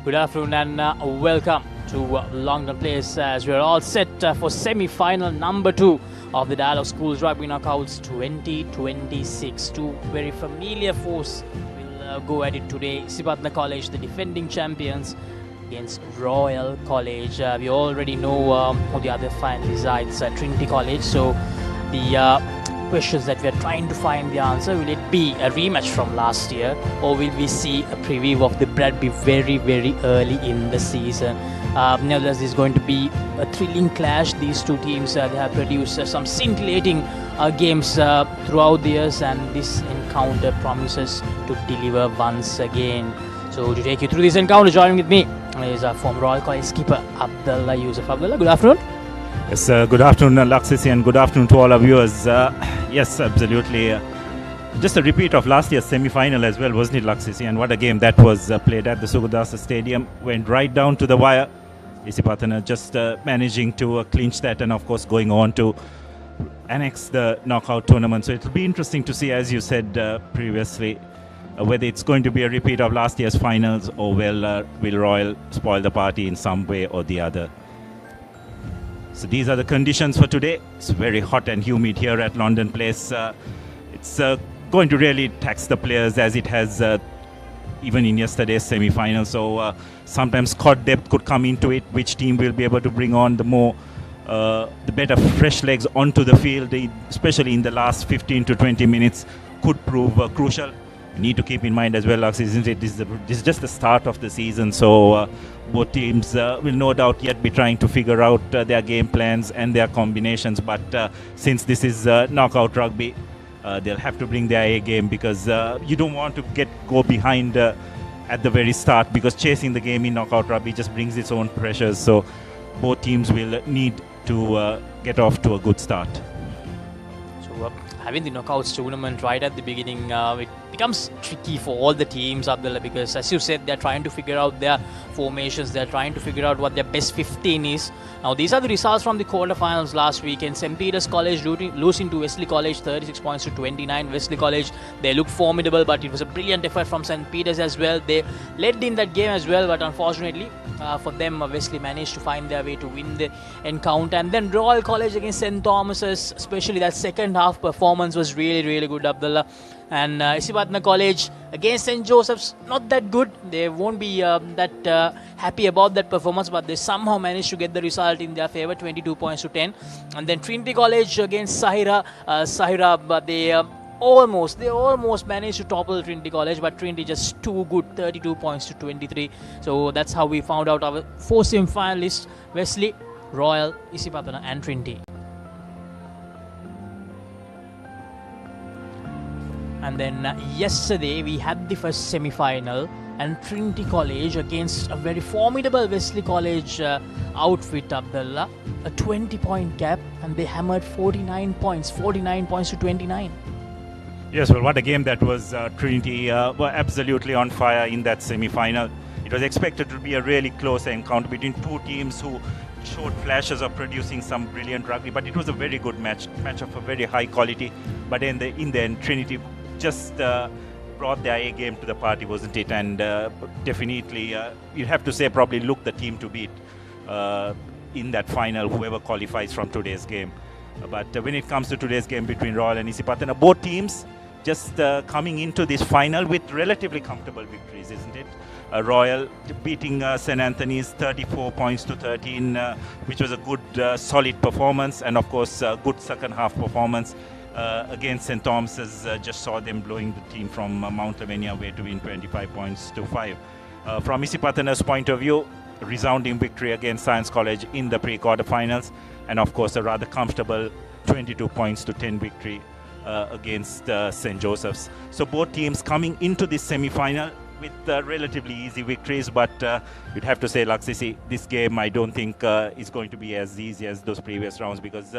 Good afternoon and welcome to London Place as we are all set for semi-final number 2 of the Dialog Schools Rugby Knockouts 2026. Two very familiar foes will go at it today. Isipathana College, the defending champions, against Royal College. We already know who the other finalists are. It's Trinity College. So the questions that we are trying to find the answer, will it be a rematch from last year, or will we see a preview of the Rugby very early in the season? Nevertheless, this is going to be a thrilling clash. These two teams, they have produced some scintillating games throughout the years, and this encounter promises to deliver once again. So to take you through this encounter, joining with me is our former Royal College skipper Abdullah Yusuf. Abdullah, good afternoon. Yes, good afternoon, Laksisi, and good afternoon to all our viewers. Yes, absolutely. Just a repeat of last year's semi-final as well, wasn't it, Laksisi? And what a game that was, played at the Sugudasa Stadium. Went right down to the wire. Isipathana just managing to clinch that, and of course going on to annex the knockout tournament. So it'll be interesting to see, as you said previously, whether it's going to be a repeat of last year's finals, or will Royal spoil the party in some way or the other. So these are the conditions for today. It's very hot and humid here at London Place. It's going to really tax the players, as it has even in yesterday's semi-final. So sometimes squad depth could come into it. Which team will be able to bring on the better fresh legs onto the field, especially in the last 15 to 20 minutes, could prove crucial. You need to keep in mind as well, Lux, isn't it? This is just the start of the season, so both teams will no doubt yet be trying to figure out their game plans and their combinations. But since this is knockout rugby, they'll have to bring their A game, because you don't want to go behind at the very start, because chasing the game in knockout rugby just brings its own pressures. So both teams will need to get off to a good start. So having the knockouts tournament right at the beginning, it becomes tricky for all the teams, Abdullah, because as you said, they're trying to figure out their formations, they're trying to figure out what their best 15 is. Now these are the results from the quarterfinals last weekend. St. Peter's College losing to Wesley College 36 points to 29. Wesley College, they looked formidable, but it was a brilliant effort from St. Peter's as well. They led in that game as well, but unfortunately for them, Wesley managed to find their way to win the encounter. And then Royal College against St. Thomas's, especially that second half performance was really good, Abdullah. And Isipathana College against St. Joseph's, not that good. They won't be that happy about that performance, but they somehow managed to get the result in their favour, 22 points to 10. And then Trinity College against Sahira, but they almost managed to topple Trinity College, but Trinity just too good, 32 points to 23. So that's how we found out our 4 semi-finalists: Wesley, Royal, Isipathana and Trinity. And then yesterday we had the first semi-final, and Trinity College against a very formidable Wesley College outfit, Abdullah. A 20-point gap, and they hammered 49 points to 29. Yes, well, what a game that was. Trinity were absolutely on fire in that semi-final. It was expected to be a really close encounter between two teams who showed flashes of producing some brilliant rugby, but it was a very good match of a very high quality. But in the end, Trinity just brought their A game to the party, wasn't it? And definitely, you have to say, probably look the team to beat in that final, whoever qualifies from today's game. But when it comes to today's game between Royal and Isipathana, both teams just coming into this final with relatively comfortable victories, isn't it? Royal beating St. Anthony's 34 points to 13, which was a good, solid performance, and of course, a good second half performance. Against St. Thomas's, just saw them blowing the team from Mount Lavinia away to win 25 points to 5. From Isipathana's point of view, a resounding victory against Science College in the pre-quarterfinals, and of course a rather comfortable 22 points to 10 victory against St. Joseph's. So both teams coming into this semi-final with relatively easy victories, but you'd have to say, Laksisi, this game I don't think is going to be as easy as those previous rounds, because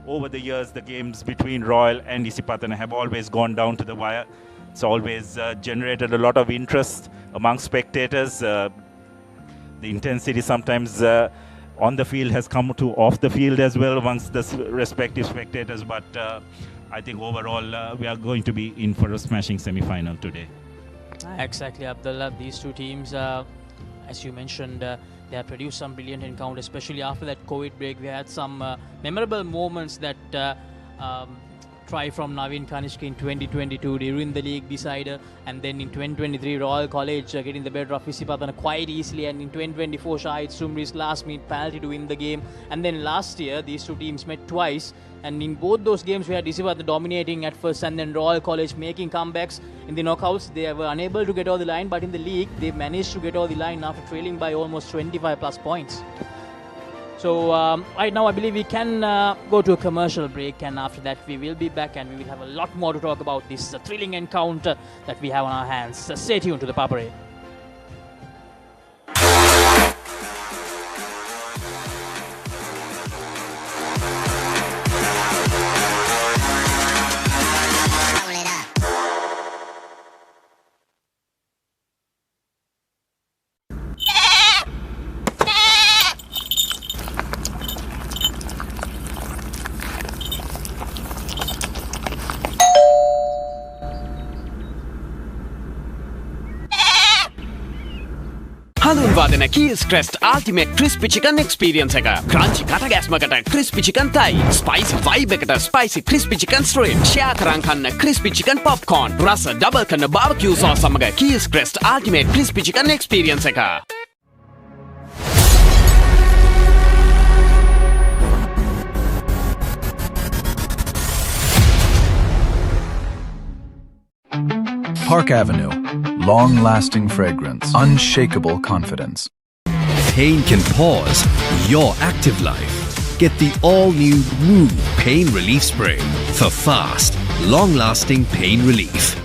over the years the games between Royal and Isipathana have always gone down to the wire. It's always generated a lot of interest among spectators. The intensity sometimes on the field has come to off the field as well amongst the respective spectators, but I think overall we are going to be in for a smashing semi-final today. Exactly, Abdullah. These two teams, as you mentioned, they have produced some brilliant encounters, especially after that COVID break. We had some memorable moments that try from Naveen Kanishka in 2022 during the league decider, and then in 2023 Royal College getting the better of Isipathana quite easily, and in 2024 Shahid Sumri's last minute penalty to win the game. And then last year these two teams met twice, and in both those games we had Isipathana dominating at first and then Royal College making comebacks. In the knockouts they were unable to get over the line, but in the league they managed to get over the line after trailing by almost 25 plus points. So right now I believe we can go to a commercial break, and after that we will be back and we will have a lot more to talk about this thrilling encounter that we have on our hands. Stay tuned to the Papare. හඳුන්වාදන Keys Crest Ultimate Crispy Chicken Experience එක. Crunchy කටගැස්මකට Crispy Chicken Thai, Spicy Vibe එකට Spicy Crispy Chicken Strip, Share කරන් කන්න Crispy Chicken Popcorn, රස double කරන barbecue sauce සමග Keys Crest Ultimate Crispy Chicken Experience එක. Park Avenue. Long-lasting fragrance, unshakable confidence. Pain can pause your active life. Get the all-new Move Pain Relief Spray for fast, long-lasting pain relief.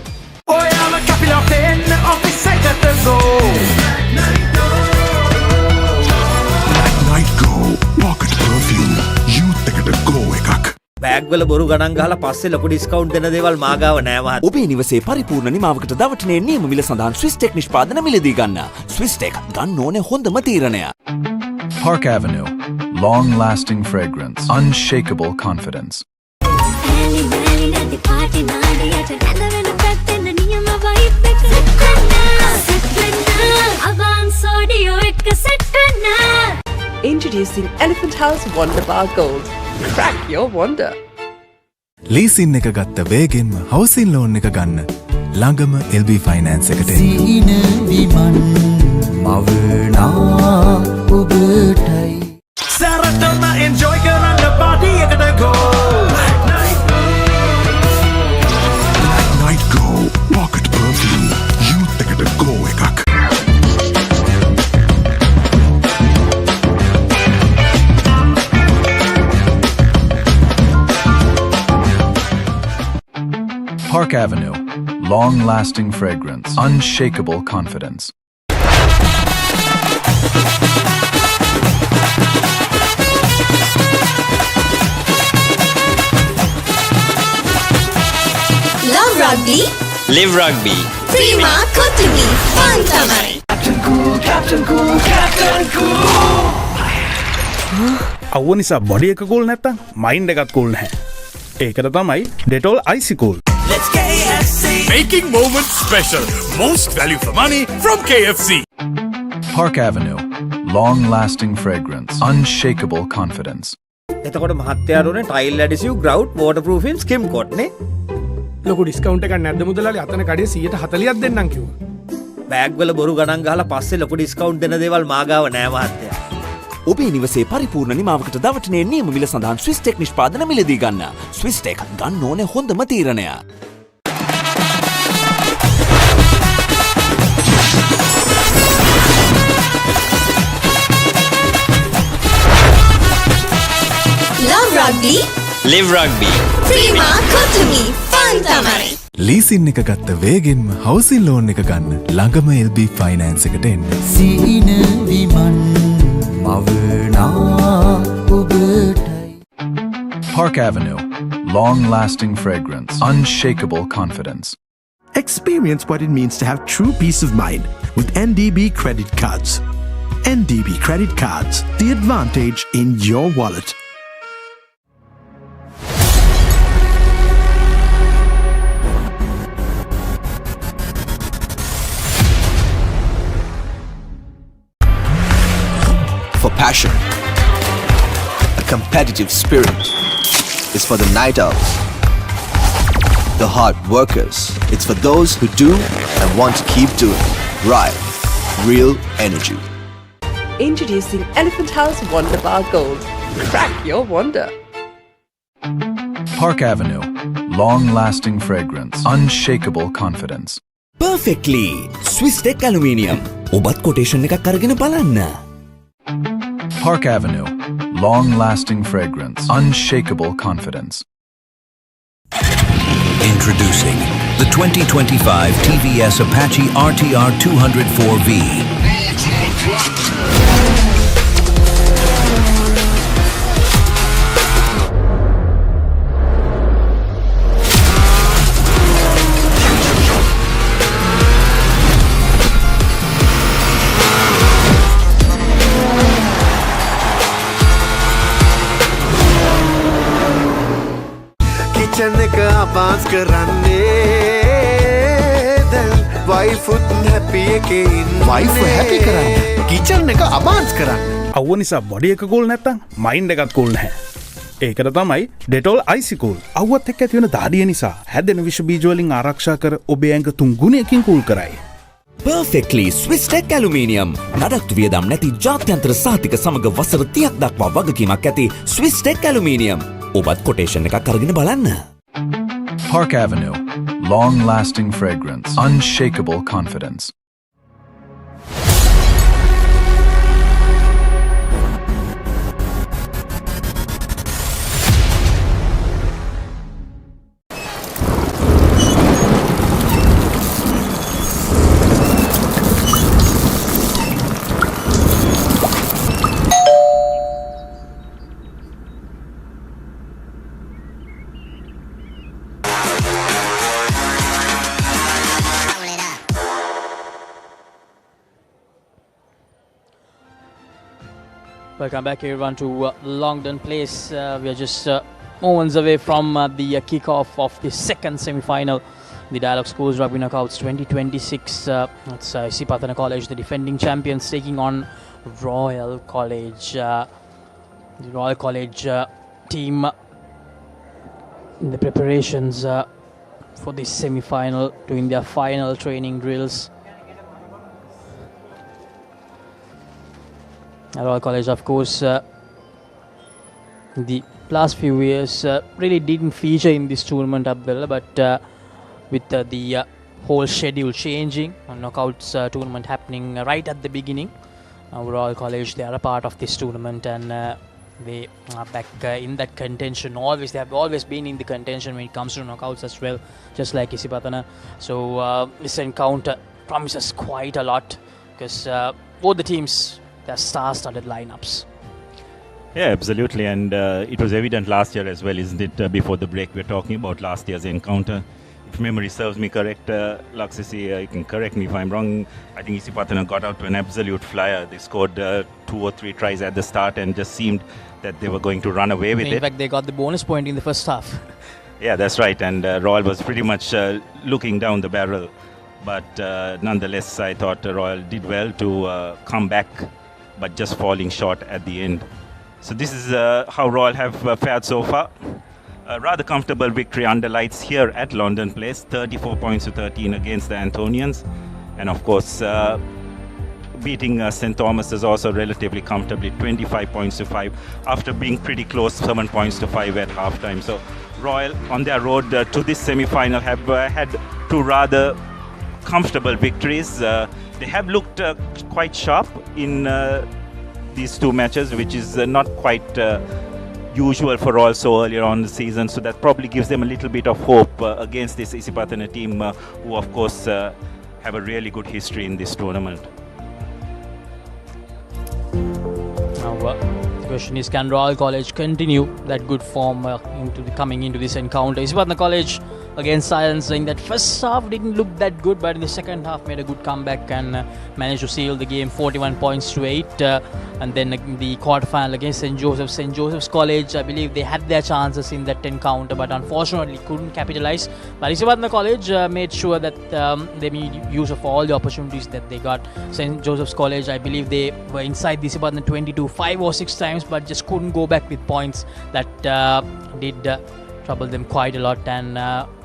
Night Go Pocket Perfume. Youth එකට go එකක්. Bag වල බොරු ගණන් ගහලා පස්සේ ලොකු discount දෙන දේවල් මාගාව නෑ මහත්. ඔබේ නිවසේ පරිපූර්ණ නිමාවකට දවටනේ නියම මිල සඳහන් ස්විස් ටෙක් නිෂ්පාදන මිලදී ගන්න. ස්විස් ටෙක් ගන්න ඕනේ හොඳම තීරණය. Park Avenue. Long-lasting fragrance, unshakable confidence. Introducing Elephant House Wonder Bar Gold. Crack your wonder. Leasing එක ගත්ත වේගෙන්ම හවුසින් ලෝන් එක ගන්න ළඟම LB ෆයිනෑන්ස් එකට එන්න. සීන විමන් මවනා ඔබටයි. සැරටම enjoy කරන්න party එකට go. Night Go Pocket Perfume. Youth එකට go එකක්. Park Avenue. Long-lasting fragrance, unshakable confidence. Love rugby? Live rugby. Prima Kotumi. Fun tamai. Captain Cool, Captain Cool, Captain Cool. අවුව නිසා body එක cool නැත්තම් mind එකත් cool නැහැ. ඒකට තමයි Dettol Icy Cool. Let's KFC. Making moments special. Most value for money from KFC. Park Avenue. Long-lasting fragrance, unshakable confidence. එතකොට මහත්තයාට උනේ tile adhesive grout waterproofing skim coat නේ. ලොකු ඩිස්කවුන්ට් එකක් නැද්ද මුදලාලි? අතන කඩේ 140ක් දෙන්නම් කිව්වා. බෑග් වල බොරු ගණන් ගහලා පස්සේ ලොකු ඩිස්කවුන්ට් දෙන දේවල් මාගාව නෑ මහත්තයා. ඔබේ නිවසේ පරිපූර්ණ නිමාවකට දවටනේ නියම මිල සඳහන් ස්විස් ටෙක් නිෂ්පාදන මිලදී ගන්න. ස්විස් ටෙක් ගන්න ඕනේ හොඳම තීරණය. Love rugby? Live rugby. Prima Kotumi. Fun tamai. Leasing එක ගත්ත වේගෙන්ම හවුසින් ලෝන් එක ගන්න ළඟම LB ෆයිනෑන්ස් එකට එන්න. සීන විමන් මවනා ඔබටයි. Park Avenue. Long-lasting fragrance, unshakable confidence. Experience what it means to have true peace of mind with NDB credit cards. NDB credit cards, the advantage in your wallet. competitive spirit. It's for the night owls, the hard workers. It's for those who do and want to keep doing. Right. Real energy. Introducing Elephant House Wonder Bar Gold. Crack your wonder. Park Avenue. Long-lasting fragrance. Unshakable confidence. Perfectly. Swiss Tech Aluminium. ඔබත් quotation එකක් අරගෙන බලන්න. Park Avenue. Long-lasting fragrance. Unshakable confidence. Introducing the 2025 TVS Apache RTR 204V. Kitchen එක advance කරන්නේ දැන් wife උත් happy එකේ ඉන්නේ wife happy කරන්න kitchen එක advance කරන්න අවුව නිසා body එක cool නැත්තම් mind එකත් cool නැහැ ඒකට තමයි Dettol Icy Cool අවුවත් එක්ක ඇති වෙන දාඩිය නිසා හැදෙන විෂ බීජ වලින් ආරක්ෂා කර ඔබේ ඇඟ 3 ගුණයකින් cool කරයි Perfectly Swiss Tech Aluminium නඩත්තු වියදම් නැති ජාත්‍යන්තර සහතික සමග වසර 30ක් දක්වා වගකීමක් ඇති Swiss Tech Aluminium ඔබත් quotation එකක් අරගෙන බලන්න. Park Avenue. Long-lasting fragrance. Unshakable confidence. Welcome back everyone to Longdon Place. We are just moments away from the kickoff of the second semi-final. The Dialog Schools Rugby Knockouts 2026. It's Isipatana College, the defending champions, taking on Royal College. The Royal College team in the preparations for this semi-final, doing their final training drills. Royal College, of course, the last few years really didn't feature in this tournament, Abdullah, but with the whole schedule changing, knockouts tournament happening right at the beginning, Royal College, they are a part of this tournament and they are back in that contention. They have always been in the contention when it comes to knockouts as well, just like Isipatana. So this encounter promises quite a lot because both the teams, their star-studded lineups. Yeah, absolutely, and it was evident last year as well, isn't it? Before the break, we're talking about last year's encounter. If memory serves me correct, Laksisi, you can correct me if I'm wrong. I think Isipatana got out to an absolute flyer. They scored 2 or 3 tries at the start and just seemed that they were going to run away with it. In fact, they got the bonus point in the first half. Yeah, that's right, and Royal was pretty much looking down the barrel. But nonetheless, I thought Royal did well to come back, but just falling short at the end. So this is how Royal have fared so far. A rather comfortable victory under lights here at London Place, 34 points to 13 against the Antonians. And of course, beating St. Thomas's also relatively comfortably, 25 points to 5, after being pretty close, 7 points to 5 at halftime. So Royal, on their road to this semi-final, have had 2 rather comfortable victories. They have looked quite sharp in these 2 matches, which is not quite usual for Royal so earlier on the season. So that probably gives them a little bit of hope against this Isipatana team, who of course have a really good history in this tournament. Now, the question is, can Royal College continue that good form coming into this encounter? Isipatana College against Silence, saying that first half didn't look that good, but in the second half made a good comeback and managed to seal the game 41 points to 8. And then the quarterfinal against St. Joseph's College, I believe they had their chances in that encounter, but unfortunately couldn't capitalize. But Isipatana College made sure that they made use of all the opportunities that they got. St. Joseph's College, I believe they were inside the Isipatana 22 5 or 6 times, but just couldn't go back with points that did trouble them quite a lot and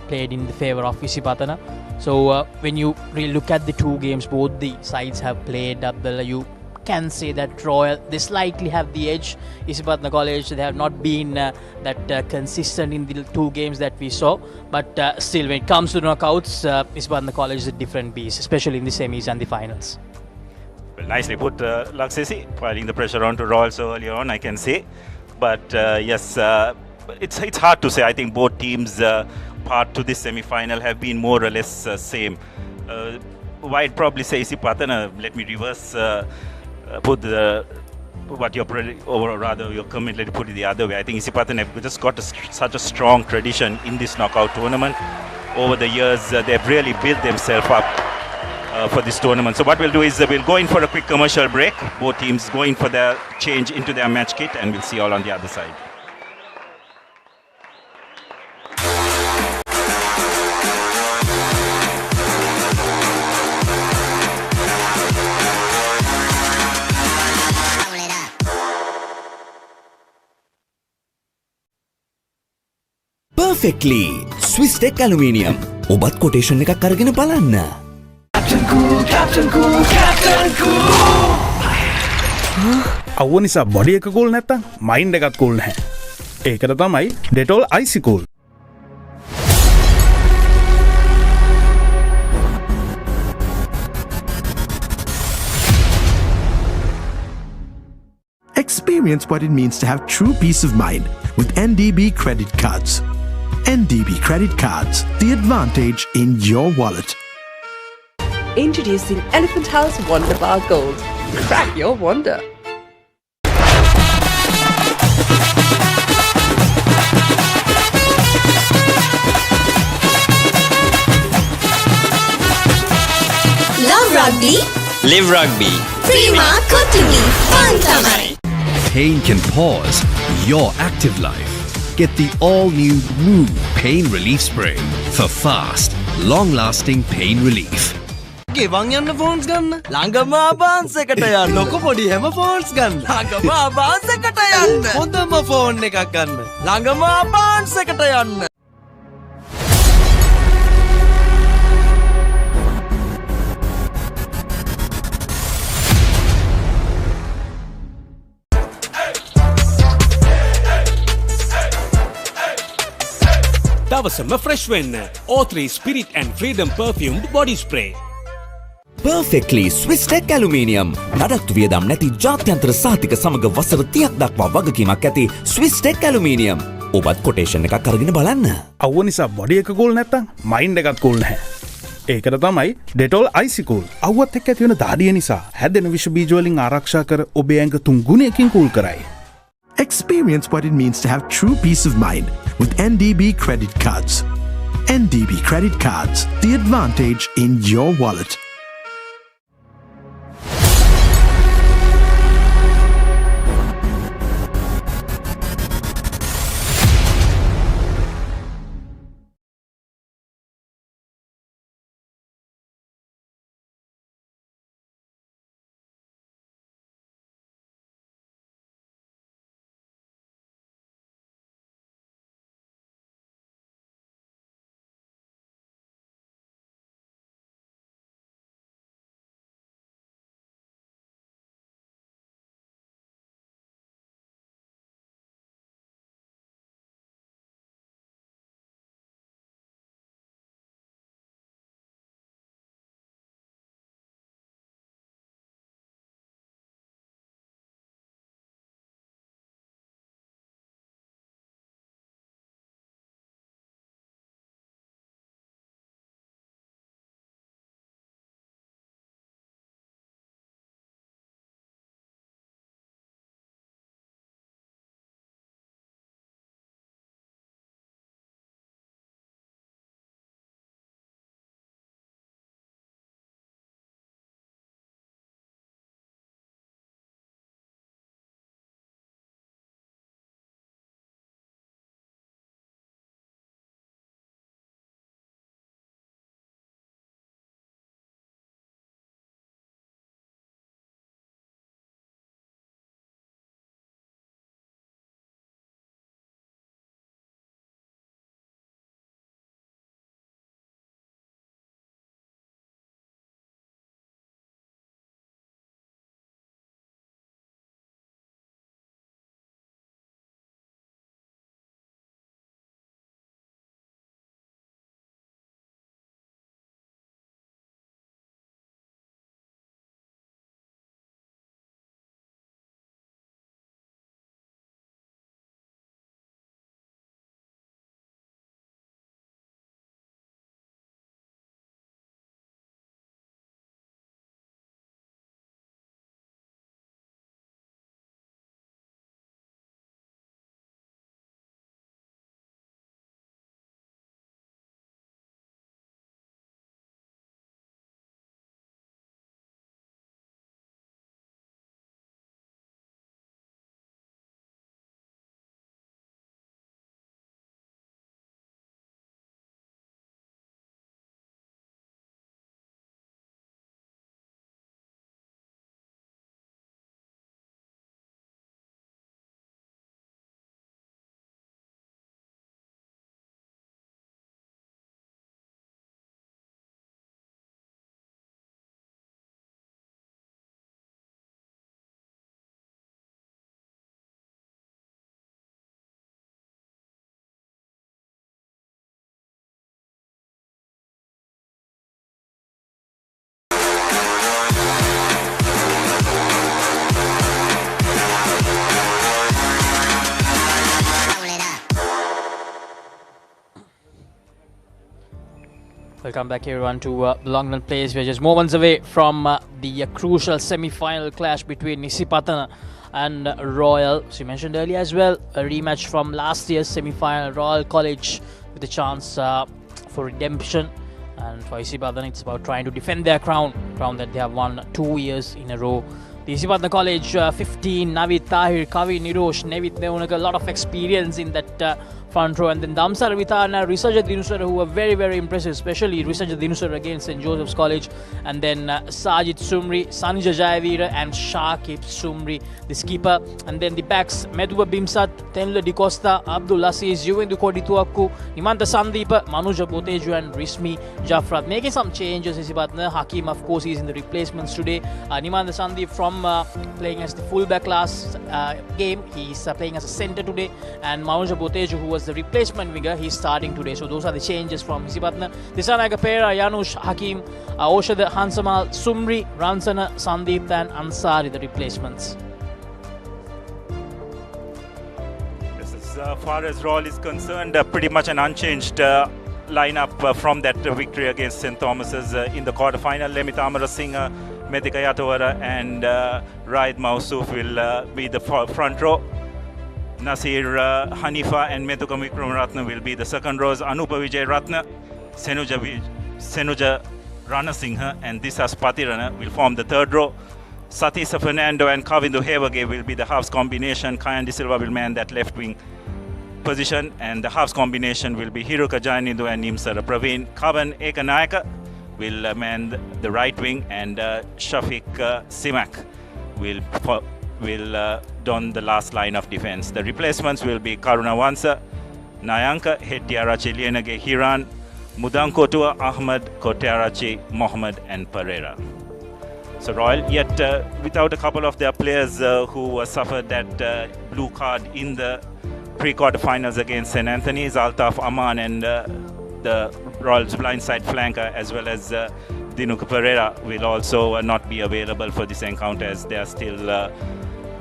played in the favor of Isipatana. So when you really look at the two games, both the sides have played Abdullah. You can say that Royal, they slightly have the edge. Isipatana College, they have not been that consistent in the two games that we saw, but still when it comes to knockouts, Isipatana College is a different beast, especially in the semis and the finals. Well, nicely put, Laksesi, piling the pressure onto Royal so early on, I can say. But yes, it's hard to say. I think both teams part to this semi-final have been more or less same. I'd probably say Isipatana, let me reverse put what your or rather your comment, let me put it the other way. I think Isipatana have just got such a strong tradition in this knockout tournament. Over the years, they've really built themselves up for this tournament. So what we'll do is we'll go in for a quick commercial break. Both teams go in for their change into their match kit, and we'll see you all on the other side. Perfectly Swiss Tech Aluminium ඔබත් quotation එකක් අරගෙන බලන්න. අවුව නිසා body එක cool නැත්තම් mind එකත් cool නැහැ. ඒකට තමයි Dettol Icy Cool. Experience what it means to have true peace of mind with NDB credit cards. NDB credit cards, the advantage in your wallet. Introducing Elephant House Wonder Bar Gold. Crack your wonder. Love rugby. Live rugby. Prima Kotumi. Fun Tamari. Pain can pause your active life. Get the all-new Move Pain Relief Spray for fast, long-lasting pain relief. ගෙවන් යන්න phones ගන්න ළඟම ආබාන්ස් එකට යන්න ලොකු පොඩි හැම phones ගන්න ළඟම ආබාන්ස් එකට යන්න හොඳම ෆෝන් එකක් ගන්න ළඟම ආබාන්ස් එකට යන්න දවසම ෆ්‍රෙෂ් වෙන්න O3 Spirit and Freedom Perfumed Body Spray. Perfectly Swiss Tech Aluminium නඩත්තු වියදම් නැති ජාත්‍යන්තර සහතික සමග වසර 30ක් දක්වා වගකීමක් ඇති Swiss Tech Aluminium. ඔබත් quotation එකක් අරගෙන බලන්න. අවුව නිසා බොඩි එක කූල් නැත්තම් මයින්ඩ් එකත් කූල් නැහැ. ඒකට තමයි Dettol Icy Cool. අවුවත් එක්ක ඇති වෙන දාඩිය නිසා හැදෙන විෂ බීජ වලින් ආරක්ෂා කර ඔබේ ඇඟ 3 ගුණයකින් කූල් කරයි. Experience what it means to have true peace of mind with NDB credit cards. NDB credit cards, the advantage in your wallet. Welcome back everyone to Longland Place. We're just moments away from the crucial semi-final clash between Isipathana and Royal. So you mentioned earlier as well, a rematch from last year's semi-final. Royal College with a chance for redemption, and for Isipathana it's about trying to defend their crown that they have won 2 years in a row. The Isipathana College 15, Navid, Tahir, Kavi, Nirosh, Nevit, Neunaka, a lot of experience in that front row, and then Damsar Vitana, Risajat Dinusara, who were very, very impressive, especially Risajat Dinusara against St. Joseph's College, and then Sajid Sumri, Sanija Jayavira, and Shakib Sumri, the skipper, and then the backs, Meduba Bimsat, Tenla Di Costa, Abdul Aziz, Juvendu Kodituaku, Nimanta Sandeepa, Manuja Boteju, and Rismi Jafrat. Making some changes, Isipathana. Hakim, of course, is in the replacements today. Nimanta Sandeep from playing as the fullback last game, he's playing as a centre today, and Manuja Boteju, who was the replacement winger, he's starting today. So those are the changes from Isipathana. Disanaga Pera, Yanush, Hakim, Oshada, Hansamal, Sumri, Ransana, Sandeep, and Ansari, the replacements. As far as Royal is concerned, pretty much an unchanged lineup from that victory against St. Thomas's in the quarter-final. Lemit Amarasinghe, Medika Yatawara, and Raid Mausuf will be the front row. Nasir Hanifa and Metuka Vikramaratne will be the second rows. Anupa Vijay Ratna, Senuja Ranasinghe, and Disas Patirana will form the third row. Satisa Fernando and Kavindu Hevage will be the halves combination. Kayan De Silva will man that left wing position, and the halves combination will be Hiruka Jayanindu and Nimsara Praveen. Kavan Ekanayaka will man the right wing, and Shafiq Simak will don the last line of defense. The replacements will be Karuna Wansa, Nayanka, Hetiarachi Lienage Hiran, Mudankotua, Ahmad, Kotiarachi, Mohammed, and Pereira. So Royal, yet without a couple of their players who suffered that blue card in the pre-quarter finals against St. Anthony's, Altaf Aman and the Royals blindside flanker, as well as Dinuka Pereira, will also not be available for this encounter, as they are still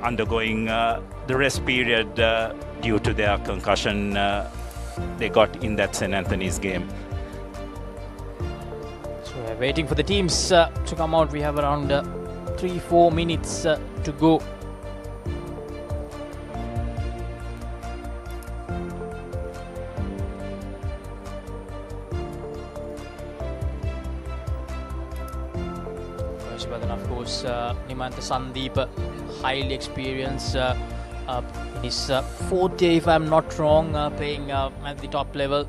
undergoing the rest period due to their concussion they got in that St. Anthony's game. So we're waiting for the teams to come out. We have around 3-4 minutes to go. Of course, Nimanta Sandeep, highly experienced, in his fourth year, if I'm not wrong, playing at the top level,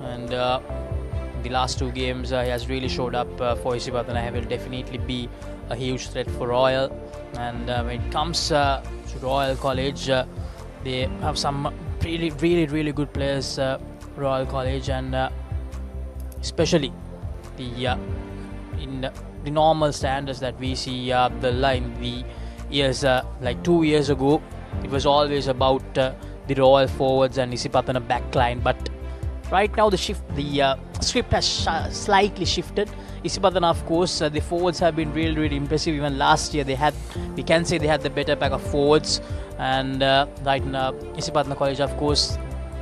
and the last two games he has really showed up for Isipathana. He will definitely be a huge threat for Royal. And when it comes to Royal College, they have some really good players, Royal College, and especially the in the normal standards that we see the line the years like 2 years ago, it was always about the Royal forwards and Isipathana backline, but right now the script has slightly shifted. Isipathana, of course, the forwards have been really impressive. Even last year we can say they had the better pack of forwards, and right now Isipathana College, of course,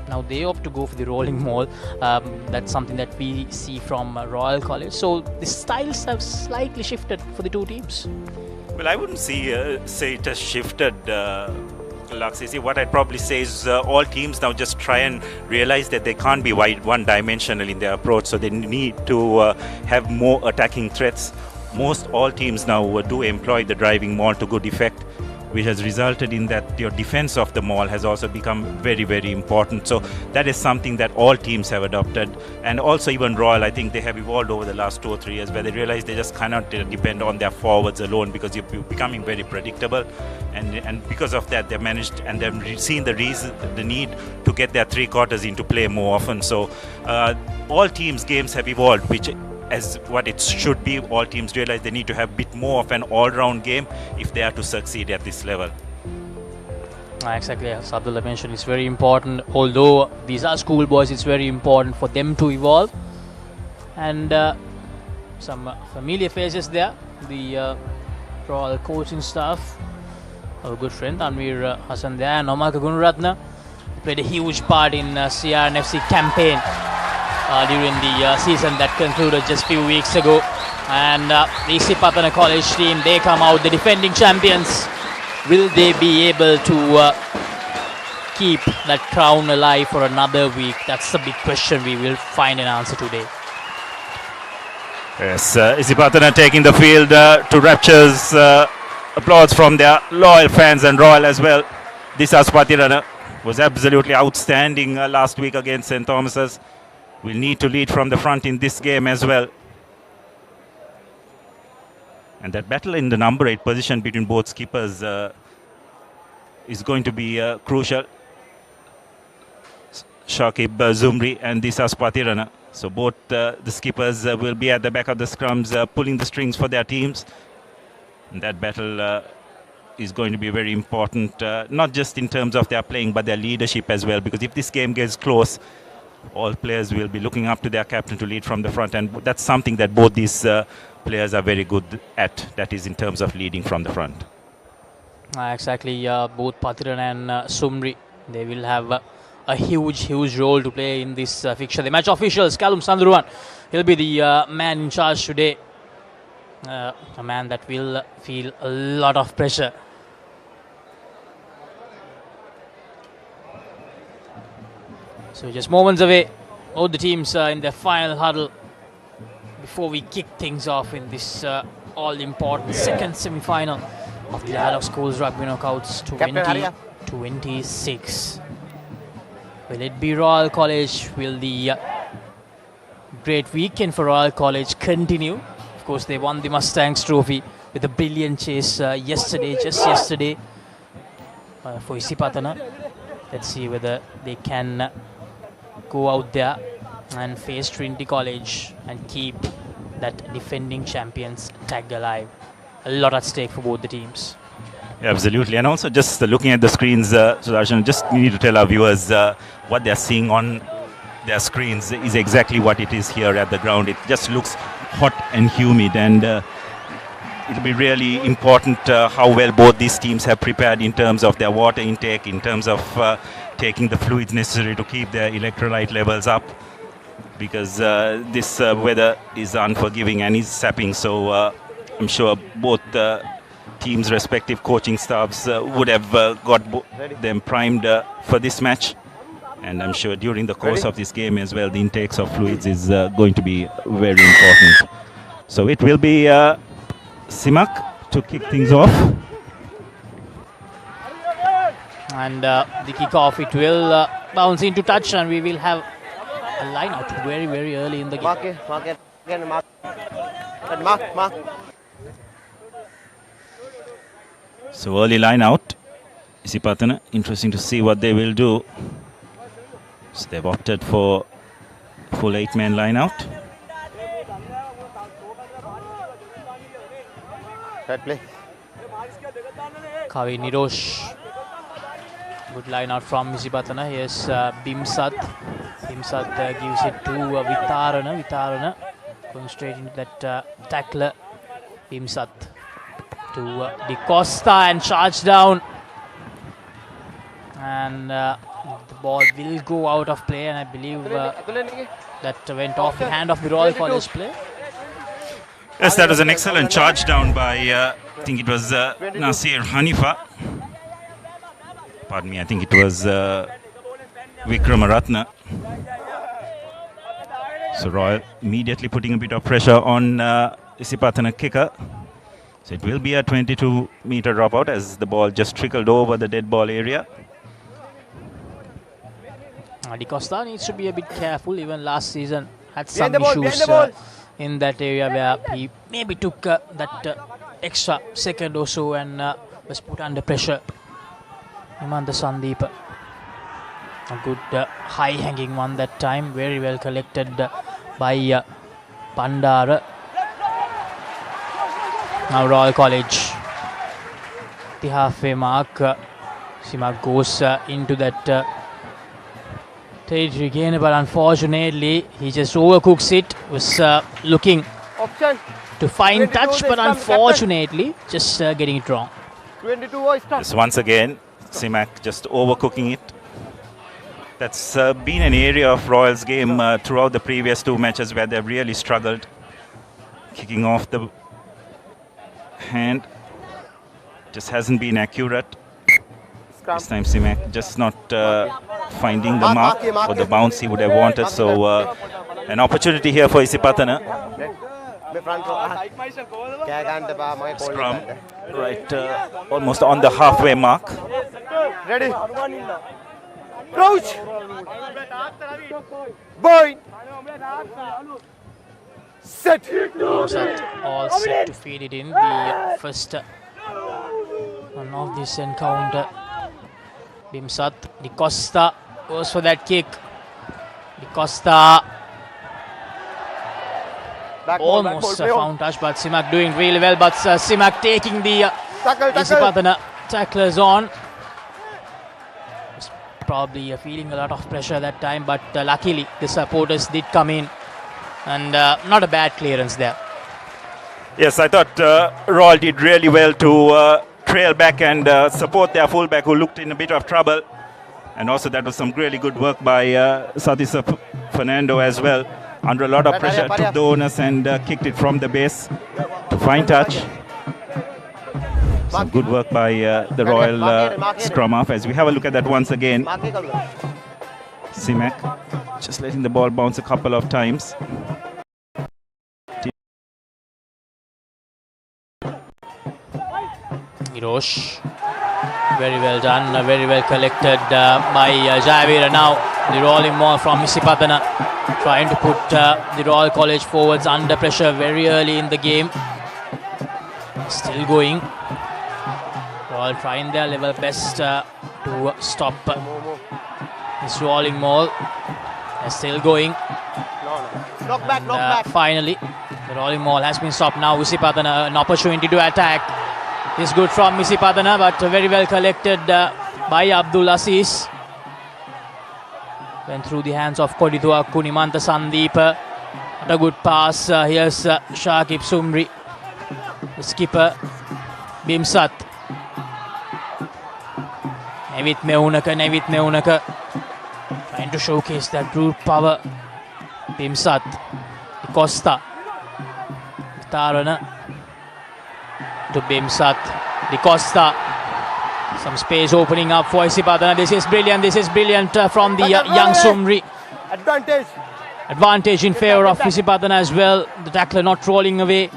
now they opt to go for the rolling maul. That's something that we see from Royal College. So the styles have slightly shifted for the two teams. Well, I wouldn't say it has shifted, Laxisi. What I'd probably say is all teams now just try and realize that they can't be one-dimensional in their approach. So they need to have more attacking threats. Most all teams now do employ the driving maul to good effect, which has resulted in that your defense of the maul has also become very important. So that is something that all teams have adopted, and also even Royal, I think they have evolved over the last 2 or 3 years, where they realize they just cannot depend on their forwards alone, because you're becoming very predictable, and because of that they've managed, and they've seen the need to get their three quarters into play more often. So all teams' games have evolved, which as what it should be. All teams realize they need to have a bit more of an all-round game if they are to succeed at this level. Exactly, as Abdullah mentioned, it's very important. Although these are schoolboys, it's very important for them to evolve. And some familiar faces there. The Royal coaching staff, our good friend Tanveer Hassan there, and Omar Gunaratne played a huge part in CRNFC campaign. during the season that concluded just few weeks ago. And the Isipathana College team, they come out the defending champions. Will they be able to keep that crown alive for another week? That's the big question. We will find an answer today. Yes, Isipatana taking the field to raptures applause from their loyal fans and royal as well. This Isipathana was absolutely outstanding last week against St. Thomas's. We'll need to lead from the front in this game as well. And that battle in the number 8 position between both skippers is going to be crucial. Shakib Zumri and this Isipathana. So both the skippers will be at the back of the scrums pulling the strings for their teams. And that battle is going to be very important, not just in terms of their playing, but their leadership as well. Because if this game gets close, all players will be looking up to their captain to lead from the front. And that's something that both these players are very good at, that is in terms of leading from the front. Exactly, both Pathiran and Sumri, they will have a huge role to play in this fixture. The match officials, Kalum Sandruan, he'll be the man in charge today. A man that will feel a lot of pressure. So just moments away, both the teams in their final huddle before we kick things off in this all-important second semi-final of the Dialog Schools Rugby Knockouts 2026. Will it be Royal College? Will the great weekend for Royal College continue? Of course, they won the Mustangs Trophy with a brilliant chase just yesterday for Isipatana. Let's see whether they can go out there and face Trinity College and keep that defending champions tag alive. A lot at stake for both the teams. Yeah, absolutely. And also just looking at the screens, Sudarshan, just need to tell our viewers what they're seeing on their screens is exactly what it is here at the ground. It just looks hot and humid, and it'll be really important how well both these teams have prepared in terms of their water intake, in terms of taking the fluids necessary to keep their electrolyte levels up, because this weather is unforgiving and is sapping. So I'm sure both teams' respective coaching staffs would have got them primed for this match. And I'm sure during the course of this game as well, the intakes of fluids is going to be very important. So it will be Simak to kick things off. And the kickoff, it will bounce into touch, and we will have a line out very early in the game. Mark. So early line out. Isipatana, interesting to see what they will do. So they've opted for full 8-man line out. Right play. Kavi Nirosh. Good line out from Isipatana. Here's Bimsat. Bimsat gives it to Vitarana. Vitarana going straight into that tackler. Bimsat to Di Costa and charge down. And the ball will go out of play, and I believe that went off the hand of the Royal College player. Yes, that was an excellent charge down by, I think it was Nasir Hanifa. Pardon me, I think it was Vikramaratna. So Royal immediately putting a bit of pressure on Isipatana kicker. So it will be a 22-meter dropout as the ball just trickled over the dead ball area. Di Costa needs to be a bit careful. Even last season had some issues in that area where he maybe took that extra second or so and was put under pressure. Imanda Sandeep, a good high-hanging one that time, very well collected by Pandara. Now Royal College, the halfway mark. Simak goes into that territory again, but unfortunately he just overcooks it. Was looking to find touch, but unfortunately just getting it wrong. Yes, once again, Simak just overcooking it. That's been an area of Royals' game throughout the previous two matches where they've really struggled. Kicking off the hand just hasn't been accurate. This time Simak just not finding the mark or the bounce he would have wanted. So an opportunity here for Isipatana. Scrum right almost on the halfway mark. Ready? Crouch! Boy! Set! All set to feed it in. The first one of this encounter. Bimsat, Di Costa goes for that kick. Di Costa almost a found touch, but Simak doing really well. But Simak taking the Isipathana tacklers on. Was probably feeling a lot of pressure that time, but luckily the supporters did come in, and not a bad clearance there. Yes, I thought Royal did really well to trail back and support their fullback who looked in a bit of trouble. And also that was some really good work by Satisha Fernando as well. Under a lot of pressure, took the onus and kicked it from the base to fine touch. Some good work by the Royal scrum half as we have a look at that once again. Simak just letting the ball bounce a couple of times. Hirosh, very well done, very well collected by Javira. Now the rolling ball from Isipathana, trying to put the Royal College forwards under pressure very early in the game. Still going. Royal trying their level best to stop this rolling ball. They're still going. Knock back. Finally, the rolling ball has been stopped. Now Isipathana, an opportunity to attack. This good from Isipathana, but very well collected by Abdul Aziz. Went through the hands of Kodithua Kunimanta Sandeep. What a good pass. Here's Shakib Sumri, the skipper. Bimsat. Nevit Meunaka. Trying to showcase that brute power. Bimsat. Costa. Tarana. To Bimsat, Di Costa, some space opening up for Isipathana. This is brilliant from the young Sumri. Advantage in favour of Isipathana as well. The tackler not rolling away.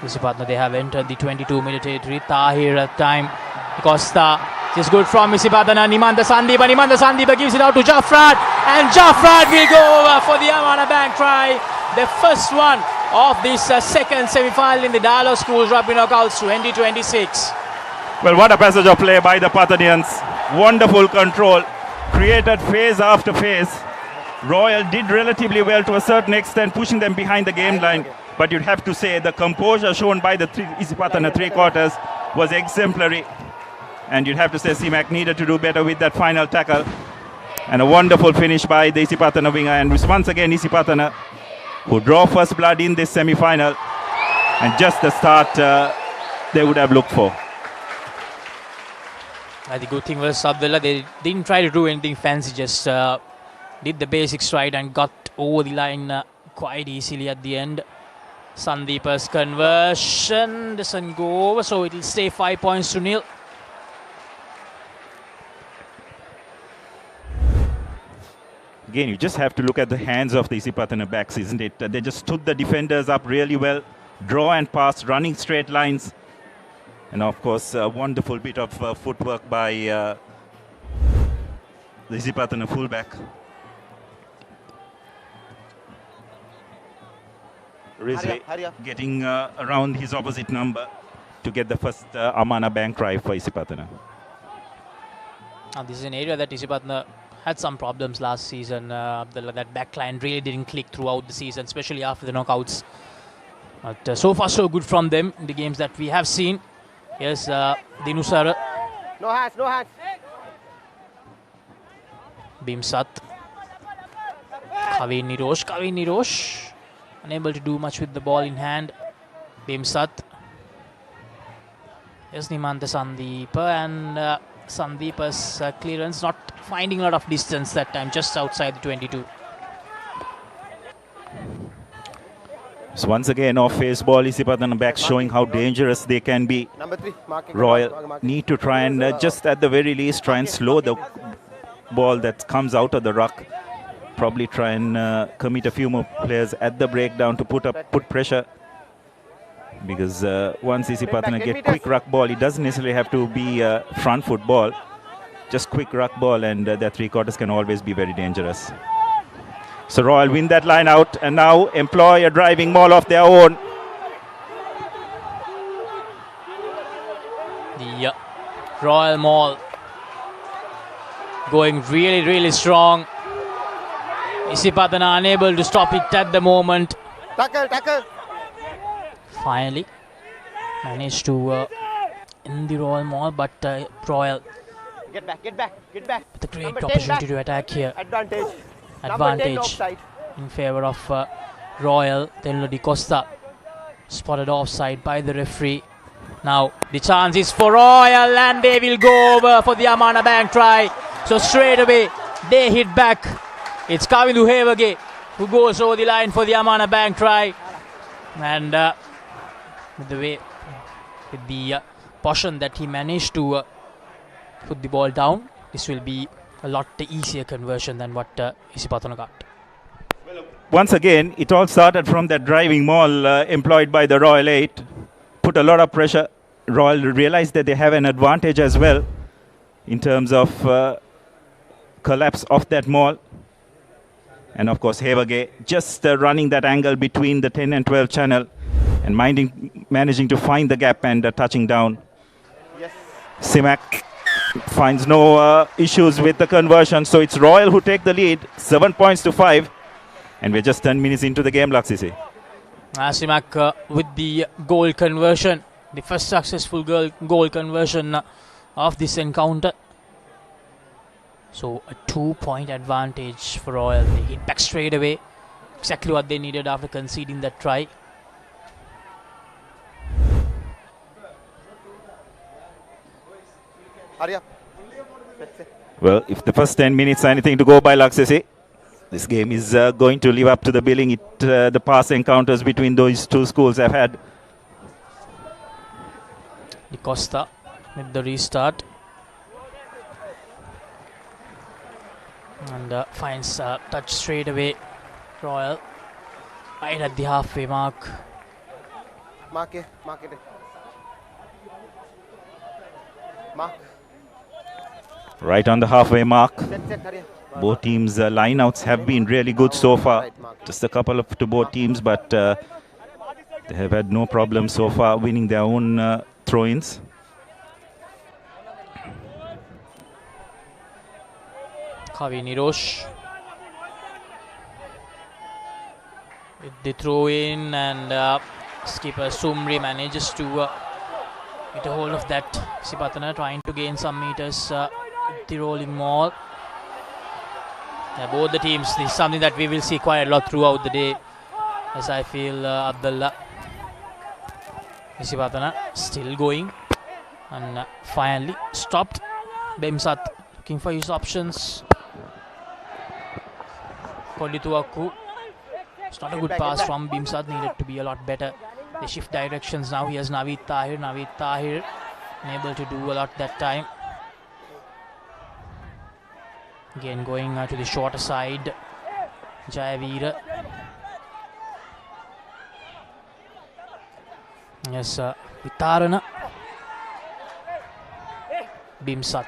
Isipathana, they have entered the 22-minute territory. Tahir at time. Di Costa, this is good from Isipathana. Nimanda Sandeep gives it out to Jaffrad, and Jaffrad will go over for the Amana Bank try. The first one of this second semi-final in the Dialog Schools Rugby Knockouts 2026. Well, what a passage of play by the Pathanians. Wonderful control. Created phase after phase. Royal did relatively well to a certain extent, pushing them behind the game line. But you'd have to say the composure shown by the Isipathana three quarters was exemplary. And you'd have to say Simak needed to do better with that final tackle. And a wonderful finish by the Isipathana winger. And once again Isipathana, who draw first blood in this semi-final, and just the start they would have looked for. The good thing was Abdullah, they didn't try to do anything fancy, just did the basics right and got over the line quite easily at the end. Sandeep's conversion doesn't go over, so it will stay 5 points to nil. Again, you just have to look at the hands of the Isipathana backs, isn't it? They just stood the defenders up really well. Draw and pass, running straight lines. And of course, a wonderful bit of footwork by the Isipathana fullback. Rizvi getting around his opposite number to get the first Amana Bank try for Isipathana. This is an area that Isipathana had some problems last season. That backline really didn't click throughout the season, especially after the knockouts. But so far so good from them in the games that we have seen. Here's Dinusara. No hands. Bimsat. Kavin Nirosh. Unable to do much with the ball in hand. Bimsat. Here's Nimanta Sandeep, and Sandeepa's clearance, not finding a lot of distance that time, just outside the 22. So once again, off-face ball, Isipatana back showing how dangerous they can be. Number 3, Royal need to try and just at the very least try and slow the ball that comes out of the ruck. Probably try and commit a few more players at the breakdown to put pressure. Because once Isipatana get quick ruck ball, it doesn't necessarily have to be a front foot ball. Just quick ruck ball, and their three quarters can always be very dangerous. So Royal win that line out and now employ a driving maul of their own. The Royal maul going really, really strong. Isipatana unable to stop it at the moment. Tackle. Finally managed to end the Royal maul, but Royal Get back. with a great opportunity to attack here. Advantage in favor of Royal. Tello Di Costa spotted offside by the referee. Now the chance is for Royal, and they will go over for the Amana Bank try. So straight away they hit back. It's Kavindu Hevage who goes over the line for the Amana Bank try. And with the portion that he managed to put the ball down, this will be a lot easier conversion than what Isipatana got. Once again, it all started from that driving maul employed by the Royal 8. Put a lot of pressure. Royal realized that they have an advantage as well in terms of collapse of that maul. And of course, Hevage just running that angle between the 10 and 12 channel and managing to find the gap and touching down. Yes. Simak finds no issues with the conversion, so it's Royal who take the lead, 7 points to 5, and we're just 10 minutes into the game, Laksisi. Simak with the goal conversion, the first successful goal conversion of this encounter. So a 2-point advantage for Royal. They hit back straight away, exactly what they needed after conceding that try. Hurry up. Well, if the first 10 minutes are anything to go by, Laksisi, this game is going to live up to the billing the past encounters between those two schools have had. Di Costa with the restart. And finds touch straight away. Royal right at the halfway mark. Mark it. Mark. Right on the halfway mark. Set, hurry. Both teams' lineouts have been really good so far. Just a couple to both teams, but they have had no problem so far winning their own throw-ins. Kavi Nirosh with the throw-in, and skipper Sumri manages to get a hold of that. Isipatana trying to gain some meters with the rolling maul. Both the teams, this is something that we will see quite a lot throughout the day, as I feel Abdullah. Isipatana still going, and finally stopped. Bemsat looking for his options. Kodituaku. It's not a good pass from Bimsat, needed to be a lot better. They shift directions now. Here's Naveed Tahir unable to do a lot that time. Again going to the shorter side. Jayaveera. Yes, Vitarana. Bimsat.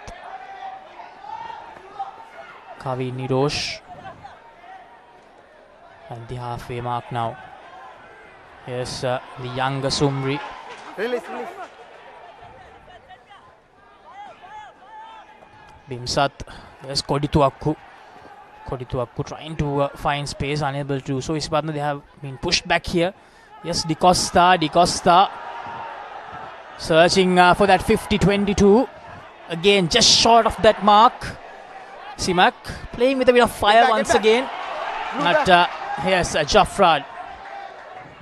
Kavi Nirosh. At the halfway mark now. Yes, the younger Sumri. Release. Bimsat. Yes, Kodituaku trying to find space, unable to. So Isipatana, they have been pushed back here. Yes, Di Costa searching for that 50-22. Again, just short of that mark. Simak playing with a bit of fire once again. But yes, Jafrad.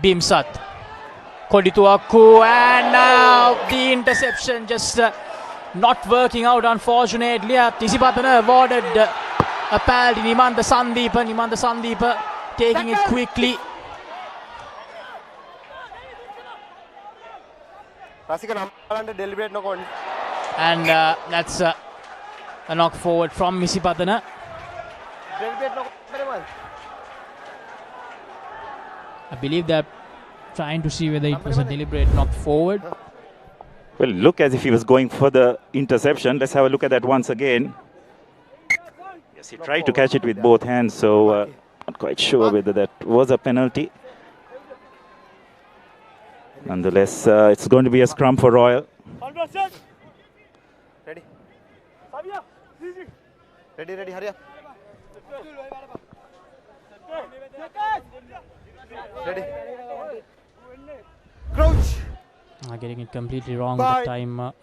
Bimsat. Kodituaku, and now the interception just not working out, unfortunately. Isipathana awarded a penalty. Nimantha Sandeepa taking it quickly. And that's a knock forward from Isipathana. I believe they're trying to see whether it was a deliberate knock forward. Well, look as if he was going for the interception. Let's have a look at that once again. Yes, he tried to catch it with both hands, so not quite sure whether that was a penalty. Nonetheless, it's going to be a scrum for Royal. Ready? Ready, hurry up. Ready. Crouch. Getting it completely wrong that time.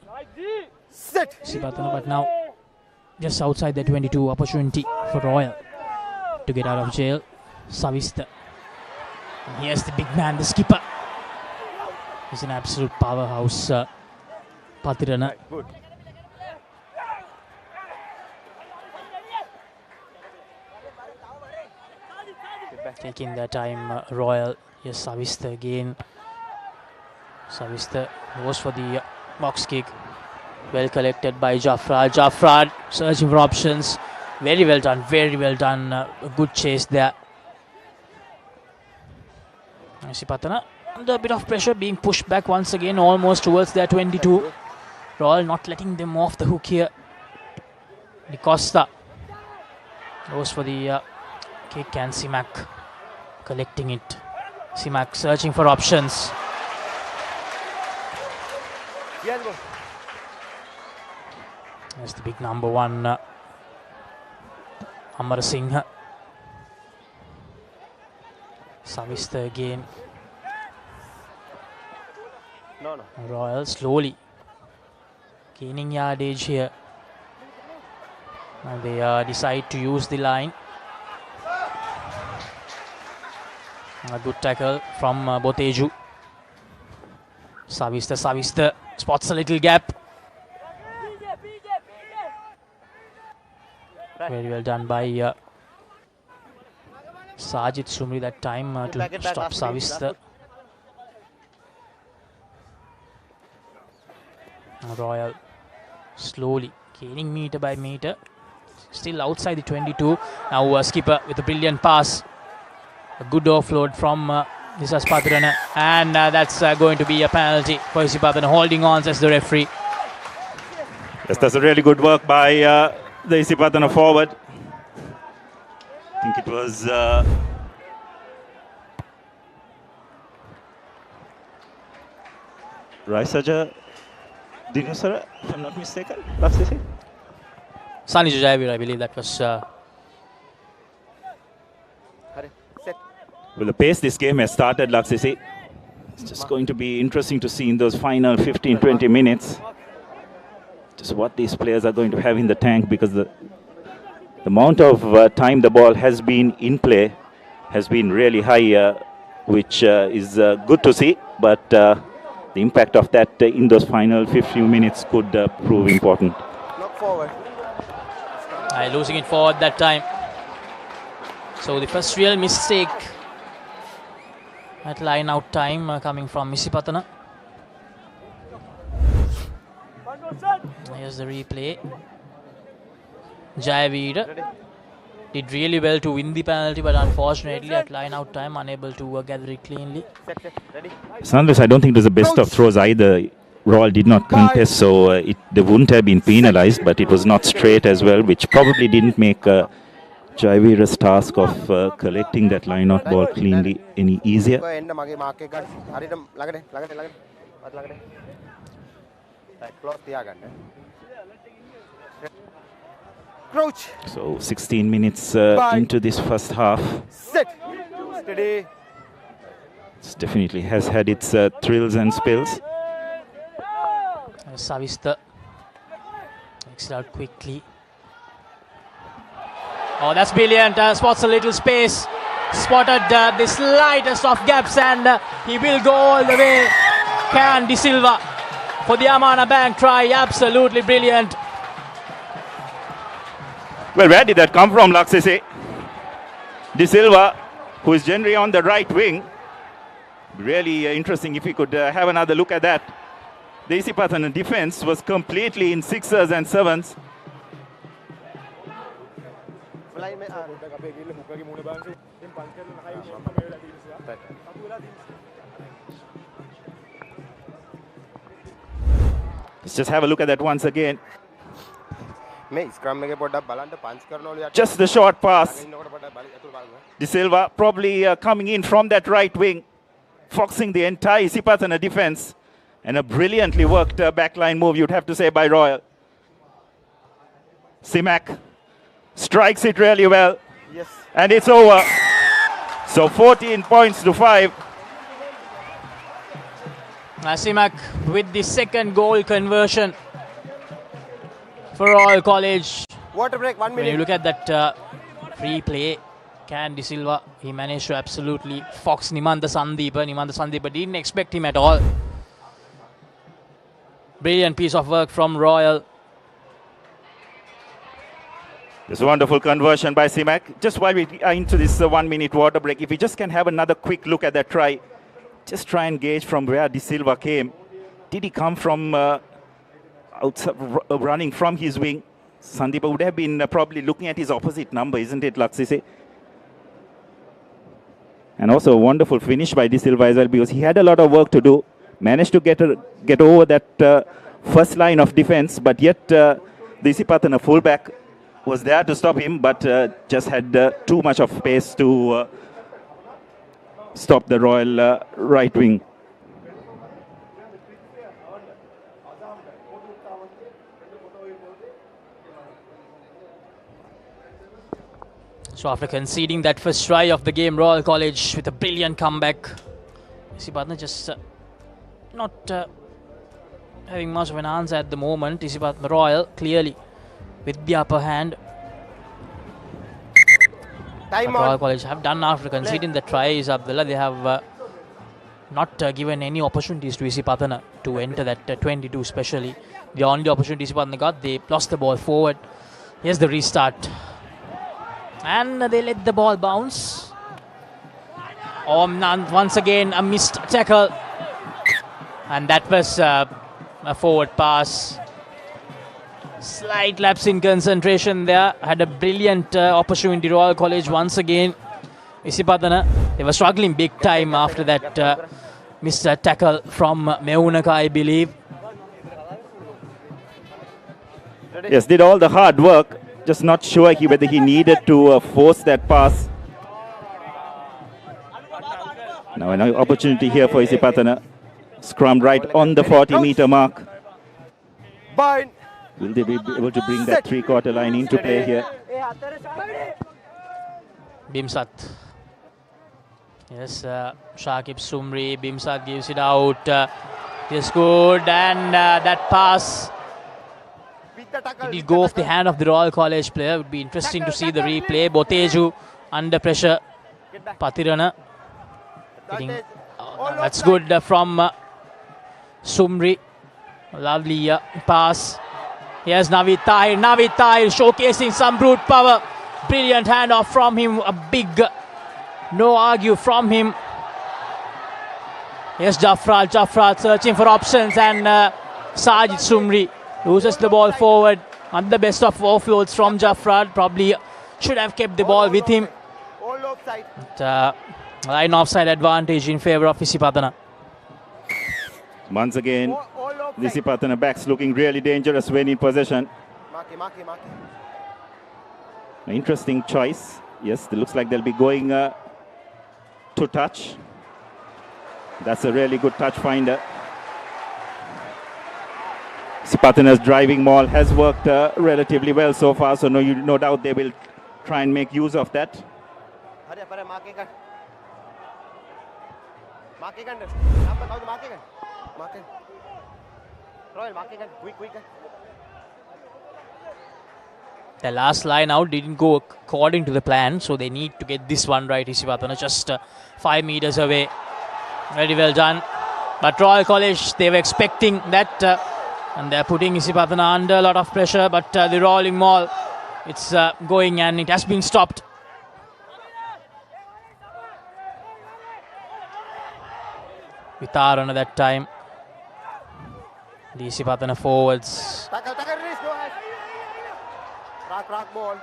Set. Isipathana, but now just outside the 22, opportunity for Royal to get out of jail. Savista. And here's the big man, the skipper. He's an absolute powerhouse. Patirana. Good. Taking their time, Royal. Yes, Savista again. Savista goes for the box kick. Well collected by Jaffrad. Jaffrad searching for options. Very well done, very well done. A good chase there. Isipathana under a bit of pressure, being pushed back once again, almost towards their 22. Royal not letting them off the hook here. Di Costa goes for the kick, and Simak collecting it. Simak searching for options. There's the big number one, Amar Singh. Savista again. No. Royal slowly gaining yardage here. And they decide to use the line. A good tackle from Boteju. Savista spots a little gap. Very well done by Sajid Sumri that time to stop Savista. Royal slowly gaining meter by meter. Still outside the 22. Now skipper with a brilliant pass. A good offload from Isipathana, and that's going to be a penalty for Isipathana. Holding on, says the referee. Yes, that's a really good work by the Isipathana forward. I think it was Raisaja Dinusara, if I'm not mistaken. Saniju Jayavir, I believe that was. Well, the pace this game has started, Laksisi. It's just going to be interesting to see in those final 15-20 minutes just what these players are going to have in the tank, because the amount of time the ball has been in play has been really high, which is good to see, but the impact of that in those final 15 minutes could prove important. Knock forward. Losing it forward that time. So the first real mistake at line out time coming from Isipathana. Here's the replay. Jayavir did really well to win the penalty, but unfortunately at line out time unable to gather it cleanly. Nonetheless, I don't think it was the best of throws either. Royal did not contest, so they wouldn't have been penalized, but it was not straight as well, which probably didn't make Jayavir's task of collecting that line-out ball cleanly any easier. Crouch. So 16 minutes into this first half. Set. Steady. It definitely has had its thrills and spills. Savista takes it out quickly. Oh, that's brilliant. Spots a little space. Spotted the slightest of gaps, and he will go all the way. Can De Silva for the Amana Bank try. Absolutely brilliant. Well, where did that come from, Laksese? De Silva, who is generally on the right wing. Really interesting if we could have another look at that. The Isipathana defense was completely in sixers and sevens. Let's just have a look at that once again. Just the short pass. De Silva probably coming in from that right wing, foxing the entire Isipathana defense. And a brilliantly worked backline move, you'd have to say, by Royal. Simak strikes it really well. Yes. And it's over. So 14 points to 5. Simak with the second goal conversion for Royal College. Water break, 1 minute. When you look at that free play, De Silva, he managed to absolutely fox Nimantha Sandeepa didn't expect him at all. Brilliant piece of work from Royal. This wonderful conversion by Simak. Just while we are into this 1 minute water break, if we just can have another quick look at that try, just try and gauge from where De Silva came. Did he come from outside, running from his wing? Sandeepa would have been probably looking at his opposite number, isn't it, Laksese? And also a wonderful finish by De Silva as well, because he had a lot of work to do. Managed to get over that first line of defense, but yet the Isipathana fullback was there to stop him, but just had too much of pace to stop the Royal right wing. So after conceding that first try of the game, Royal College with a brilliant comeback. Isipatana just not having much of an answer at the moment. Isipatana Royal clearly with the upper hand. Royal College have done after conceding the tries, Abdullah. They have not given any opportunities to Isipatana to enter that 22 especially. The only opportunity Isipatana got, they lost the ball forward. Here's the restart. And they let the ball bounce. Once again a missed tackle. And that was a forward pass. Slight lapse in concentration there. Had a brilliant opportunity. Royal College once again. Isipatana, they were struggling big time after that missed tackle from Meunaka, I believe. Yes, did all the hard work. Just not sure whether he needed to force that pass. Now an opportunity here for Isipatana. Scrum right on the 40-meter mark. Bind. Will they be able to bring that three-quarter line into play here? Bimsat. Yes, Shakib Sumri. Bimsat gives it out. It's good. And that pass, it will go off the hand of the Royal College player. It would be interesting to see the replay. Boteju under pressure. Patirana. That's good from Sumri. Lovely pass. Here's Navid Tahir. Navid Tahir showcasing some brute power. Brilliant handoff from him. A big no argue from him. Here's Jafrad. Jafrad searching for options, and Sajid Sumri loses the ball forward. Not the best of offloads from Jafrad. Probably should have kept the ball with him. But, line offside advantage in favor of Isipatana. Once again, the Isipatana backs looking really dangerous when in possession. An interesting choice. Yes, it looks like they'll be going to touch. That's a really good touch finder. Isipatana's driving maul has worked relatively well so far, so no doubt they will try and make use of that. The last line out didn't go according to the plan, so they need to get this one right. Isipatana just 5 meters away. Very well done. But Royal College, they were expecting that, and they're putting Isipathana under a lot of pressure. But the rolling ball, it's going and it has been stopped. With Aaron at that time. The Isipathana forwards Rock ball.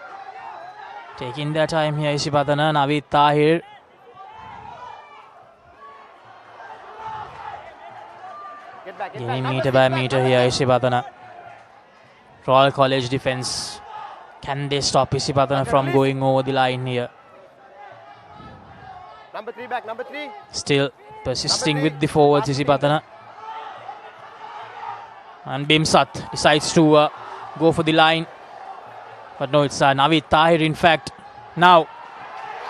taking their time here. Isipathana, Naveed Tahir. Gaining meter by meter here, Isipathana. Royal College defense. Can they stop Isipathana from going over the line here? Number 3 back, number 3. Still persisting with the forwards, Isipathana. And Bimsat decides to go for the line. But no, it's Naveed Tahir in fact. Now,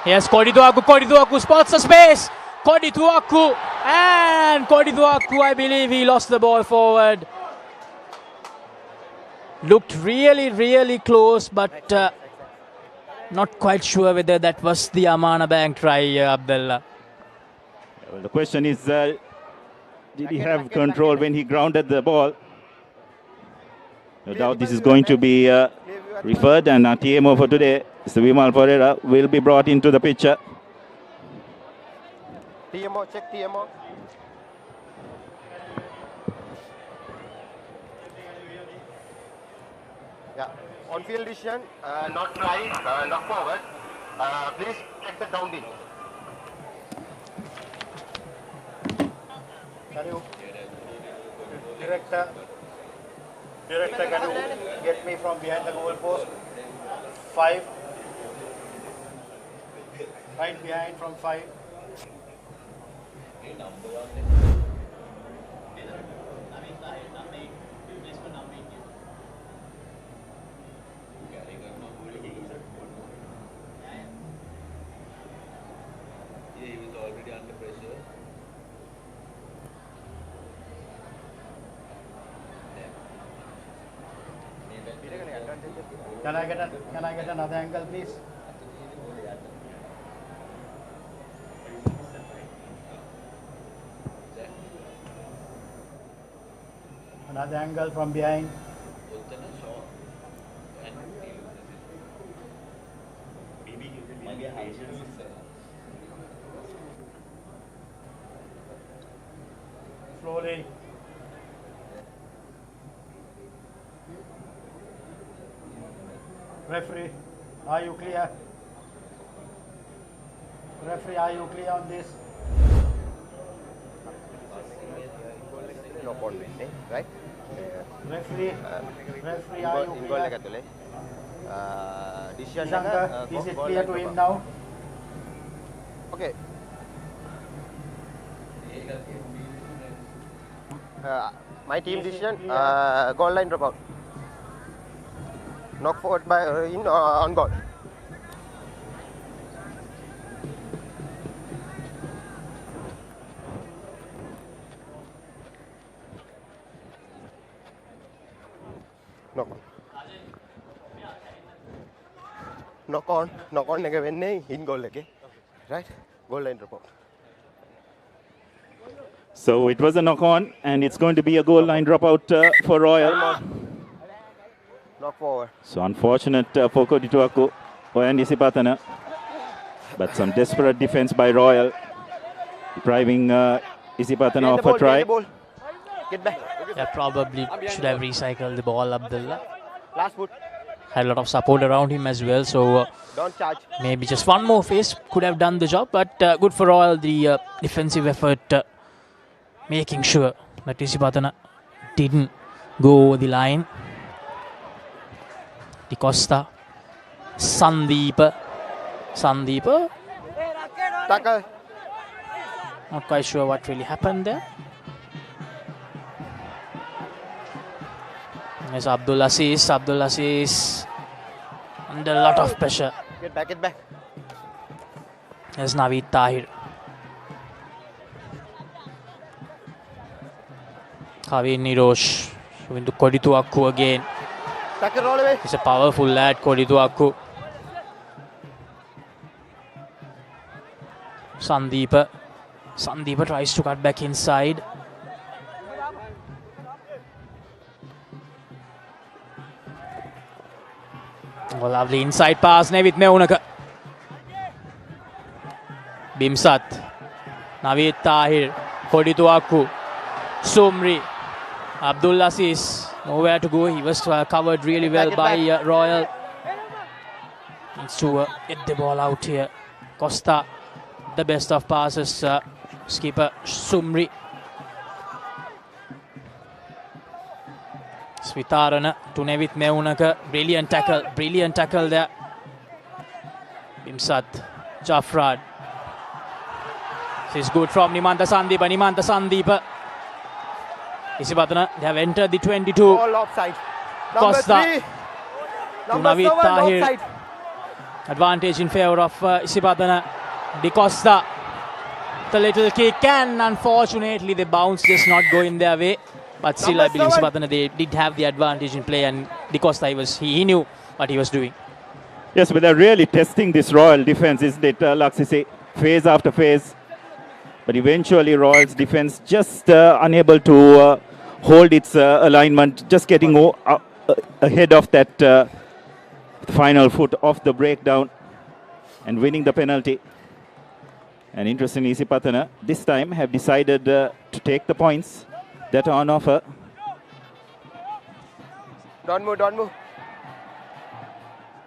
here's Kodituaku spots the space. Kodituaku, and Kodituaku, I believe he lost the ball forward. Looked really close, but not quite sure whether that was the Amana Bank try, Abdullah. Well, the question is, did he have control when he grounded the ball? No doubt this is going to be referred, and our TMO for today, Mr. Vimal Pereira, will be brought into the picture. TMO, check TMO. Yeah, on field decision, not trying, not forward. Please check the down in. Can you, director, can you get me from behind the goal post? 5. Right behind from 5. Can I get another angle, please? Another angle from behind. Slowly. Referee, are you clear? Referee, are you clear on this? No point, right? Referee, are you clear? Shankar, is it clear to him now? Okay. My team decision, goal line dropout. Knock forward by on goal. Knock on එක වෙන්නේ in goal එකේ. Right? Goal line dropout. So it was a knock-on, and it's going to be a goal line dropout for Royal. Knock forward. So unfortunate for Kodituaku and Isipathana. But some desperate defense by Royal, depriving Isipathana of a try. Get back. Yeah, probably should have recycled the ball, Abdullah. Last foot. Had a lot of support around him as well, so don't charge. Maybe just one more face could have done the job, but good for Royal, the defensive effort, making sure that Isipathana didn't go over the line. Di Costa, Sandeep, tackle. Not quite sure what really happened there. There's Abdul Aziz, under a lot of pressure. Get back. There's Naveed Tahir. Kavin Nirosh, going to Kodituaku again. Tackle all the way. He's a powerful lad, Kodituaku. Sandeep tries to cut back inside. Oh, lovely inside pass Nevith Meunaka. Bimsat. Naveed Tahir. Kodituaku. Sumri. Abdul Aziz. Nowhere to go. He was covered really well by Royal. Needs to get the ball out here. Costa. The best of passes. Skipper Sumri. Isipathana to Nevith Meunaka. Brilliant tackle there. Bimsat. Jafrad. This is good from Nimanta Sandeepa. Isipathana, they have entered the 22. All offside. Costa. To Naveed Tahir. Advantage in favour of Isipathana. Di Costa. The little kick, and unfortunately the bounce just not go in their way. But still, I believe Isipathana, they did have the advantage in play, and Di Costa, he knew what he was doing. Yes, but they're really testing this Royal defence, isn't it, Laksisi? Phase after phase. But eventually Royal's defence just unable to hold its alignment, just getting ahead of that final foot of the breakdown and winning the penalty. And interestingly, Isipathana this time have decided to take the points that are on offer. Don't move.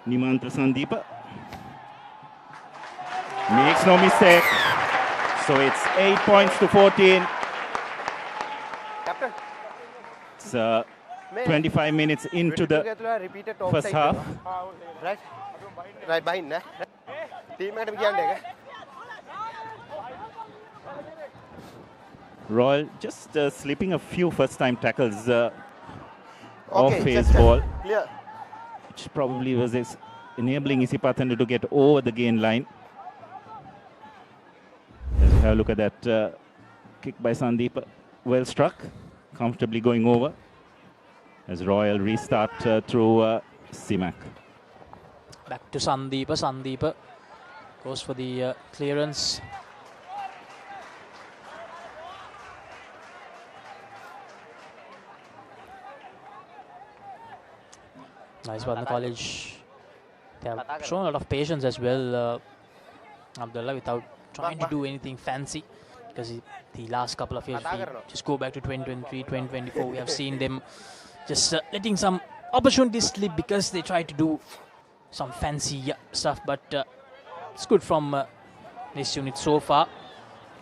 Nimanta Sandeepa makes no mistake. So it's 8 points to 14. Captain. It's 25 minutes into the first half. Right behind. Teammate Royal just slipping a few first-time tackles off phase ball, which probably was enabling Isipathana to get over the gain line. Let's have a look at that kick by Sandeep. Well struck, comfortably going over. As Royal restart through Simak. Back to Sandeep goes for the clearance. Isipatana College, they have shown a lot of patience as well, Abdullah, without trying to do anything fancy, because the last couple of years, if we just go back to 2023, 2024, we have seen them just letting some opportunities slip because they try to do some fancy stuff, but it's good from this unit so far.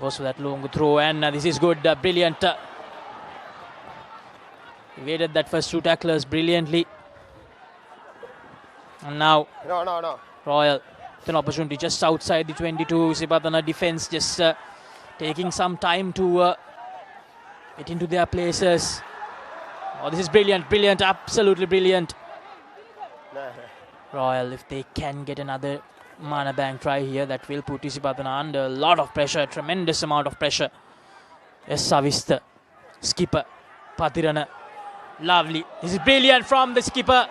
Goes for that long throw, and this is good, brilliant. Evaded that first two tacklers brilliantly. And now Royal with an opportunity just outside the 22. Isipathana defense just taking some time to get into their places. Oh, this is brilliant, absolutely brilliant. Royal, if they can get another Mana Bank try here, that will put Isipathana under a lot of pressure, tremendous amount of pressure. Yes, Savista, skipper, Patirana, lovely. This is brilliant from the skipper.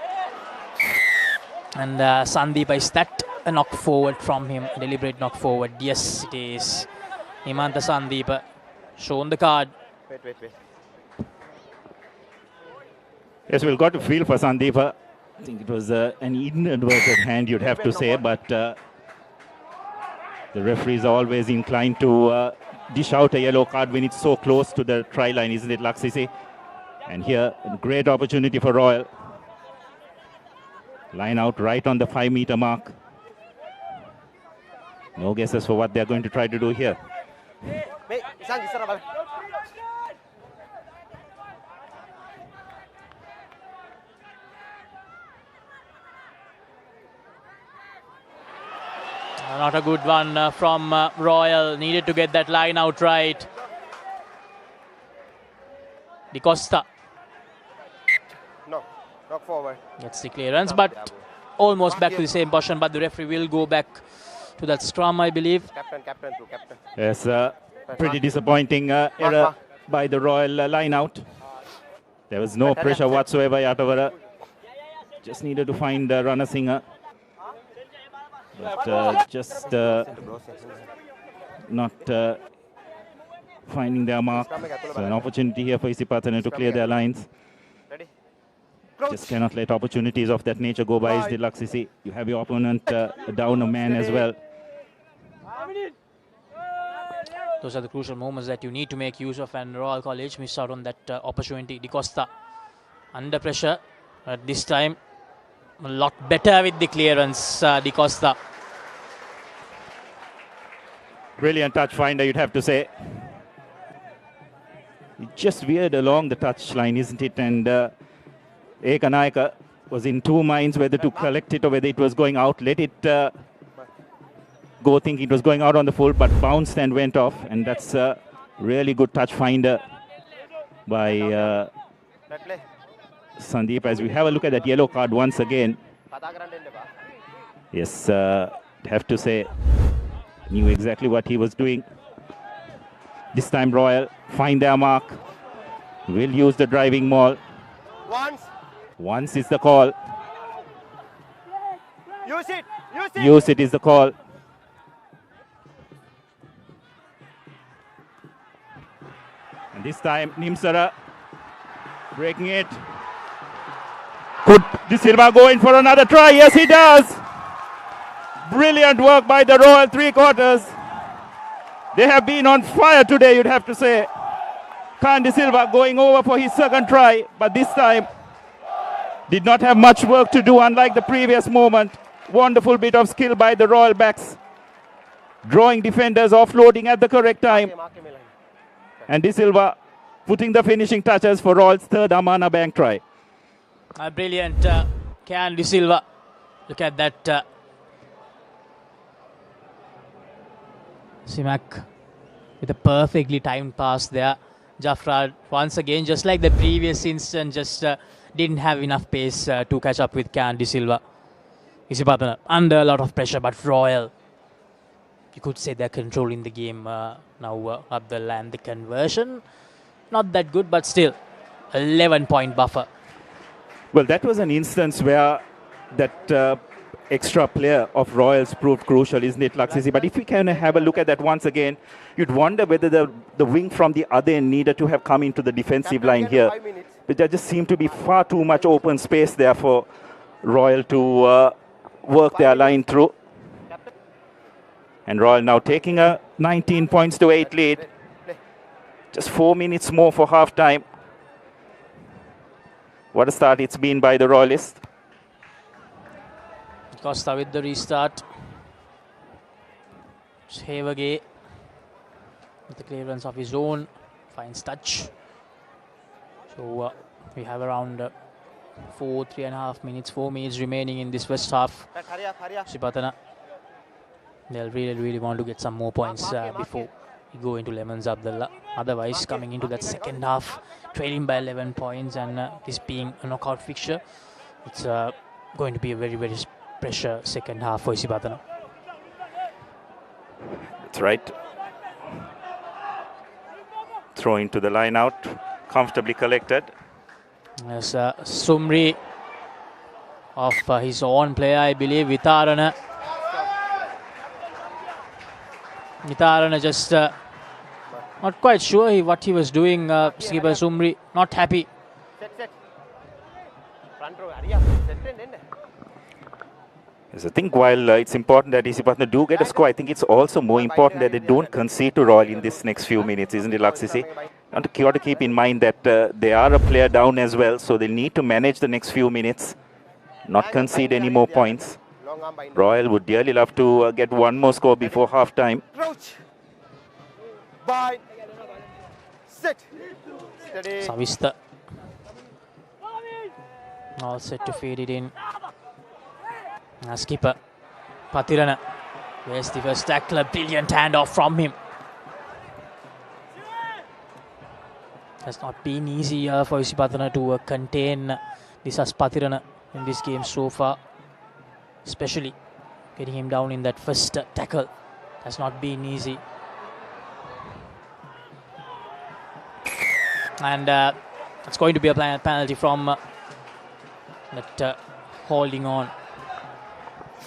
And Sandeep, is that a knock forward from him? A deliberate knock forward. Yes, it is. Nimanta Sandeep shown the card. Wait. Yes, we've got to feel for Sandeep. I think it was an inadvertent hand, you'd have to say, but the referees are always inclined to dish out a yellow card when it's so close to the try line, isn't it, Laksisi? And here, a great opportunity for Royal. Line out right on the 5-meter mark. No guesses for what they're going to try to do here. Not a good one from Royal. Needed to get that line out right. Di Costa. No, knock forward. Gets the clearance, but almost back to the same position. But the referee will go back to that scrum, I believe. Captain. Yes, pretty disappointing error by the Royal line out. There was no pressure whatsoever. Yatavara just needed to find Rana Singh. But just not finding their mark. So an opportunity here for Isipathana to clear their lines. Just cannot let opportunities of that nature go by. Laksisi. You have your opponent down a man as well. Those are the crucial moments that you need to make use of, and Royal College missed out on that opportunity. Di Costa under pressure, but this time a lot better with the clearance. Di Costa. Brilliant touch finder, you'd have to say. He just veered along the touch line, isn't it? And Ekanayaka was in two minds whether to collect it or whether it was going out. Let it go, thinking it was going out on the full, but bounced and went off. And that's a really good touch finder by Sandeep. As we have a look at that yellow card once again. Yes, have to say, knew exactly what he was doing. This time Royal find their mark. Will use the driving maul. Once is the call. Use it. Use it is the call. And this time Nimsara breaking it. Could De Silva go in for another try? Yes, he does. Brilliant work by the Royal three quarters. They have been on fire today, you'd have to say. De Silva going over for his second try, but this time did not have much work to do, unlike the previous moment. Wonderful bit of skill by the Royal backs. Drawing defenders, offloading at the correct time. And De Silva putting the finishing touches for Royal's third Amana Bank try. Brilliant De Silva. Look at that. Simak with a perfectly timed pass there. Jafra once again, just like the previous instant, just didn't have enough pace to catch up with De Silva. Isipatana under a lot of pressure, but Royal, you could say they're controlling the game now. Abdul and the conversion, not that good, but still 11-point buffer. Well, that was an instance where that extra player of Royals proved crucial, isn't it, Laksisi? But if we can have a look at that once again, you'd wonder whether the wing from the other end needed to have come into the defensive line here. But there just seemed to be far too much open space there for Royal to work their line through. And Royal now taking a 19 points to 8 lead. Just 4 minutes more for half time. What a start it's been by the Royalists. Costa with the restart. Havage with the clearance of his own. Finds touch. So we have around 4 minutes remaining in this first half. Isipatana, they'll really want to get some more points before we go into Lemons Abdullah. Otherwise, coming into that second half, trailing by 11 points, and this being a knockout fixture, it's going to be a very pressure second half for Isipatana. That's right. Throw into the line out, comfortably collected. Yes, Sumri of his own player, I believe, Vitarana. Vitarana just not quite sure what he was doing. Skipper Sumri not happy. Yes, I think while it's important that Isipatana do get a score, I think it's also more important that they don't concede to Royal in this next few minutes, isn't it, Laksisi? And you ought to keep in mind that they are a player down as well, so they need to manage the next few minutes, not concede any more points. Royal would dearly love to get one more score before half time. Savista all set to feed it in. Skipper Patirana, where's the first tackler? Brilliant handoff from him. Has not been easy for Isipatana to contain this Patirana in this game so far, especially getting him down in that first tackle. Has not been easy. And it's going to be a penalty from that holding on.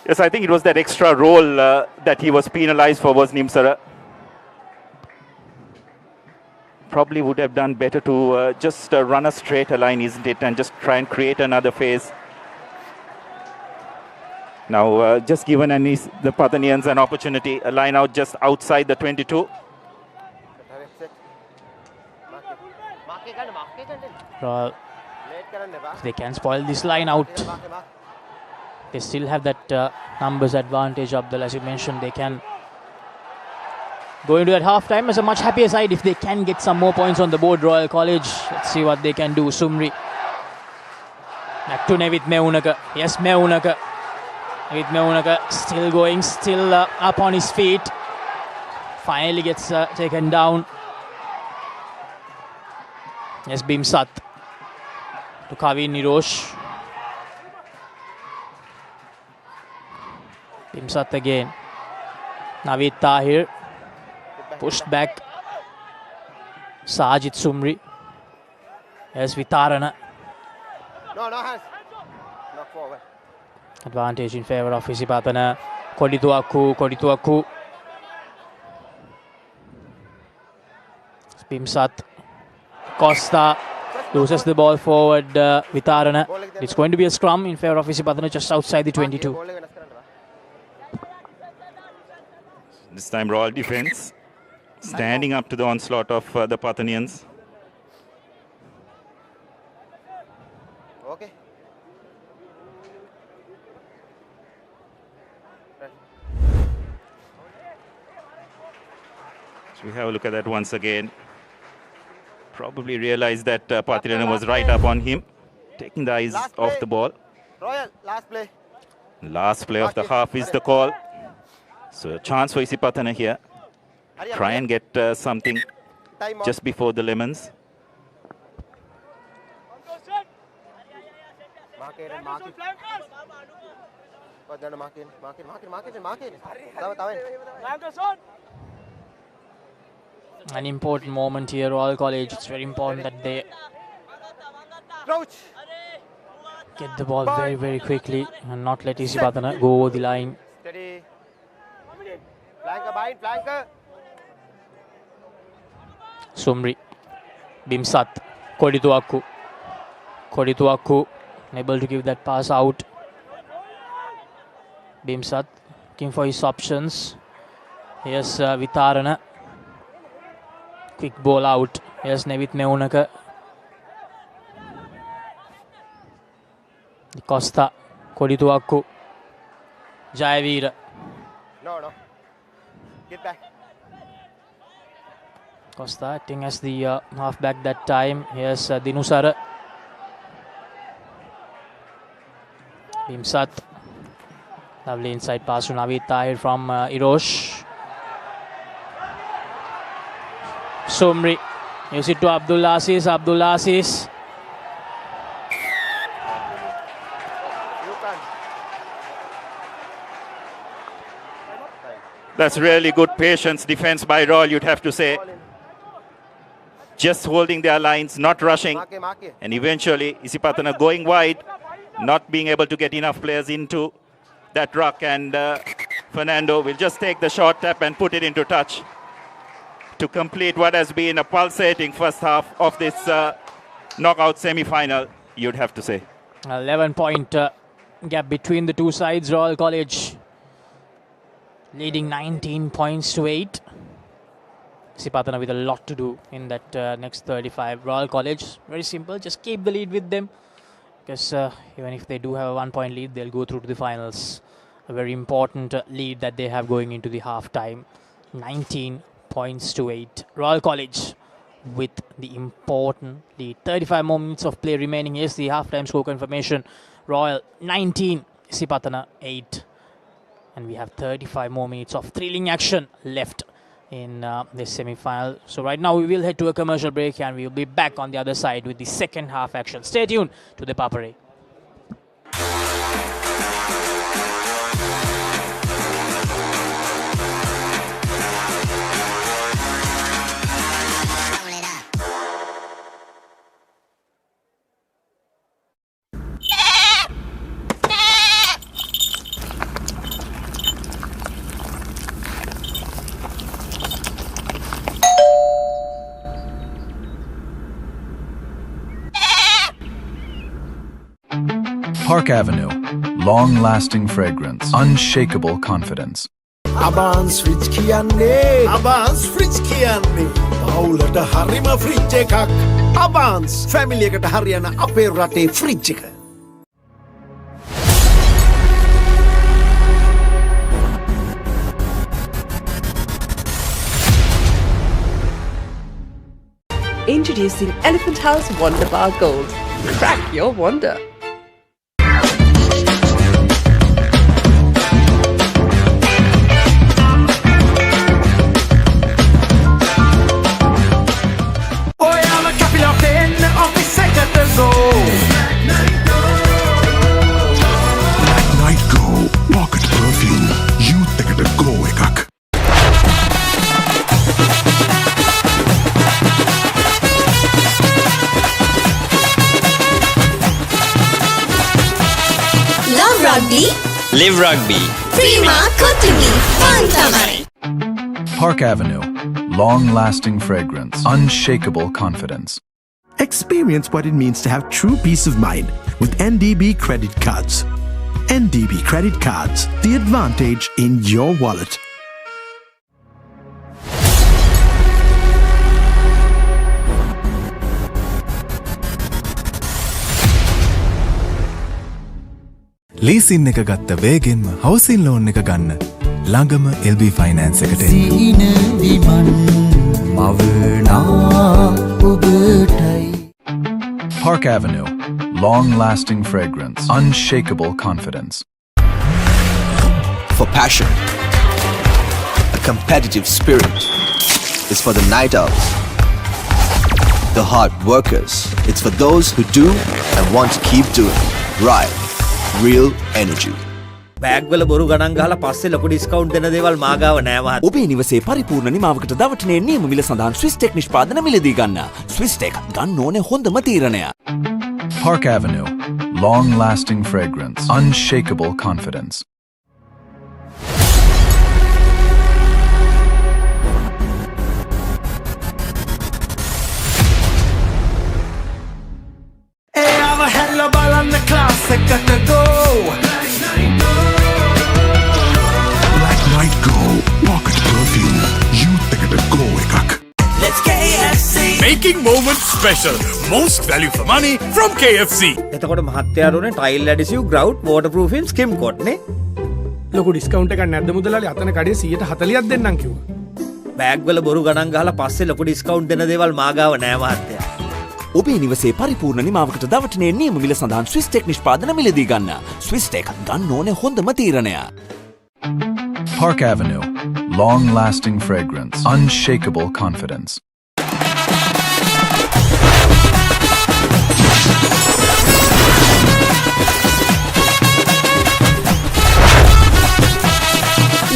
Yes, I think it was that extra roll that he was penalized for, was Nimsara. probably would have done better to just run a straighter line, isn't it, and just try and create another phase. Now, just given the Pathanians an opportunity, a line out just outside the 22. If they can spoil this line out, they still have that numbers advantage, Abdul. As you mentioned, they can go into that half-time as a much happier side if they can get some more points on the board, Royal College. Let's see what they can do. Sumri. Back to Nevit Meunaka. Yes, Meunaka. Nevit Meunaka still going, still up on his feet. Finally gets taken down. Yes, Bimsat. To Kavin Nirosh. Bimsat again. Naveed Tahir. Pushed back. Sajid Sumri. Yes, Vitarana. No hands. Knock forward. Advantage in favour of Isipatana. Kodituaku. Bimsat. Costa loses the ball forward. Vitarana. It's going to be a scrum in favour of Isipatana just outside the 22. This time Royal defence standing up to the onslaught of the Pathanians. Okay. So we have a look at that once again. Probably realized that Pathanian was right up on him, taking the eyes off the ball. Royal, last play. Last play of the half is the call. So a chance for Isipatana here. Try and get something just before the lemons. Mark it. Mark it. An important moment here, Royal College. It's very important that they get the ball very, very quickly and not let Isipatana go over the line. Steady. Flanker. Sumri, Bimsat, Kodituaku, unable to give that pass out. Bimsat looking for his options. Here's Vitarana. Quick ball out. Here's Nevit Meunaka. Costa, Kodituaku, Jayavira. No. Get back. Costa acting as the halfback that time. Here's Dinusara. Bimsat. Lovely inside pass to Naveed Tahir from Irosh. Sumri. Use it to Abdul Aziz. That's really good patience defense by Royal, you'd have to say. Just holding their lines, not rushing. And eventually Isipatana going wide, not being able to get enough players into that ruck. And Fernando will just take the short tap and put it into touch to complete what has been a pulsating first half of this knockout semi-final, you'd have to say. 11-point gap between the two sides. Royal College leading 19 points to 8. Isipatana with a lot to do in that next 35. Royal College, very simple, just keep the lead with them. Because even if they do have a 1-point lead, they'll go through to the finals. A very important lead that they have going into the half-time. 19 points to 8. Royal College with the important lead. 35 more minutes of play remaining. Here's the half-time score confirmation. Royal 19, Isipatana 8. And we have 35 more minutes of thrilling action left in this semi-final. So right now we will head to a commercial break and we will be back on the other side with the second half action. Stay tuned to the Papare. Park Avenue. Long-lasting fragrance. Unshakable confidence. Abans fridge kiyanne Abans fridge kiyanne බවුලට හරිම fridge එකක් Abans family එකට හරියන අපේ රටේ fridge එක Introducing Elephant House Wonder Bar Gold. Crack your wonder. Rugby. Live rugby. Prima Kotuli. Fun tamai. Park Avenue. Long-lasting fragrance. Unshakable confidence. Experience what it means to have true peace of mind with NDB credit cards. NDB credit cards. The advantage in your wallet. Leasing එක ගත්ත වේගෙන්ම හවසින් loan එක ගන්න ළඟම LB finance එකට සීන විමන් මවනා ඔබටයි Park Avenue. Long-lasting fragrance. Unshakable confidence. For passion, a competitive spirit. It's for the night owls, the hard workers. It's for those who do and want to keep doing. Right. Real energy. Bag වල බොරු ගණන් ගහලා පස්සේ ලොකු discount දෙන දේවල් මා ගාව නෑ මහත්තයා. ඔබේ නිවසේ පරිපූර්ණ නිමාවකට දවටනේ නියම මිල සඳහන් ස්විස් ටෙක් නිෂ්පාදන මිලදී ගන්න. ස්විස් ටෙක් ගන්න ඕනේ හොඳම තීරණය. Park Avenue. Long-lasting fragrance. Unshakable confidence. Ever had a ball on the classic got to go. Black Night Go, pocket perfume. You think it go ekak. Let's KFC. Making moments special. Most value for money from KFC. එතකොට මහත්තයාට උනේ tile adhesive, grout, waterproofing, skim coat නේ. ලොකු discount එකක් නැද්ද මුදලාලි අතන කඩේ 140ක් දෙන්නම් කිව්වා. බෑග් වල බොරු ගණන් ගහලා පස්සේ ලොකු ඩිස්කවුන්ට් දෙන දේවල් මා ගාව නෑ මහත්තයා. ඔබේ නිවසේ පරිපූර්ණ නිමාවකට දවටනේ නියම මිල සඳහන් ස්විස් ටෙක් නිෂ්පාදන මිලදී ගන්න. ස්විස් ටෙක් ගන්න ඕනේ හොඳම තීරණය. Park Avenue. Long-lasting fragrance. Unshakable confidence.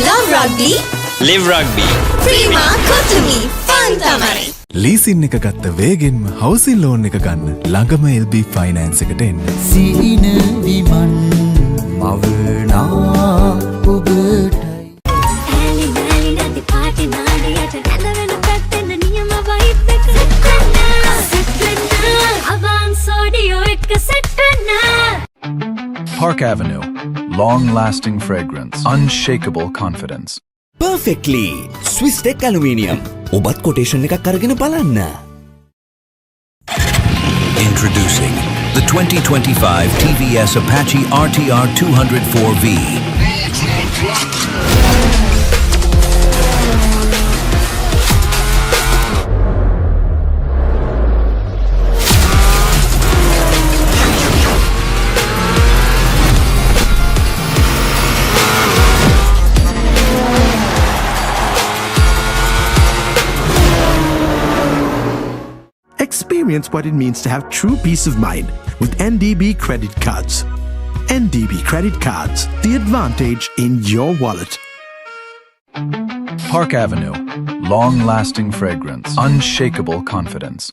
Love Rugby. Live rugby. Prima Kotuli. Fun tamai. Leasing එක ගත්ත වේගෙන්ම හවසින් ලෝන් එක ගන්න ළඟම LB ෆයිනෑන්ස් එකට එන්න සීන විමන් මවනා ඔබටයි Park Avenue. Long-lasting fragrance. Unshakable confidence. Perfectly. Swiss Tech Aluminium. ඔබත් කොටේෂන් එකක් අරගෙන බලන්න. Introducing the 2025 TVS Apache RTR 204V. Experience what it means to have true peace of mind with NDB credit cards. NDB credit cards. The advantage in your wallet. Park Avenue. Long-lasting fragrance. Unshakable confidence.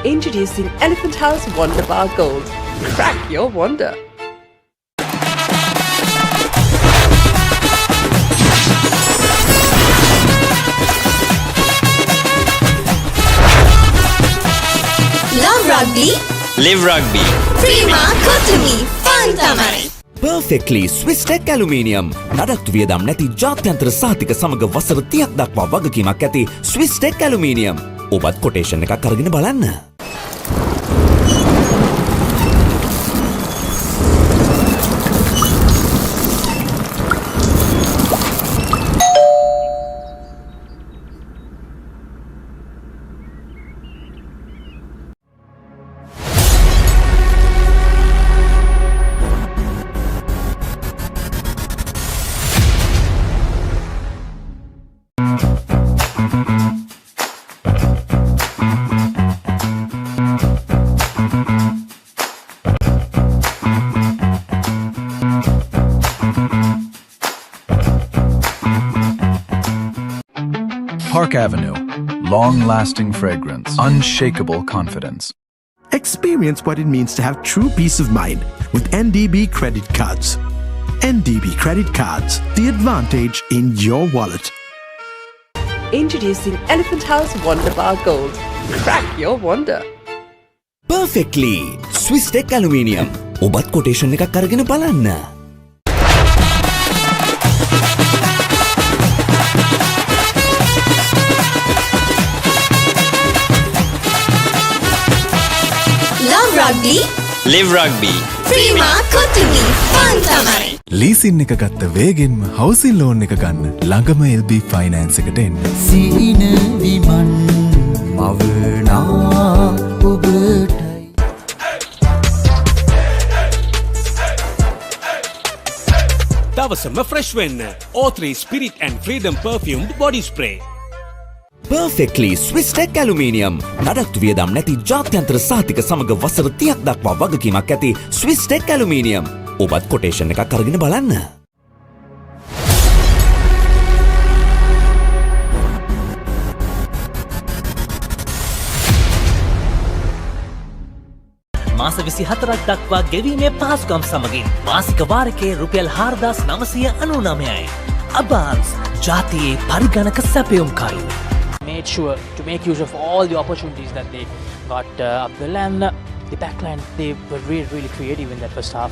Introducing Elephant House Wonder Bar Gold. Crack your wonder. Rugby. Live rugby. Prima Kotumi Fun Tamari. Perfectly Swiss Tech Aluminium. නඩත්තු වියදම් නැති ජාත්‍යන්තර සහතික සමග වසර 30ක් දක්වා වගකීමක් ඇති Swiss Tech Aluminium. ඔබත් කොටේෂන් එකක් අරගෙන බලන්න. Park Avenue. Long-lasting fragrance. Unshakable confidence. Experience what it means to have true peace of mind with NDB credit cards. NDB credit cards. The advantage in your wallet. Introducing Elephant House Wonder Bar Gold. Crack your wonder. Perfectly Swiss Tech Aluminium. ඔබත් quotation එකක් අරගෙන බලන්න. Love Rugby. Live rugby. Prima Kotumi Fun Tamari. Leasing එක ගත්ත වේගෙන්ම හවසින් loan එක ගන්න ළඟම LB finance එකට එන්න. සීන විමන් මවනා ඔබටයි. දවසම ෆ්‍රෙෂ් වෙන්න. O3 Spirit and Freedom perfumed body spray. Perfectly Swiss Tech Aluminium. නඩත්තු වියදම් නැති ජාත්‍යන්තර සහතික සමග වසර 30ක් දක්වා වගකීමක් ඇති Swiss Tech Aluminium. ඔබත් කොටේෂන් එකක් අරගෙන බලන්න. මාස 24ක් දක්වා ගෙවීමේ පහසුකම් සමගින් මාසික වාරිකයේ රුපියල් 4999යි. අබාන්ස් ජාතියේ පරිගණක සැපයුම්කරු. Made sure to make use of all the opportunities that they got up the land. The backline, they were really creative in that first half.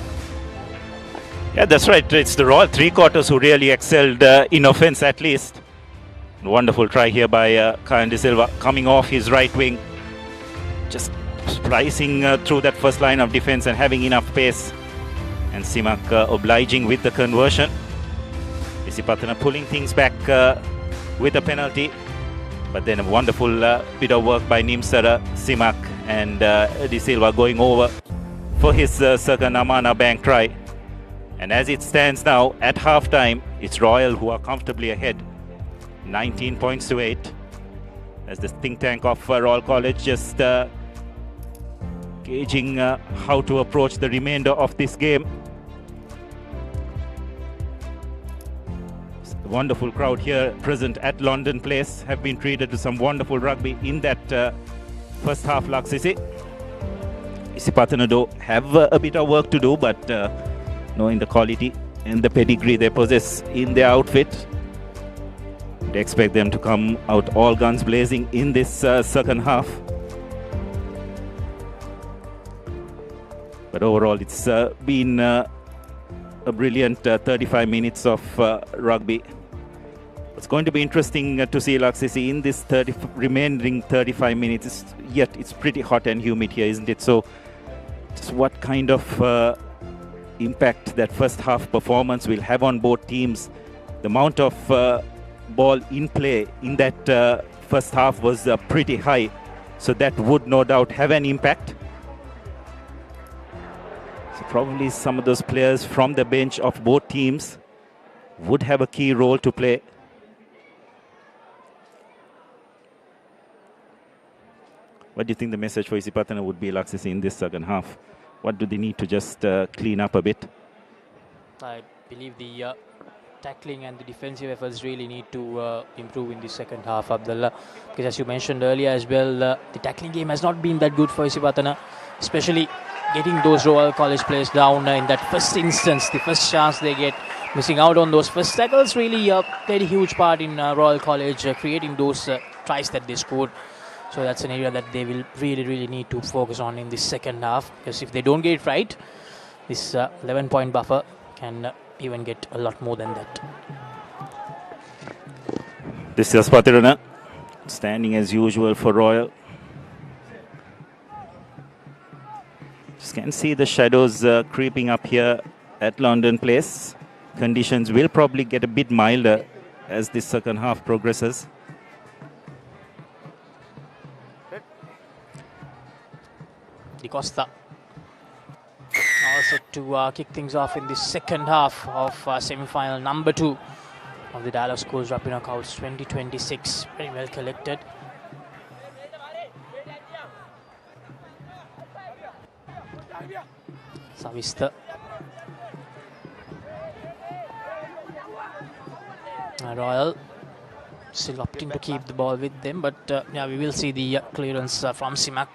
Yeah, that's right. It's the Royal three quarters who really excelled in offense at least. Wonderful try here by Kyan De Silva coming off his right wing. Just splicing through that first line of defense and having enough pace. And Simak obliging with the conversion. Isipathana pulling things back with a penalty. But then a wonderful bit of work by Nimsara, Simak and De Silva going over for his Circa Namana bank try. And as it stands now, at half-time, it's Royal who are comfortably ahead. 19 points to 8. As the think tank of Royal College just gauging how to approach the remainder of this game. Wonderful crowd here present at London Place have been treated to some wonderful rugby in that first half. Laksisi Isipatana do have a bit of work to do, but knowing the quality and the pedigree they possess in their outfit, they expect them to come out all guns blazing in this second half. But overall it's been a brilliant 35 minutes of rugby. It's going to be interesting to see Laksisi in this remaining 35 minutes. Yet it's pretty hot and humid here, isn't it? So just what kind of impact that first half performance will have on both teams. The amount of ball in play in that first half was pretty high. So that would no doubt have an impact. So probably some of those players from the bench of both teams would have a key role to play. What do you think the message for Isipatana would be, Laksisi, in this second half? What do they need to just clean up a bit? I believe the tackling and the defensive efforts really need to improve in the second half, Abdullah. Because as you mentioned earlier as well, the tackling game has not been that good for Isipatana, especially getting those Royal College players down in that first instance, the first chance they get. Missing out on those first tackles really played a huge part in Royal College creating those tries that they scored. So that's an area that they will really need to focus on in the second half, because if they don't get it right, this 11-point buffer can even get a lot more than that. This is Isipathana standing as usual for Royal. Just can see the shadows creeping up here at London Place. Conditions will probably get a bit milder as this second half progresses. Di Costa also to kick things off in the second half of semi-final number 2 of the Dialog Schools Rugby Knockouts 2026. Very well collected. Savista. Royal still opting to keep the ball with them, but yeah, we will see the clearance from Simak.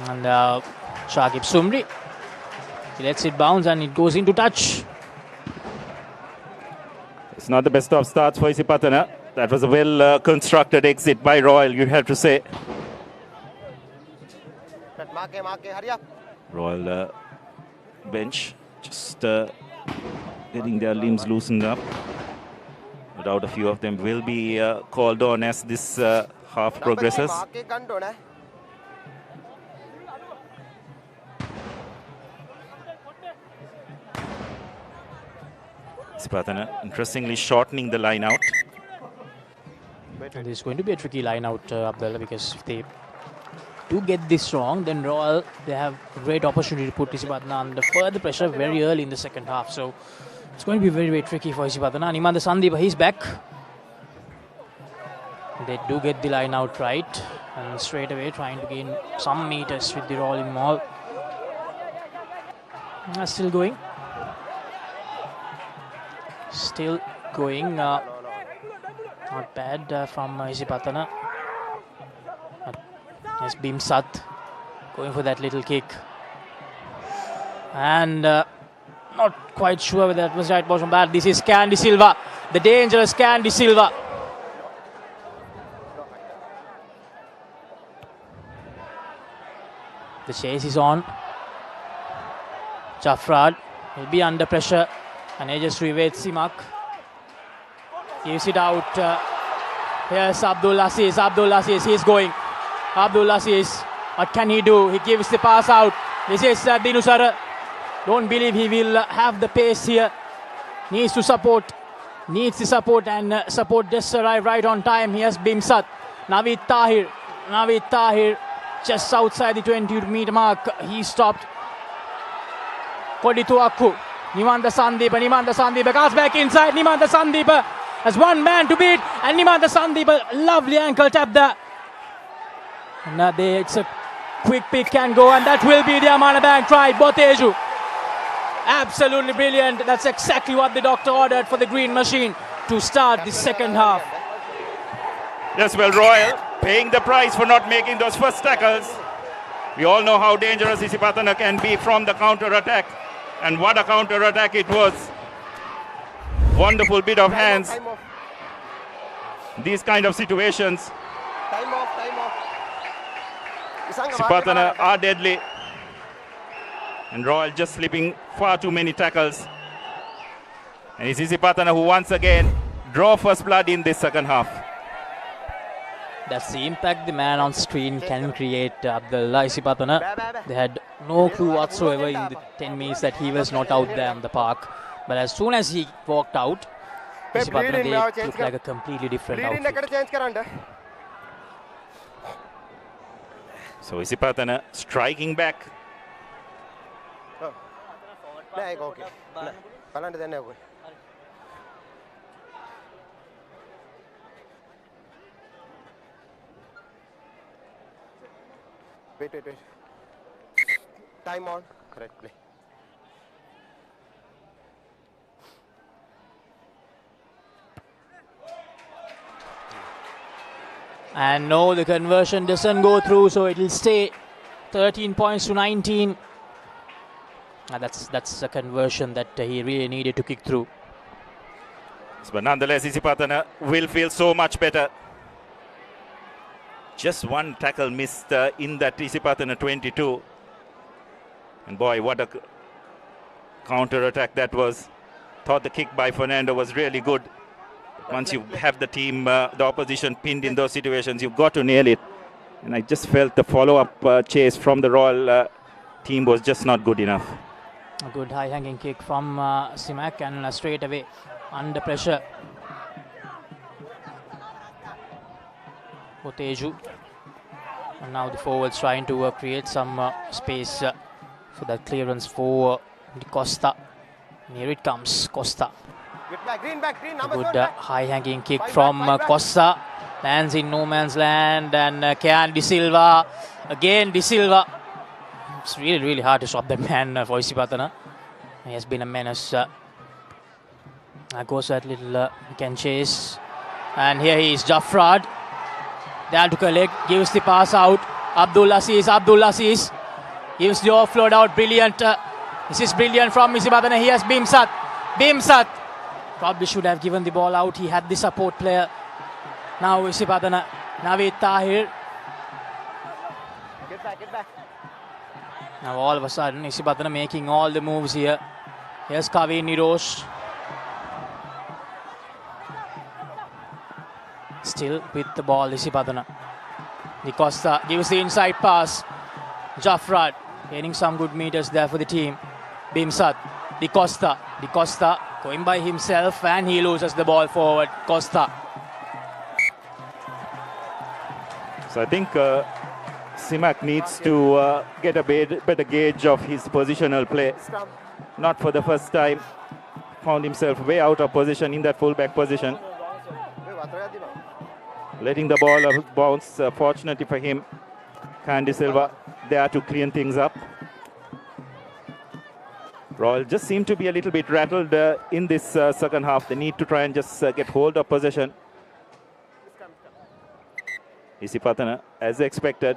And Shakib Sumri, he lets it bounce and it goes into touch. It's not the best of starts for Isipathana. That was a well constructed exit by Royal, you have to say. Hurry up. Royal bench just getting their limbs loosened up. No doubt a few of them will be called on as this half progresses. Isipathana interestingly shortening the line out. This is going to be a tricky line out, Abdullah, because if they do get this wrong, then Royal, they have great opportunity to put Isipathana under further pressure very early in the second half. So it's going to be very tricky for Isipathana. Nimanda Sandeep, he's back. They do get the line out right, and straight away trying to gain some meters with the rolling maul. Still going. Still going. Not bad from Isipathana. Yes, Bimsat going for that little kick. And not quite sure whether that was right motion bad. This is Candy Silva, the dangerous Candy Silva. The chase is on. Jafrad will be under pressure. And Ajasri waits Simak. Gives it out. Here's Abdul Aziz. Abdul Aziz, he's going. Abdul Aziz, what can he do? He gives the pass out. This is Dinusara. Don't believe he will have the pace here. Needs to support. Needs the support, and support just arrived right on time. Here's Bimsat. Naveed Tahir. Naveed Tahir just outside the 20-meter mark. He stopped. Koditu Akku. Nimanda Sandeep. Nimanda Sandeep goes back inside. Nimanda Sandeep has one man to beat. And Nimanda Sandeep, lovely ankle tap there. And it's a quick pick and go, and that will be the Amana Bank try. Boteju. Absolutely brilliant. That's exactly what the doctor ordered for the green machine to start the second half. Yes, well, Royal paying the price for not making those first tackles. We all know how dangerous Isipathana can be from the counter-attack. And what a counter-attack it was. Wonderful bit of hands. These kind of situations. Time off. Isipathana are deadly. And Royal just slipping far too many tackles. And it's Isipathana who once again draw first blood in this second half. That's the impact the man on screen can create, Abdullah. Isipathana, they had no clue whatsoever in the 10 minutes that he was not out there on the park. But as soon as he walked out, Isipathana, they looked like a completely different outfit. So Isipathana striking back. Wait. Time on. Correctly. And no, the conversion doesn't go through, so it will stay 13 points to 19. That's a conversion that he really needed to kick through. But nonetheless, Isipatana will feel so much better. Just one tackle missed in that Isipatana 22. And boy, what a counter-attack that was. Thought the kick by Fernando was really good. Once you have the team, the opposition pinned in those situations, you've got to nail it. And I just felt the follow-up chase from the Royal team was just not good enough. A good high-hanging kick from Simak and straight away under pressure. Boteju. And now the forwards trying to create some space for that clearance for Di Costa. Here it comes, Costa. Green back, green, a good high-hanging kick from Costa. Lands in no man's land and Can De Silva. Again De Silva. It's really, really hard to stop that man for Isipatana. He has been a menace. Goes that little he can chase. And here he is, Jaffrad. There to collect, gives the pass out. Abdul Aziz gives the offload out. Brilliant. This is brilliant from Isipatana. He has Bimsat. Probably should have given the ball out. He had the support player. Now Isipatana. Naveed Tahir. Get back. Now all of a sudden Isipatana making all the moves here. Here's Kavi Nirosh. Still with the ball Isipatana. Di Costa gives the inside pass. Jaffrad gaining some good meters there for the team. Bimsat. Di Costa going by himself and he loses the ball forward. Costa. So I think Simak needs to get a better gauge of his positional play. Not for the first time. Found himself way out of position in that fullback position. Letting the ball bounce. Fortunately for him, Can De Silva there to clean things up. Royal just seem to be a little bit rattled in this second half. They need to try and just get hold of possession. Isipatana, as expected,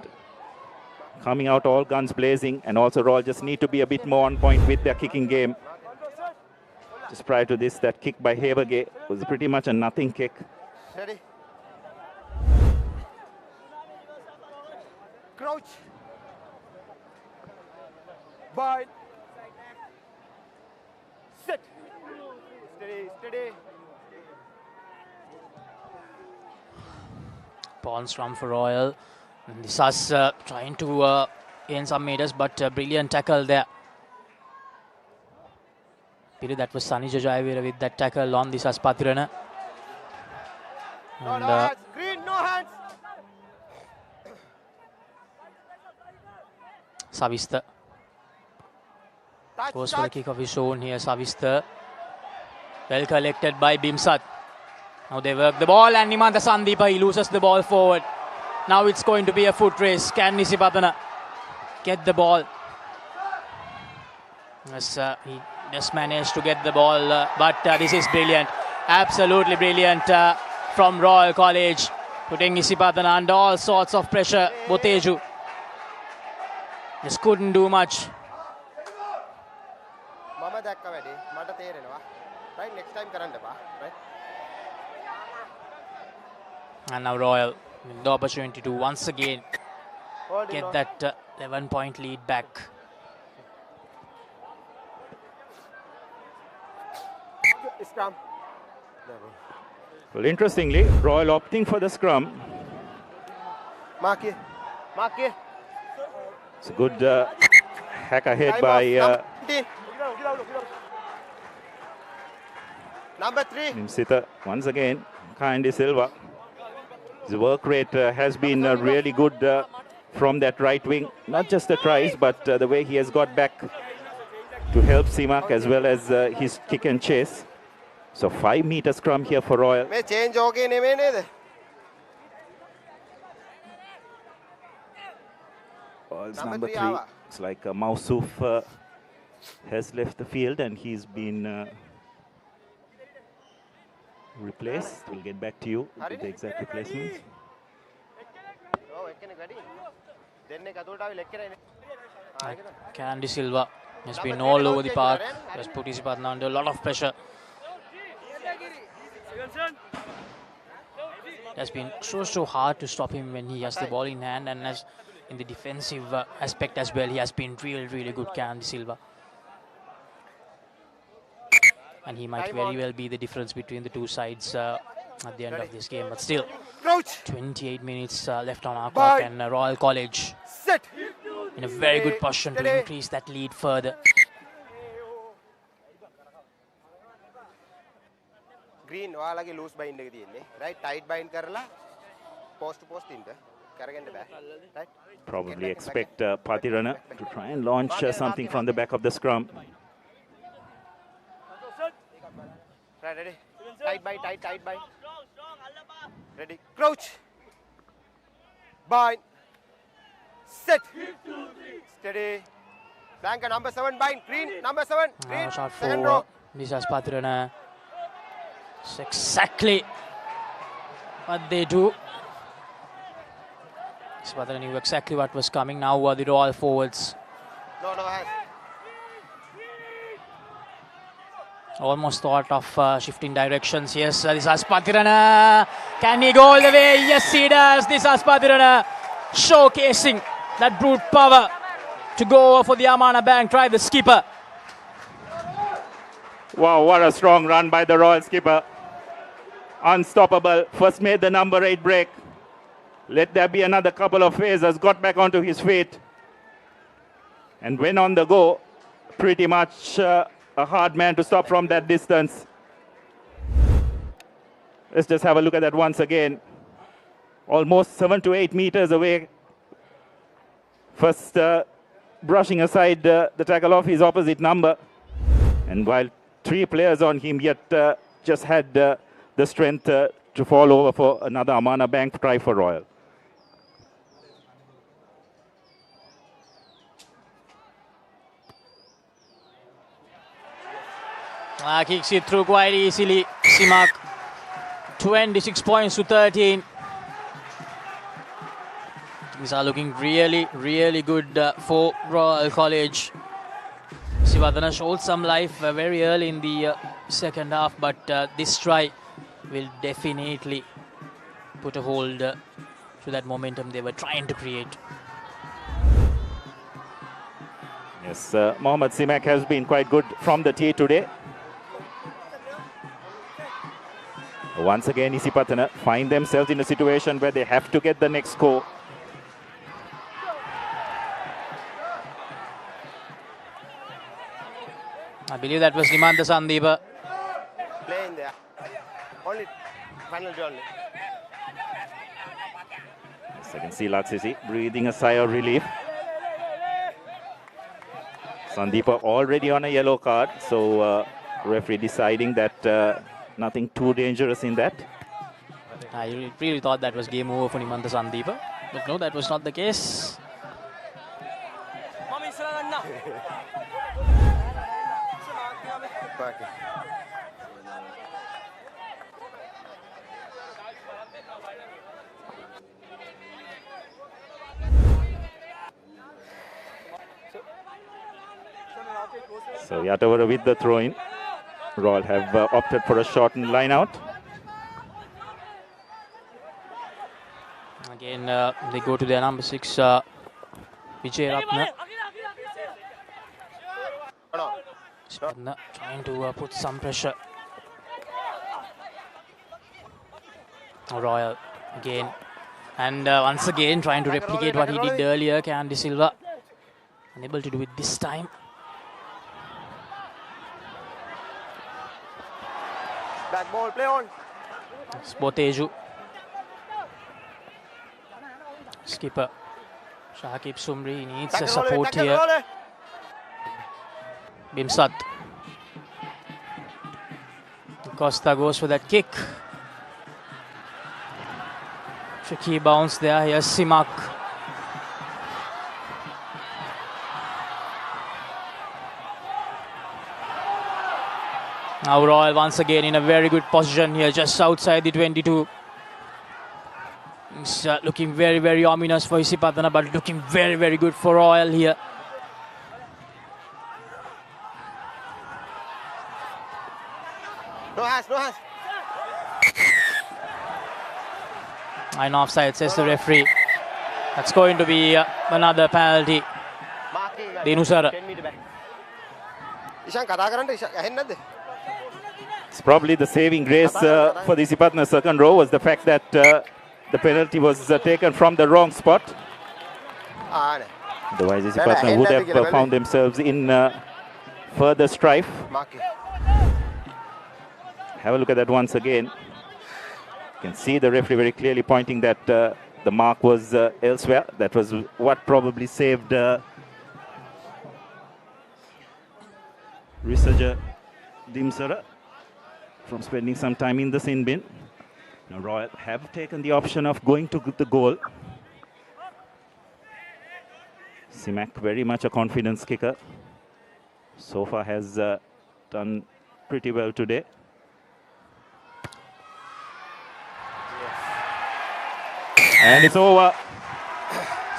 coming out all guns blazing, and also Royal just need to be a bit more on point with their kicking game. Just prior to this, that kick by Havergay was pretty much a nothing kick. Ready. Crouch. Bind. Sit. Steady. Pawn scrum for Royal. Disas trying to gain some meters, but brilliant tackle there. That was Sani Jajayavira with that tackle on Disas Patirana. No hands. Green, no hands. Savista goes for the kick of his own here. Savista well collected by Bimsat. Now they work the ball and Nimanta Sandeepa, he loses the ball forward. Now it's going to be a foot race. Can Isipatana get the ball? Yes, he just managed to get the ball, but this is brilliant. Absolutely brilliant from Royal College. Putting Isipatana under all sorts of pressure. Boteju just couldn't do much. Mama dakka wedi mata therenawa. Right, next time karanda ba, right? And now Royal with the opportunity to once again get that 11-point lead back. Scrum. Well, interestingly, Royal opting for the scrum. Mark here. It's a good hack ahead by Number 3. Nimsita. Once again, Can De Silva. His work rate has been really good from that right wing. Not just the tries, but the way he has got back to help Simak as well as his kick and chase. So 5-meter scrum here for Royal. May change okay neme neda. It's number 3. It's like Mausuf has left the field and he's been replaced. We'll get back to you with the exact replacements. Can De Silva has been all over the park. Has put Isipatana under a lot of pressure. It has been so hard to stop him when he has the ball in hand, and as in the defensive aspect as well, he has been really good, Can Silva. And he might very well be the difference between the two sides at the end of this game. But still, 28 minutes left on our clock, and Royal College in a very good position to increase that lead further. Green, ඔයාලගේ loose bind එක තියෙන්නේ. Right, tight bind කරලා post to post ඉන්න. කරගෙන බෑ. Right? Probably expect Patirana to try and launch something from the back of the scrum. Right, ready. Tight bind, tight bind. Ready. Crouch. Bind. Set. Steady. Blanker number 7 bind. Green number 7. Green. Shot Second for row. Isipathana. It's exactly what they do. Isipathana knew exactly what was coming. Now the Royal forwards. No hands. Almost thought of shifting directions. Yes, this Isipathana. Can he go all the way? Yes, he does. This Isipathana showcasing that brute power to go for the Amana Bank. Try the skipper. Wow, what a strong run by the Royal skipper. Unstoppable. First made the number 8 break. Let there be another couple of phases. Got back onto his feet. And went on the go. Pretty much a hard man to stop from that distance. Let's just have a look at that once again. Almost 7 to 8 meters away. First brushing aside the tackle of his opposite number. And while 3 players on him, yet just had the strength to fall over for another Amana Bank try for Royal. Kicks it through quite easily. Simak, 26 points to 13. Things are looking really good for Royal College. Isipathana showed some life very early in the second half, but this try will definitely put a hold to that momentum they were trying to create. Yes, Mohammad Simak has been quite good from the tee today. Once again, Isipathana find themselves in a situation where they have to get the next score. I believe that was Nimantha Sandeepa. Play in there. Only final only. So you can see Latsisi breathing a sigh of relief. Sandeepa already on a yellow card, so referee deciding that nothing too dangerous in that. I really thought that was game over for Nimantha Sandeepa, but no, that was not the case. So Yatavara with the throw-in. Royal have opted for a shortened line out. Again, they go to their number 6, Vijay Ratna. Trying to put some pressure. Royal again. And once again trying to replicate what he did earlier. Can Silva unable to do it this time. Back ball, play on. Boteju. Skipper. Shakib Sumri needs a support here. Bimsat. Costa goes for that kick. Tricky bounce there. Here's Simak. Now Royal once again in a very good position here, just outside the 22. It's looking very ominous for Isipathana, but looking very good for Royal here. No hands. Line offside, says the referee. That's going to be another penalty. Dinusara. It's probably the saving grace for the Isipatana second row was the fact that the penalty was taken from the wrong spot. Otherwise, Isipatana would have found themselves in further strife. Have a look at that once again. You can see the referee very clearly pointing that the mark was elsewhere. That was what probably saved Risaja Dimsara from spending some time in the sin bin. Now Royal have taken the option of going to the goal. Simak very much a confidence kicker. So far has done pretty well today. And it's over.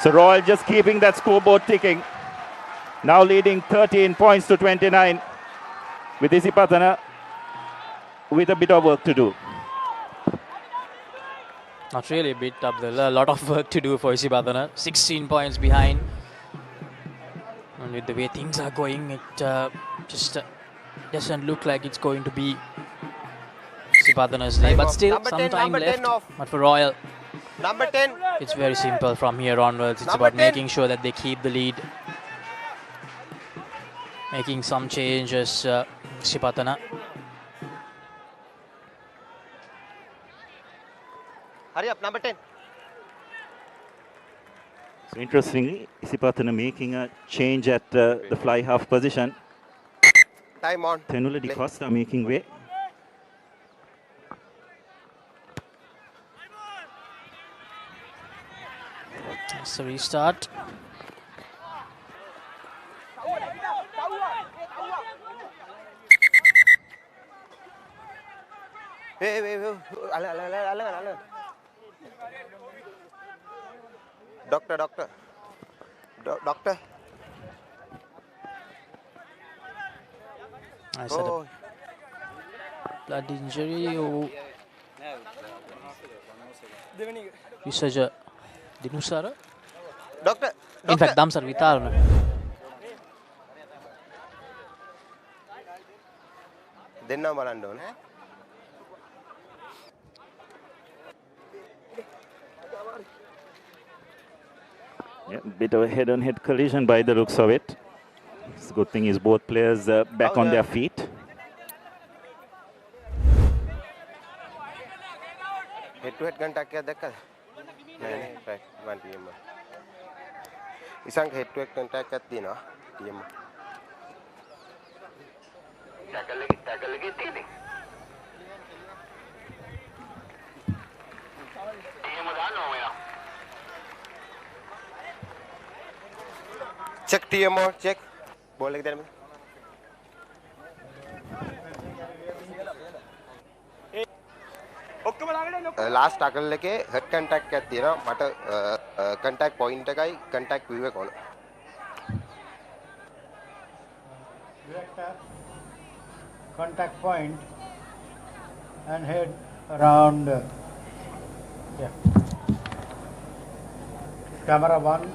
So Royal just keeping that scoreboard ticking. Now leading 13 points to 29 with Isipatana with a bit of work to do. Not really a bit, Abdullah. A lot of work to do for Isipatana. 16 points behind. And with the way things are going, it just doesn't look like it's going to be Isipatana's day. But still, some time left. But for Royal, Number 10. It's very simple from here onwards. It's about making sure that they keep the lead. Making some changes, Isipatana. Hurry up, number 10. So interestingly, Isipatana making a change at the fly half position. Time on. Tenula Di Costa making way. It's a restart. Wait. Alan. Doctor. I said a blood injury. Researcher Dinusara. Doctor. In fact, Damsar Vitarna. Denna balanda ඕනේ. Yeah, bit of a head-on-head collision by the looks of it. It's a good thing is both players back on their feet. Head-to-head contact එකක් දැක්කද? නෑ right 1 PM. ඉසංග head-to-head contact එකක් තියෙනවා. PM. tackle එකේ තියෙන්නේ. PM දානවා මෙයා. Check TMO, check. Ball එක දෙන්න. Last tackle එකේ head contact එකක් තියෙනවා. මට contact point එකයි contact view එක ඕන. Contact point and head around camera 1.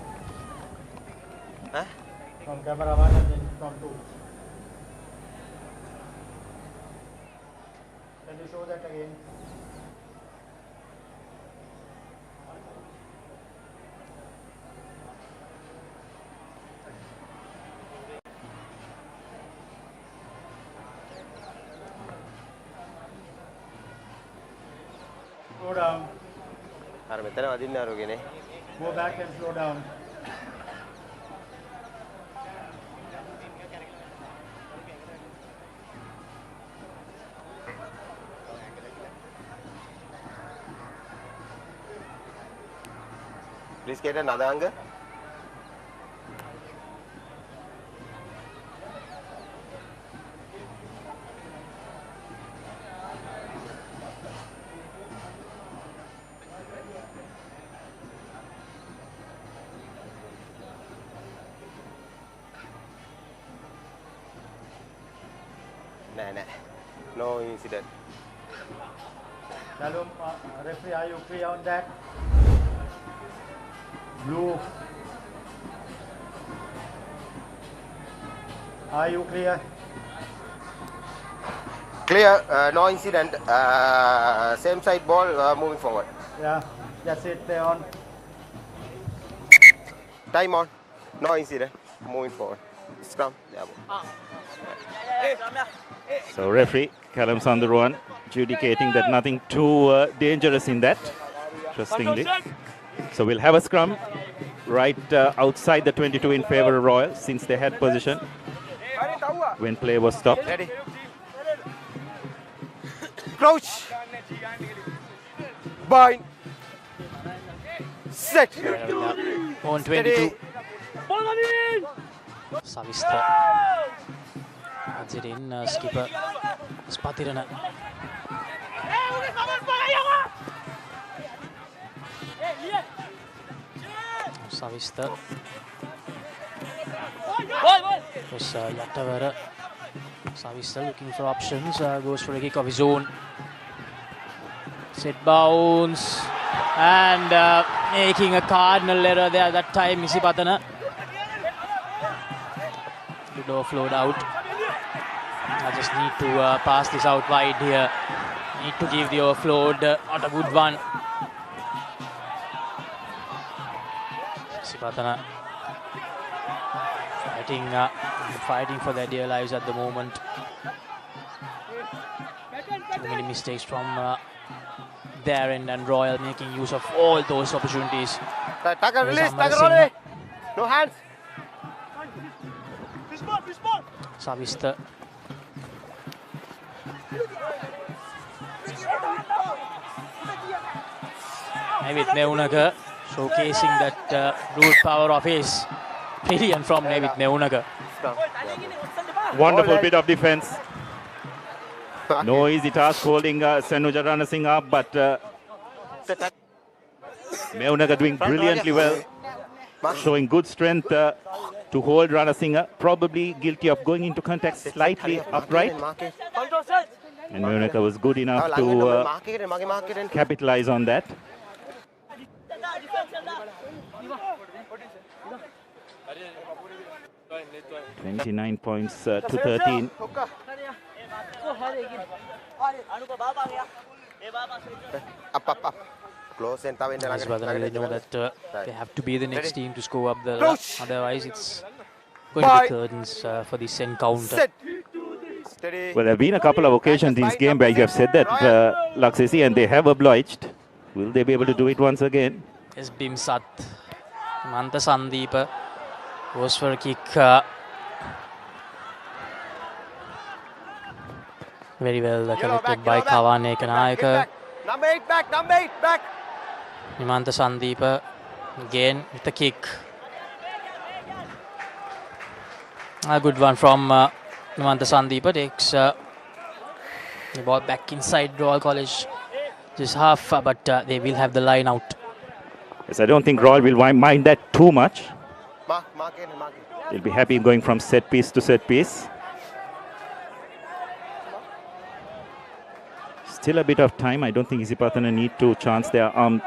From camera 1 and then from 2. Can you show that again? Slow down. අර මෙතන වදින්න අරගෙන. Go back and slow down. Please get another angle. No incident. Callum, referee, are you clear on that? Blue. Are you clear? Clear, no incident. Same side ball, moving forward. Yeah, that's it, they're on. Time on. No incident. Moving forward. Scrum. Yeah. So referee Callum Sandharuwan adjudicating that nothing too dangerous in that, interestingly. So we'll have a scrum right outside the 22 in favour of Royal, since they had position when play was stopped. Ready. Crouch. Bind. Set. On 22. Savista. Ajirin skipper Isipathana. Savista. Was Yattavara. Savista looking for options. Goes for a kick of his own. Set bounce. And making a cardinal error there that time, Isipatana. Good offload out. I just need to pass this out wide here. Need to give the offload. Not a good one. Isipatana fighting for their dear lives at the moment. Too many mistakes from their end, and Royal making use of all those opportunities. Tackle release, tackle release. No hands. Savista. Nevit Meunaga showcasing that brute power of his. Brilliant from Nevit Meunaga. Wonderful bit of defense. No easy task holding Sanuja Ranasinghe up, but Meunaga doing brilliantly well, showing good strength to hold Ranasinghe, probably guilty of going into contact slightly upright. And Meunaga was good enough to capitalize on that. $29 points to 13. Up. Close and They know that they have to be the next team to score up the run. Otherwise it's going to be curtains for this encounter. Well, there have been a couple of occasions in this game where you have said that, Laksesi, and they have obliged. Will they be able to do it once again? Yes, Bimsat. Manta Sandeepa goes for a kick. Very well collected by Kawane Kanayaka. Number 8 back. Nimanta Sandeepa again with the kick. A good one from Nimanta Sandeepa. Takes the ball back inside Royal College. Just half, but they will have the line out. Yes, I don't think Royal will mind that too much. Mark it. They'll be happy going from set piece to set piece. Still a bit of time. I don't think Isipatana need to chance their arm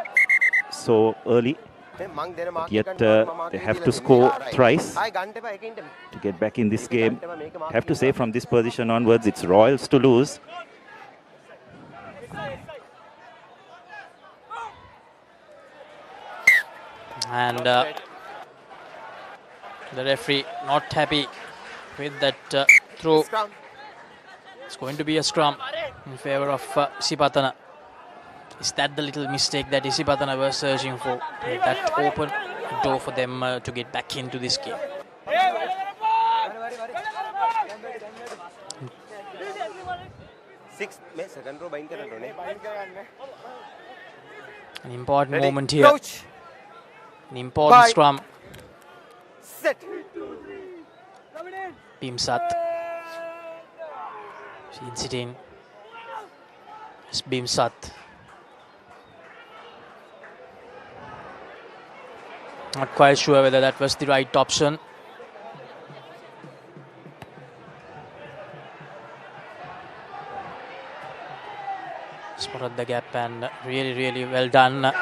so early. But yet they have to score thrice to get back in this game. Have to say from this position onwards, it's Royals to lose. And the referee not happy with that throw. It's going to be a scrum in favour of Isipatana. Is that the little mistake that Isipatana was searching for? That open door for them to get back into this game. An important moment here. An important scrum. Set. Bimsat. Incident. It's Bimsat. Not quite sure whether that was the right option. Spotted the gap and really well done.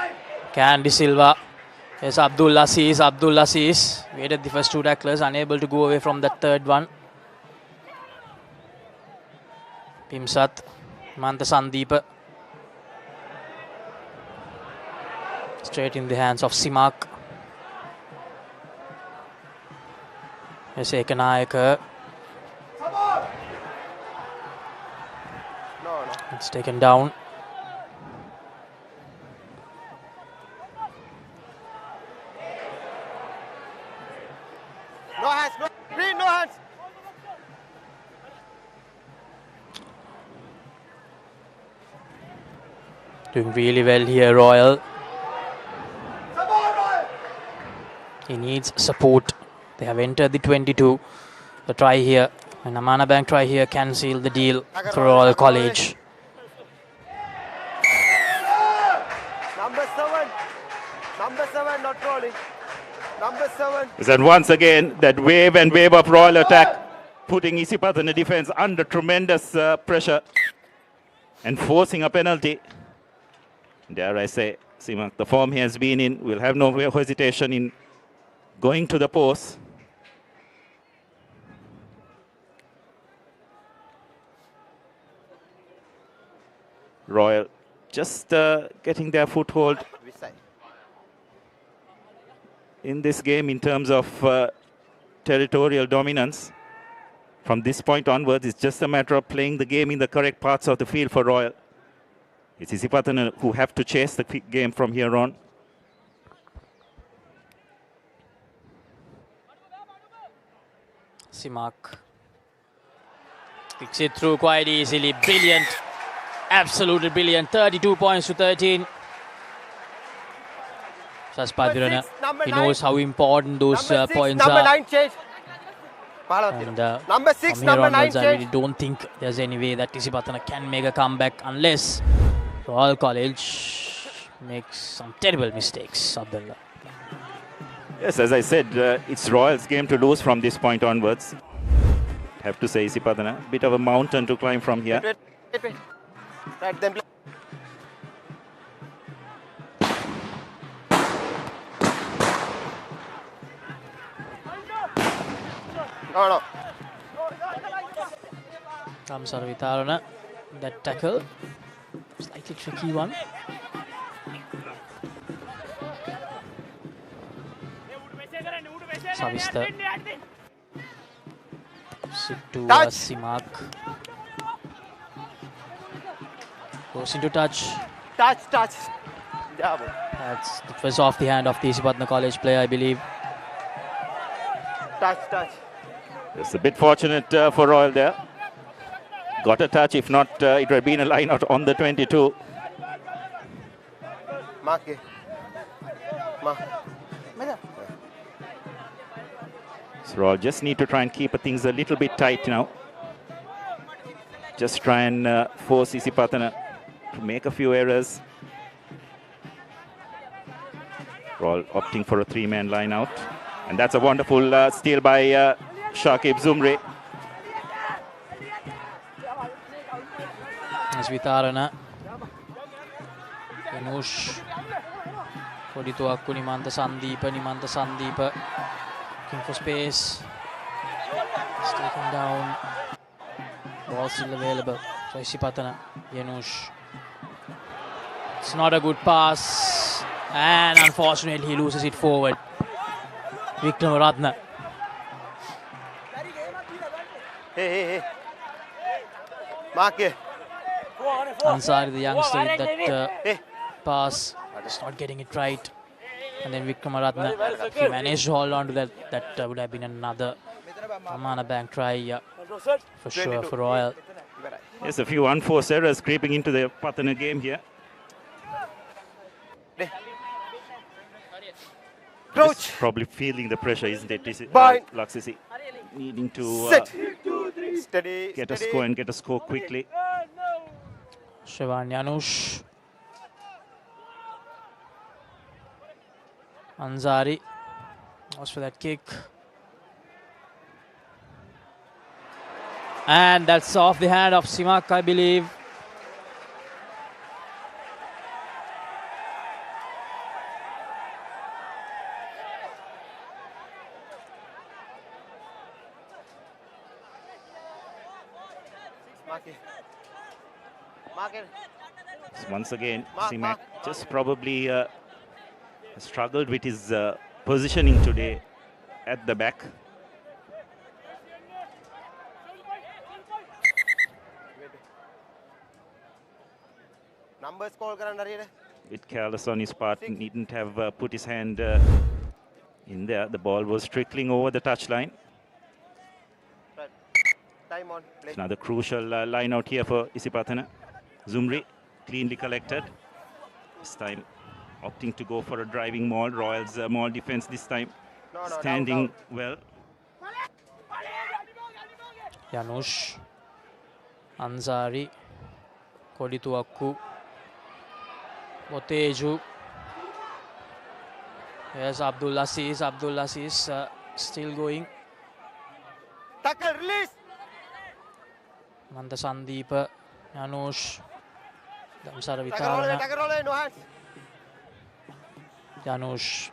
Candy Silva. Yes, Abdul Aziz waited the first two tacklers, unable to go away from the third one. Pimsat, Manta Sandeep. Straight in the hands of Simak. Yes, Ekanayaka. It's taken down. No hands, no, green, no hands. Doing really well here, Royal. He needs support. They have entered the 22. The try here, an Amana Bank try here can seal the deal for Royal College. Number 7 not rolling. Number 7. And once again, that wave and wave of Royal attack, putting Isipathana defense under tremendous pressure and forcing a penalty. Dare I say, Simak, the form he has been in, will have no hesitation in going to the post. Royal just getting their foothold in this game in terms of territorial dominance. From this point onwards, it's just a matter of playing the game in the correct parts of the field for Royal. It's Isipatana who have to chase the game from here on. Simak kicks it through quite easily. Brilliant. Absolutely brilliant. 32 points to 13. Saspadirana, he knows how important those points number are. 9 change. And number 6, from here number 9 onwards, I really change. don't think there's any way that Isipatana can make a comeback unless Royal College makes some terrible mistakes, Abdullah. Yes, as I said, it's Royal's game to lose from this point onwards. Have to say Isipatana, bit of a mountain to climb from here. Wait. Right, then play. No. Kamsar Vitarana, that tackle, slightly tricky one. Savista. Sit to Simak. Goes into touch. Touch. That was off the hand of the Isipatana College player, I believe. Touch. It's a bit fortunate for Royal there. Got a touch, if not, it would have been a line out on the 22. So Royal just need to try and keep things a little bit tight now. Just try and force Isipatana to make a few errors. Royal opting for a three-man line out. And that's a wonderful steal by Shakib Zumri. As Vitarana. Yanush. Kodito Akku Nimanta Sandeep. Looking for space. It's taken down. Ball still available. So Isipatana. Yanush. It's not a good pass. And unfortunately he loses it forward. Vikram Ratna. Hey. Mark it. Ansari, the youngster, with that pass, just not getting it right. And then Vikramaratna, if he managed to hold on to that, that would have been another Amana Bank try for sure for Royal. Yes, a few unforced errors creeping into the Patana game here. Just probably feeling the pressure, isn't it? Laksisi needing to get a score and get a score quickly. Shivan Yanush. Ansari was for that kick. And that's off the hand of Simak, I believe. Once again, Simak just probably struggled with his positioning today at the back. Numbers call කරන්න හරියට. Bit careless on his part, needn't have put his hand in there. The ball was trickling over the touchline. Time on. Play. It's another crucial line out here for Isipathana. Zumri cleanly collected. This time opting to go for a driving maul. Royals maul defense this time. Standing well. Janusz, Ansari, Kodituaku, Moteju. Yes, Abdul Aziz still going. Tackle, release. Manta Sandeep, Janusz, Damsara Tackle roll, no hands. Janusz,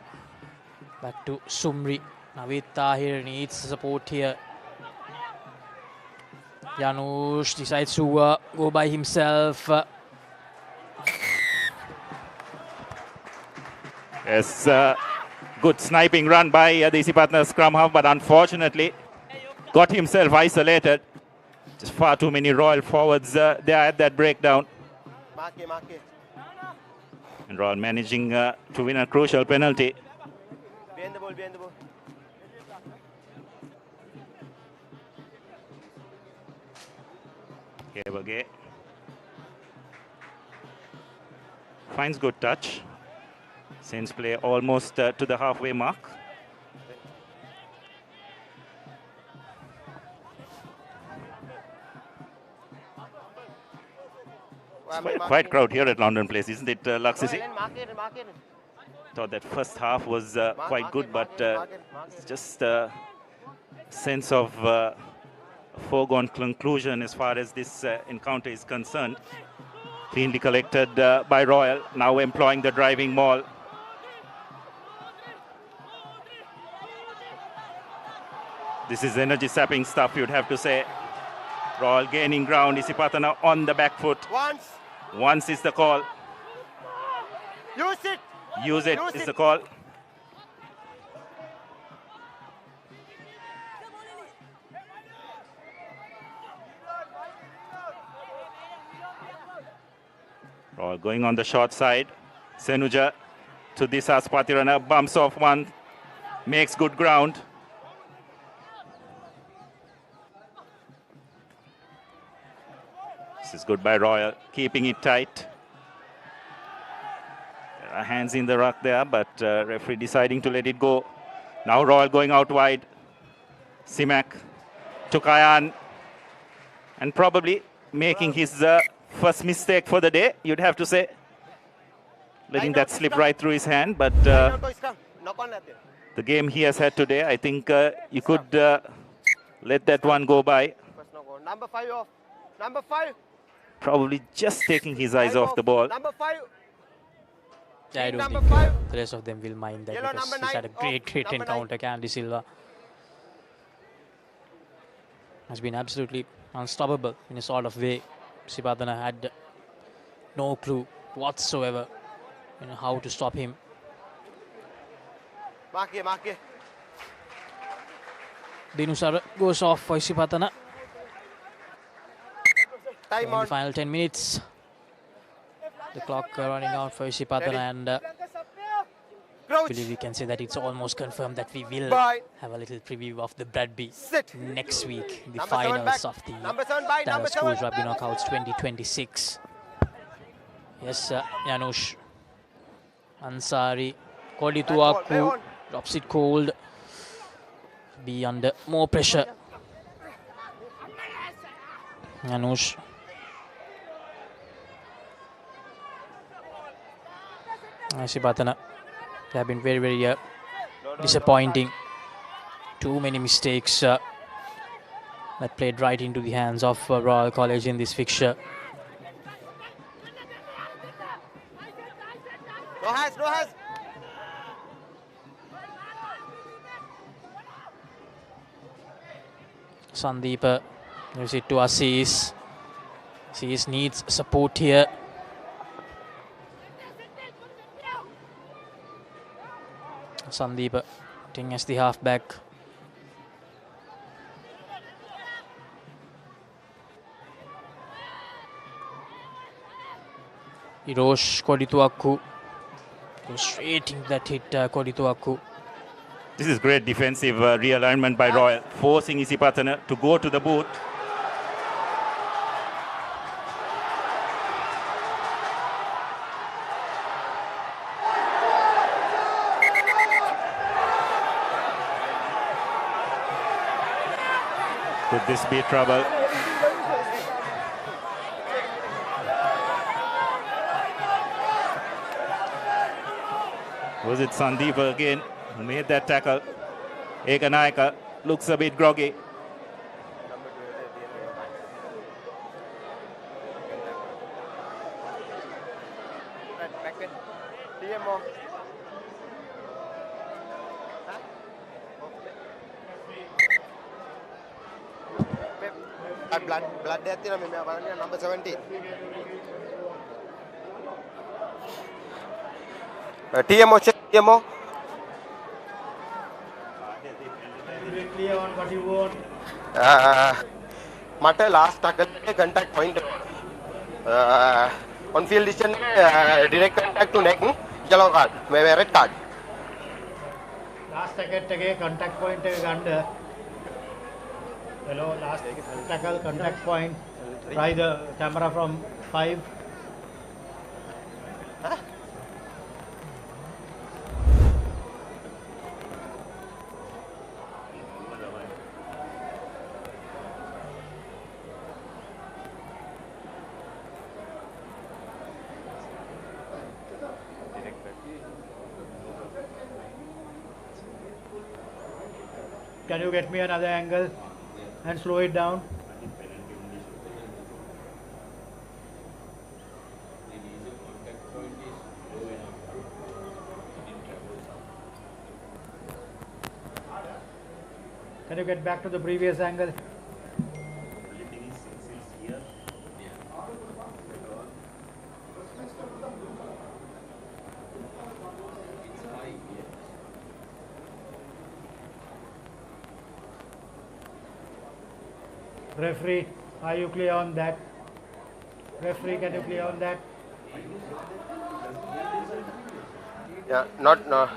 back to Sumri. Naveed Tahir needs support here. Janusz decides to go by himself. Yes, good sniping run by the Isipatana scrum half, but unfortunately got himself isolated. Just far too many Royal forwards there at that breakdown. Mark it. And Royal managing to win a crucial penalty. Behind the ball. Kevage finds good touch. Sends play almost to the halfway mark. It's quite crowd here at London Place, isn't it, Laksisi? Mark it. Thought that first half was quite good, but just a sense of foregone conclusion as far as this encounter is concerned. Cleanly collected by Royal, now employing the driving maul. This is energy-sapping stuff, you'd have to say. Royal gaining ground, Isipatana on the back foot. Once is the call. Use it is the call. Royal going on the short side. Senuja to Disas Patirana, bumps off one, makes good ground. This is good by Royal, keeping it tight. There are hands in the ruck there, but referee deciding to let it go. Now Royal going out wide. Simak to Kayan, and probably making his first mistake for the day, you'd have to say. Letting that slip right through his hand, but the game he has had today, I think you could let that one go by. Number 5 off. Number 5. Probably just taking his eyes off the ball. Number 5. Yeah, I don't think the rest of them will mind that, because he's had a great encounter. Candy Silva has been absolutely unstoppable in a sort of way. Isipathana had no clue whatsoever how to stop him. Mark it. Dinusar goes off for Isipathana. Time In the on. final 10 minutes. The clock running out for Isipathana, and I believe we can say that it's almost confirmed that we will have a little preview of the Rugby next week, the finals of the Dialog Schools Rugby Knockouts 2026. Yes, Janusz, Ansari, Kodituaku drops it cold. Be under more pressure. Janusz. Isipathana, they have been very disappointing. Too many mistakes that played right into the hands of Royal College in this fixture. No hands. Sandeep gives it to Aziz. He needs support here. Sandeep acting as the halfback. Hirosh Kodituaku goes straight into that hit, Kodituaku. This is great defensive realignment by Royal, forcing Isipathana to go to the boot. Could this be trouble? Was it Sandeep again who made that tackle? Ekanayaka looks a bit groggy. Blood death number 70. TMO check, TMO. Clear on what you want. Mata last tackle contact point. On field distance direct contact to neck, yellow card, maybe red card. Last tackle contact point under. Hello, last tackle contact point. Try the camera from 5. Can you get me another angle and slow it down? Can you get back to the previous angle? Referee, are you clear on that? Referee, can you clear on that? Yeah, not no.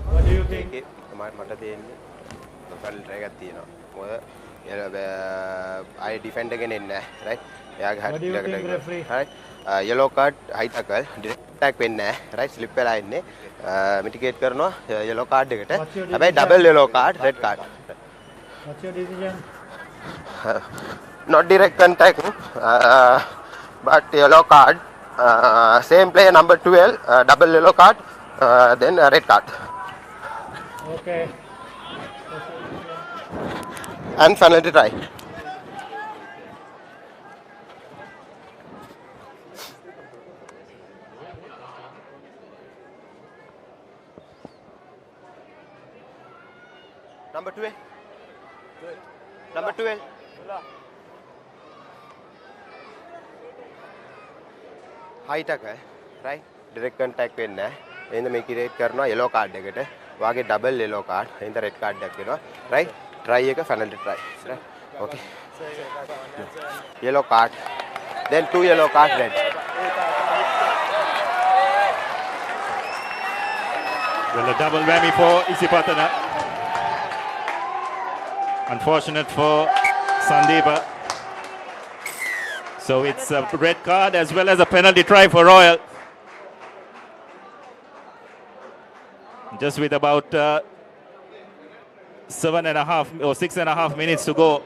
What do you think? I defend again in right. What do you think, referee? Right. Yellow card, high tackle, direct attack pen right, slip line mitigate करनो yellow card देते हैं. Double yellow card, red card. What's your decision? Not direct contact, but yellow card. Same player number 12, double yellow card, then red card. Okay. And finally try. Number 12. Number 12. High tackle, right? Direct contact pen in the make it करना yellow card देते वाके double yellow card in the red card देते right? Try ये का final try, right? Okay. Yellow card, then 2 yellow card red. Well, a double whammy for Isipatana. Unfortunate for Sandeep. So it's a red card as well as a penalty try for Royal. Just with about 7.5 or 6.5 minutes to go,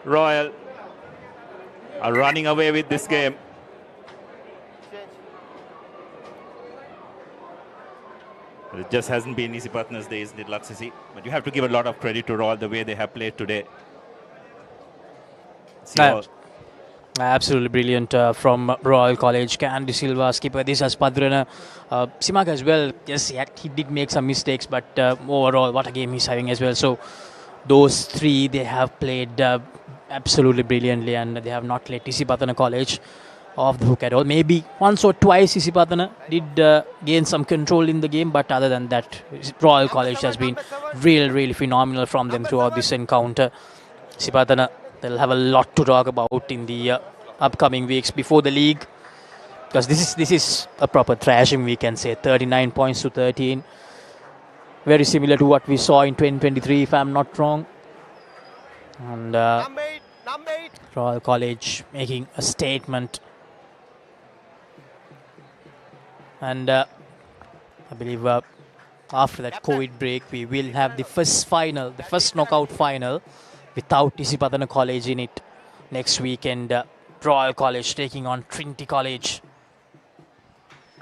Royal are running away with this game. But it just hasn't been Isipatana's day, isn't it, Laksisi? But you have to give a lot of credit to Royal the way they have played today. Absolutely brilliant from Royal College. Candy Silva, skipper, this as Padrana. Simak as well, yes, he did make some mistakes, but overall, what a game he's having as well. So those three, they have played absolutely brilliantly, and they have not let Isipathana College off the hook at all. Maybe once or twice Isipathana did gain some control in the game, but other than that, Royal College has been really phenomenal from them throughout this encounter. Isipathana, they'll have a lot to talk about in the upcoming weeks before the league, because this is a proper thrashing, we can say. 39 points to 13. Very similar to what we saw in 2023, if I'm not wrong. And Royal College making a statement. And I believe after that COVID break, we will have the first knockout final without Isipathana College in it next weekend. Royal College taking on Trinity College.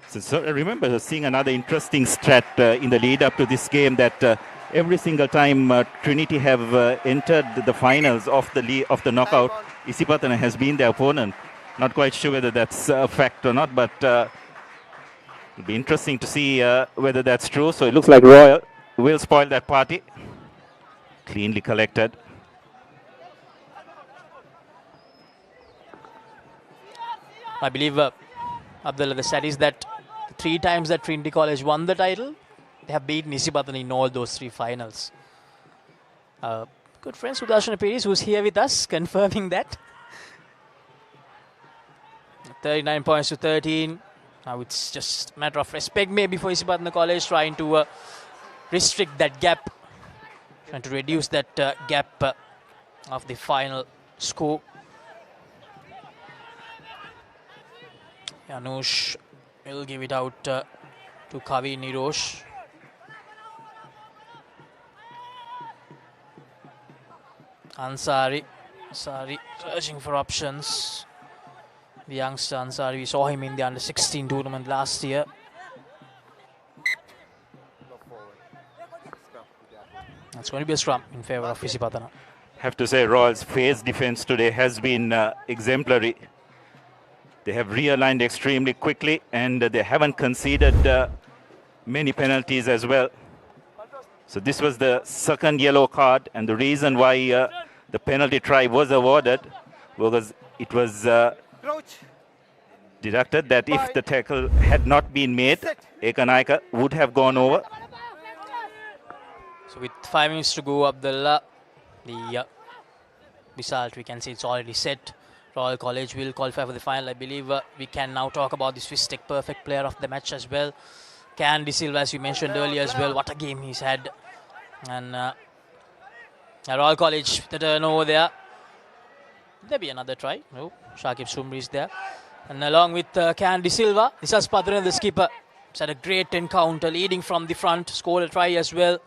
So I remember seeing another interesting strat in the lead up to this game, that every single time Trinity have entered the finals of the knockout, Isipatana has been their opponent. Not quite sure whether that's a fact or not, but it'll be interesting to see whether that's true. So it looks like Royal will spoil that party. Cleanly collected. I believe, Abdullah, the stat is that 3 times that Trinity College won the title, they have beaten Isipatana in all those 3 finals. Good friend Sudarshan Peris, who's here with us, confirming that. 39 points to 13. Now it's just a matter of respect maybe for Isipatana College, trying to restrict that gap, trying to reduce that gap of the final score. Janusz will give it out to Kavi Nirosh. Ansari searching for options. The youngster Ansari, we saw him in the under-16 tournament last year. That's going to be a scrum in favour of Isipatana. Have to say, Royal's phase defence today has been exemplary. They have realigned extremely quickly, and they haven't conceded many penalties as well. So this was the second yellow card, and the reason why the penalty try was awarded was it was deducted that if the tackle had not been made, Ekanaika would have gone over. So with 5 minutes to go, Abdullah, the result, we can say it's already set. Royal College will qualify for the final. I believe we can now talk about the Swiss Tech perfect player of the match as well. Candy Silva, as you mentioned earlier as well. What a game he's had. And Royal College, the turnover there. There'll be another try. No, Shakib Sumri is there. And along with Candy Silva, Isipathana, the skipper, has had a great encounter, leading from the front, scored a try as well.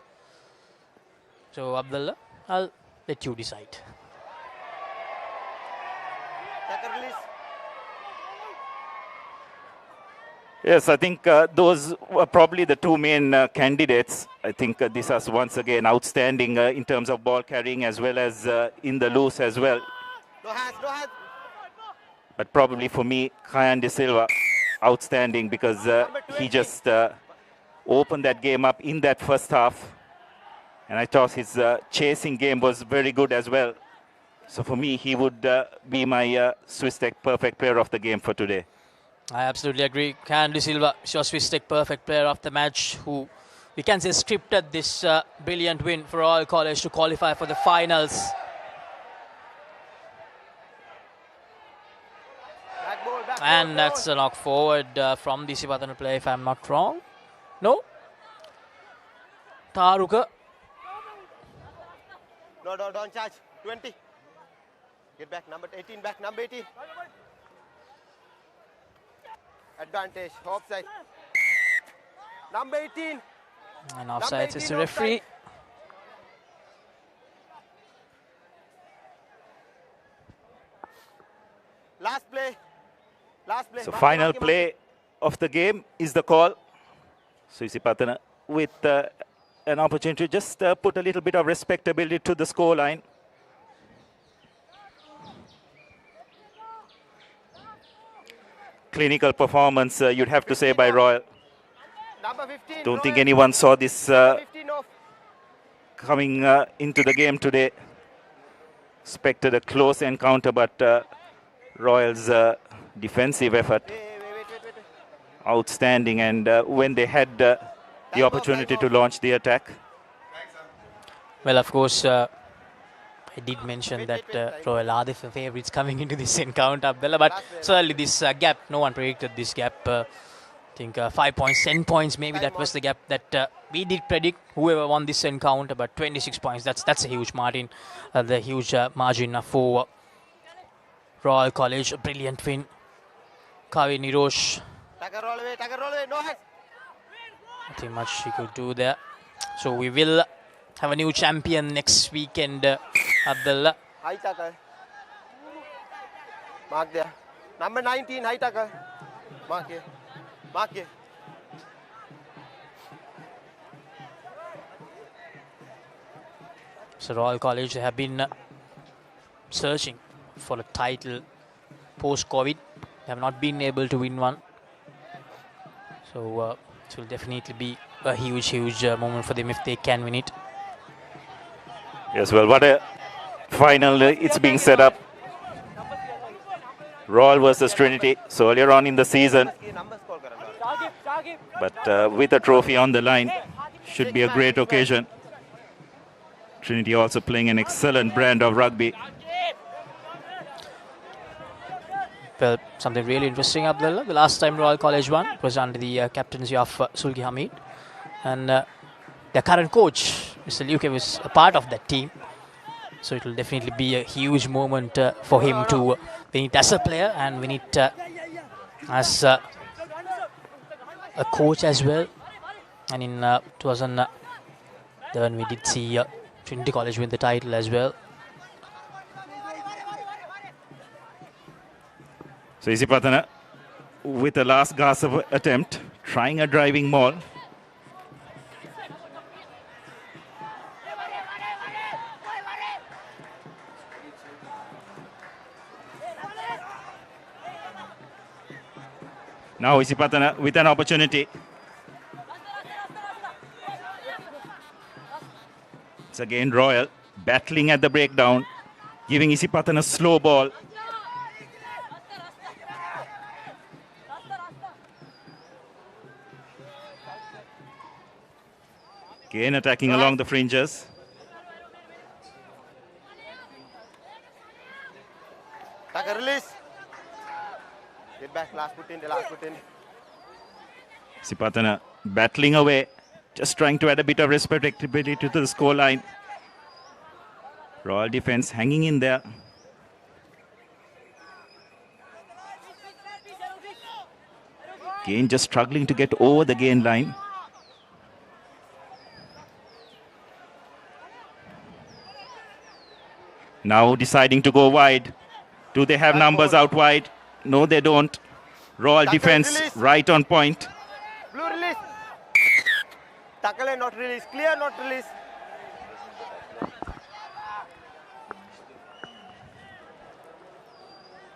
So Abdullah, I'll let you decide. Yes, I think those were probably the 2 main candidates. I think this is once again outstanding in terms of ball carrying as well as in the loose as well. No hands, no hands. But probably for me, Kayan De Silva, outstanding, because he just opened that game up in that first half. And I thought his chasing game was very good as well. So for me, he would be my Swiss Tech perfect player of the game for today. I absolutely agree. Candy Silva is your Swiss Tech perfect player of the match, who we can say scripted this brilliant win for Royal College to qualify for the finals. And that's a knock forward from the Isipathana play, if I'm not wrong. No? Taruka. No, don't charge. 20. Get back, number 18, back, number 18. Advantage, offside. Number 18. And offside is the referee. Last play. So final play of the game is the call. So Isipatana with an opportunity to just put a little bit of respectability to the scoreline. Clinical performance, you'd have to say, by Royal. Don't think anyone saw this coming into the game today. Expected a close encounter, but Royals' defensive effort outstanding, and when they had the opportunity to launch the attack. Well, of course, I did mention that Royal are the favourites coming into this encounter, Abdullah, but certainly this gap, no one predicted this gap. I think 5 points, 10 points, maybe that was the gap that we did predict, whoever won this encounter, but 26 points, that's a huge margin, the huge margin for Royal College. A brilliant win. Kavi Nirosh. Nothing much he could do there. So we will have a new champion next weekend, Abdullah. High tackle. Mark there. Number 19, high tackle. Mark here. Mark here. So Royal College have been searching for a title post-COVID. They have not been able to win one. So it will definitely be a huge moment for them if they can win it. Yes, well, what a final it's being set up. Royal versus Trinity. So earlier on in the season, but with a trophy on the line, should be a great occasion. Trinity also playing an excellent brand of rugby. Well, something really interesting, Abdullah. The last time Royal College won was under the captaincy of Sulki Hamid, and their current coach, Mr. Luke, was a part of that team. So it will definitely be a huge moment for him to win it as a player and win it as a coach as well. And in 2011 we did see Trinity College win the title as well. So Isipathana with a last gasp of attempt, trying a driving maul. Now Isipathana with an opportunity. It's again Royal battling at the breakdown, giving Isipathana a slow ball. Again attacking along the fringes. Take a release. Get back, last put in, the last put in. Isipathana battling away, just trying to add a bit of respectability to the scoreline. Royal defense hanging in there. Again just struggling to get over the gain line. Now deciding to go wide. Do they have numbers out wide? No, they don't. Royal defense right on point. Blue release. Tackle not release. Clear not release.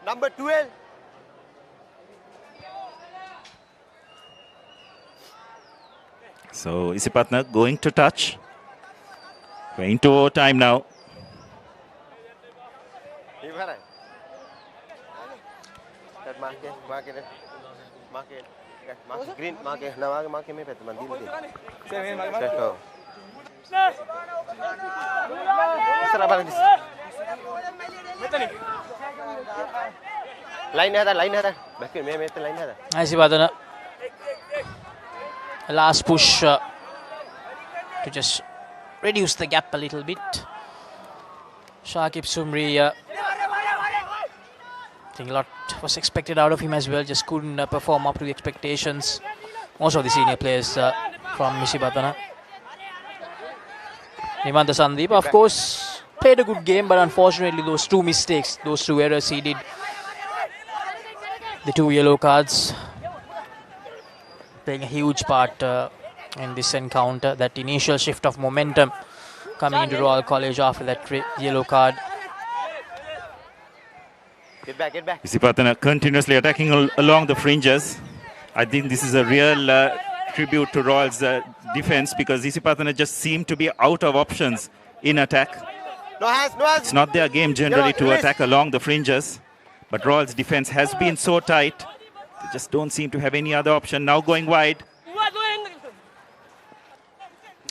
Number 12. So Isipathana going to touch. We're into overtime now. Mark it. Green, mark it. Now mark it. Line है back में line है Isipathana, last push to just reduce the gap a little bit. Shakib Sumri, I think a lot was expected out of him as well, just couldn't perform up to the expectations. Most of the senior players from Isipathana. Himanta Sandeep, of course, played a good game, but unfortunately those two mistakes, those two errors he did, the 2 yellow cards, playing a huge part in this encounter. That initial shift of momentum coming into Royal College after that yellow card. Get back. Isipathana continuously attacking along the fringes. I think this is a real tribute to Royal's defense, because Isipathana just seemed to be out of options in attack. No hands, no hands. It's not their game generally to attack along the fringes, but Royal's defense has been so tight. They just don't seem to have any other option. Now going wide.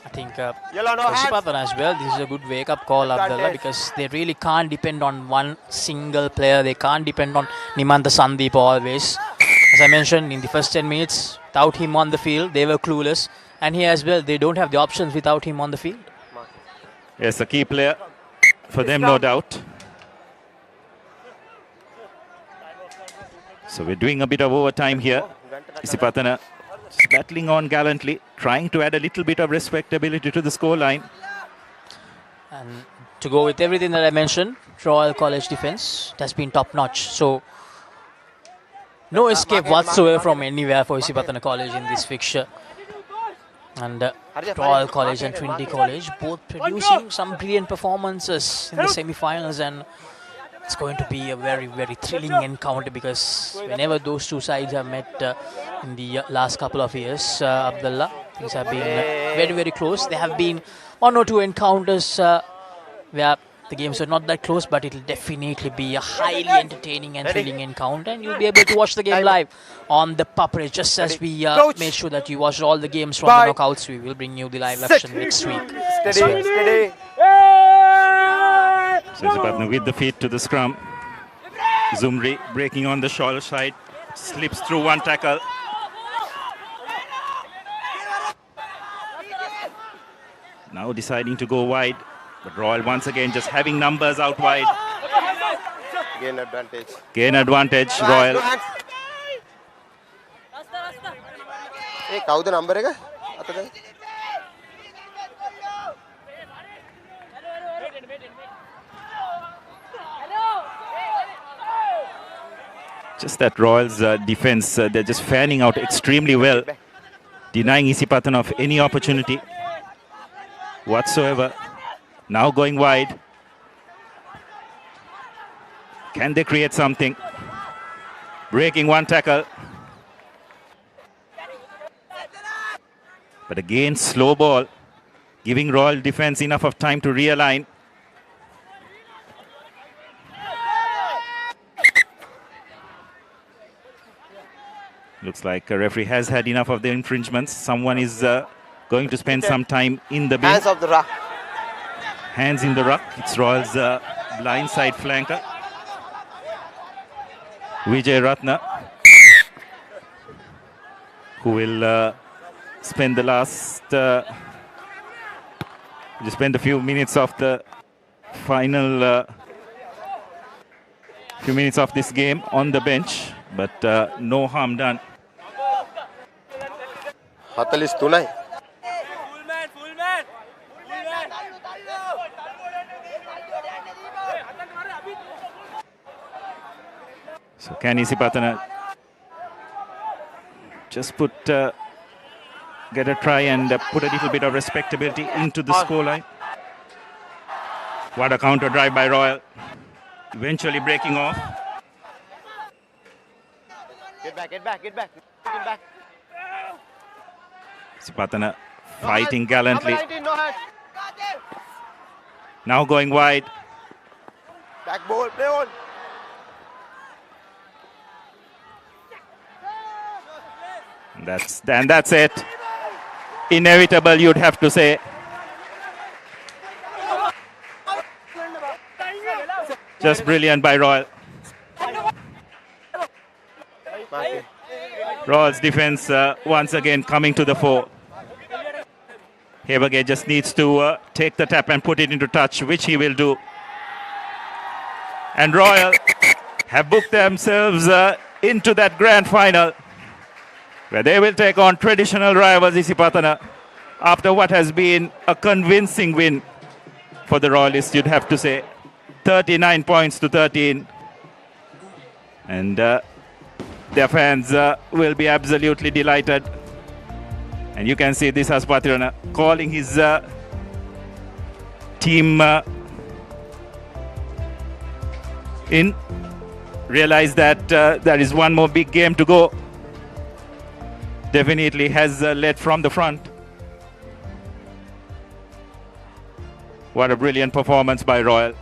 I think for Isipatana as well, this is a good wake-up call, Abdullah, because they really can't depend on one single player. They can't depend on Nimantha Sandeep always. As I mentioned, in the first 10 minutes, without him on the field, they were clueless. And here as well, they don't have the options without him on the field. Yes, a key player for them, no doubt. So we're doing a bit of overtime here. Isipathana battling on gallantly, trying to add a little bit of respectability to the scoreline. And to go with everything that I mentioned, Royal College defense has been top-notch. So no escape whatsoever from anywhere for Isipathana College in this fixture. And Royal College and Trinity College both producing some brilliant performances in the semi-finals, and it's going to be a very, very thrilling encounter, because whenever those two sides have met in the last couple of years, Abdullah, things have been very, very close. There have been one or two encounters where the games are not that close, but it will definitely be a highly entertaining and thrilling encounter, and you'll be able to watch the game live on the Papare, just as we made sure that you watched all the games from the knockouts. We will bring you the live action next week. Steady. So Isipathana with the feet to the scrum. Zumri breaking on the shoulder side, slips through one tackle. Now deciding to go wide, but Royal once again just having numbers out wide. Gain advantage. Gain advantage, Royal. Hey, kawuda number එක? අතද? Just that Royals defense, they're just fanning out extremely well, denying Isipathana of any opportunity whatsoever. Now going wide. Can they create something? Breaking one tackle. But again, slow ball, giving Royal defense enough of time to realign. Looks like a referee has had enough of the infringements. Someone is going to spend some time in the bin. Hands of the ruck. Hands in the ruck. It's Royal's blind side flanker, Vijay Ratna, who will spend the last, spend a few minutes of the final few minutes of this game on the bench, but no harm done. 43යි. So can Isipathana just get a try and put a little bit of respectability into the scoreline? What a counter drive by Royal, eventually breaking off. Get back. Isipathana fighting gallantly. Now going wide. Back ball, play on. That's it. Inevitable, you'd have to say. Just brilliant by Royal. Royal's defense once again coming to the fore. Hebage just needs to take the tap and put it into touch, which he will do. And Royal have booked themselves into that grand final, where they will take on traditional rivals Isipathana after what has been a convincing win for the Royalists, you'd have to say. 39 points to 13. And their fans will be absolutely delighted. And you can see this as Isipathana calling his team in. Realize that there is one more big game to go. Definitely has led from the front. What a brilliant performance by Royal.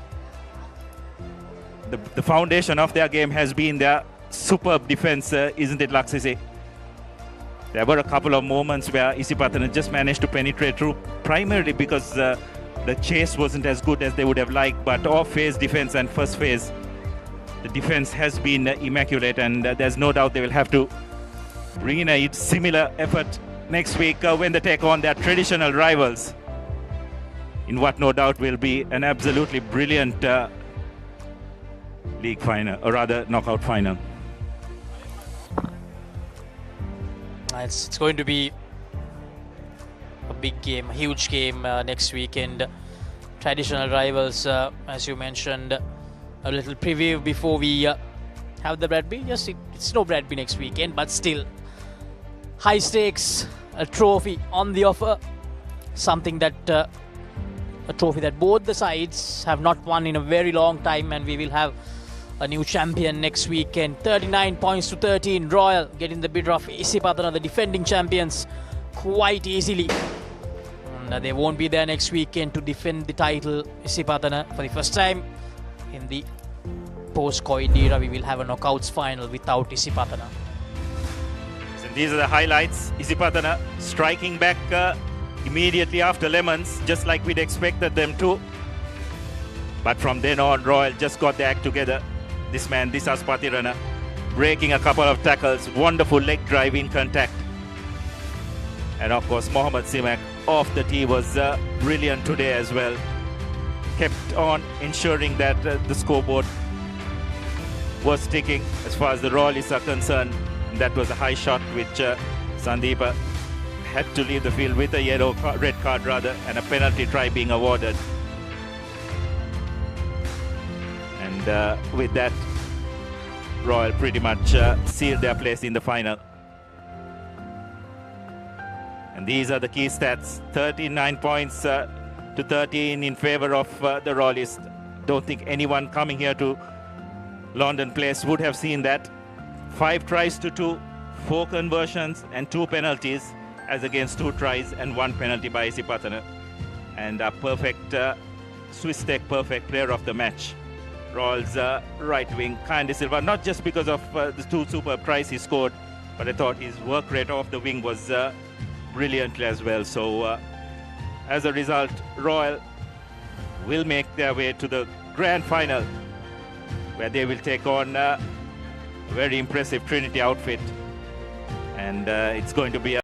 The foundation of their game has been their superb defense, isn't it, Laksisi? There were a couple of moments where Isipatana just managed to penetrate through, primarily because the chase wasn't as good as they would have liked, but off-phase defense and first phase, the defense has been immaculate, and there's no doubt they will have to bring in a similar effort next week when they take on their traditional rivals in what no doubt will be an absolutely brilliant league final, or rather knockout final. It's going to be a big game, a huge game next weekend. Traditional rivals, as you mentioned, a little preview before we have the Rugby. Yes, it's no Rugby next weekend, but still high stakes, a trophy on the offer, something that a trophy that both the sides have not won in a very long time, and we will have a new champion next weekend. 39 points to 13. Royal getting the better of Isipatana, the defending champions, quite easily. And they won't be there next weekend to defend the title. Isipatana, for the first time in the post-COVID era, we will have a knockouts final without Isipatana. So these are the highlights. Isipatana striking back immediately after Lemons, just like we'd expected them to. But from then on, Royal just got their act together. This man, Isipathana, breaking a couple of tackles, wonderful leg drive in contact. And of course, Mohammad Simak off the tee was brilliant today as well. Kept on ensuring that the scoreboard was ticking as far as the Royalists are concerned. And that was a high shot which Sandeepa had to leave the field with a red card rather, and a penalty try being awarded. And with that, Royal pretty much sealed their place in the final. And these are the key stats. 39 points to 13 in favor of the Royalists. Don't think anyone coming here to London Place would have seen that. 5 tries to 2, 4 conversions and 2 penalties, as against 2 tries and 1 penalty by Isipatana. And a perfect Swiss Tech perfect player of the match. Royal's right wing, Kande Silva, not just because of the 2 superb tries he scored, but I thought his work rate off the wing was brilliantly as well. So as a result, Royal will make their way to the grand final, where they will take on a very impressive Trinity outfit. And it's going to be a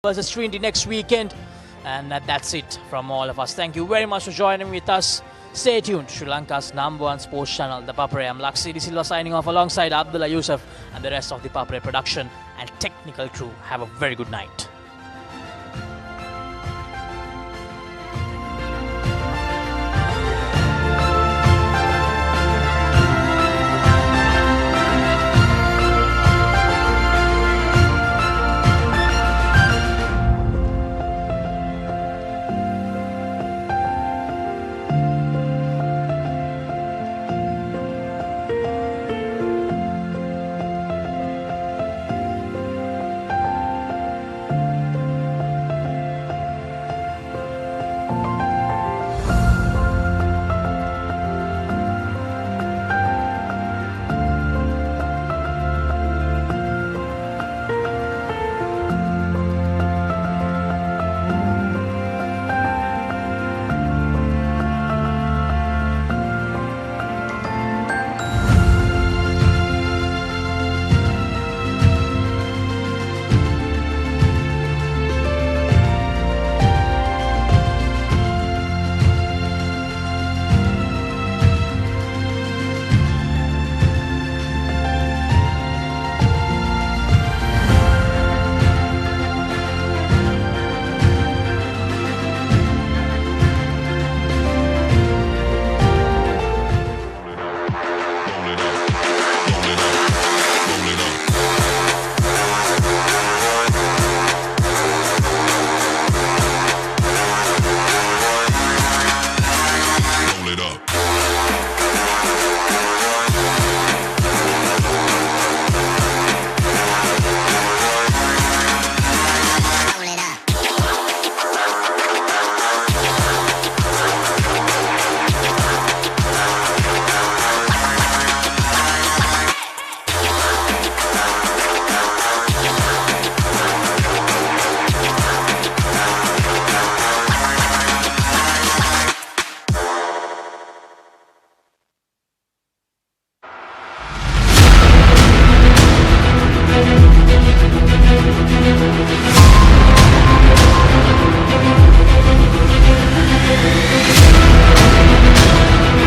versus Trinity next weekend. And that's it from all of us. Thank you very much for joining with us. Stay tuned to Sri Lanka's #1 sports channel, the Papare. I'm Laxi Silva signing off alongside Abdullah Yusuf and the rest of the Papare production and technical crew. Have a very good night.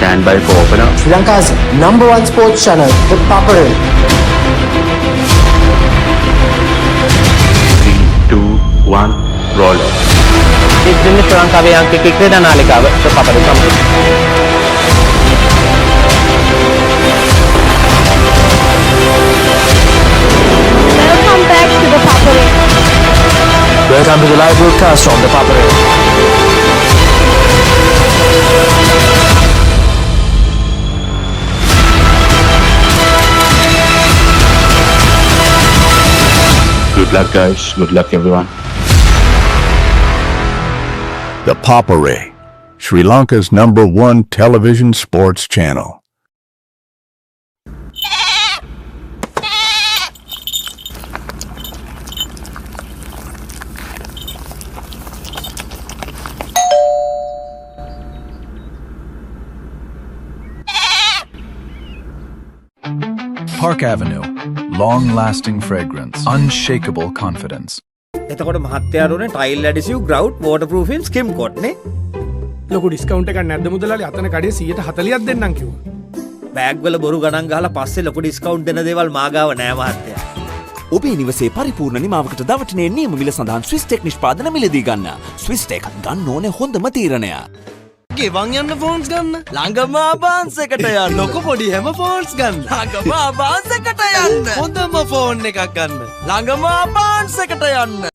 Stand by for opener. Sri Lanka's #1 sports channel, the Papare. 3, 2, 1, roll. ඉතින් ශ්‍රී ලංකාවේ අංක cricket නාලිකාව the Papare company. Welcome back to the Papare. Welcome to the live broadcast from the Papare. Good luck, guys. Good luck, everyone. The Papare, Sri Lanka's #1 television sports channel. Park Avenue. Long-lasting fragrance. Unshakable confidence. එතකොට මහත්තයාරුනේ tile ඇඩිසිව් ග්‍රවුට් වෝටර්ප්‍රූෆින් ස්කිම් කොට් නේ ලොකු discount එකක් නැද්ද මුදලාලි අතන කඩේ 140ක් දෙන්නම් කිව්වා. බෑග් වල බොරු ගණන් ගහලා පස්සේ ලොකු ඩිස්කවුන්ට් දෙන දේවල් මාගාව නෑ මහත්තයා. ඔබේ නිවසේ පරිපූර්ණ නිමාවකට දවටනේ නියම මිල සඳහන් ස්විස් ටෙක් නිෂ්පාදන මිලදී ගන්න. ස්විස් ටෙක් ගන්න ඕනේ හොඳම තීරණය. ගෙවන් යන්න ෆෝන්ස් ගන්න ළඟම ආබාන්ස් එකට යන්න ලොකු පොඩි හැම ෆෝන්ස් ගන්න ළඟම ආබාන්ස් එකට යන්න හොඳම ෆෝන් එකක් ගන්න ළඟම ආබාන්ස් එකට යන්න.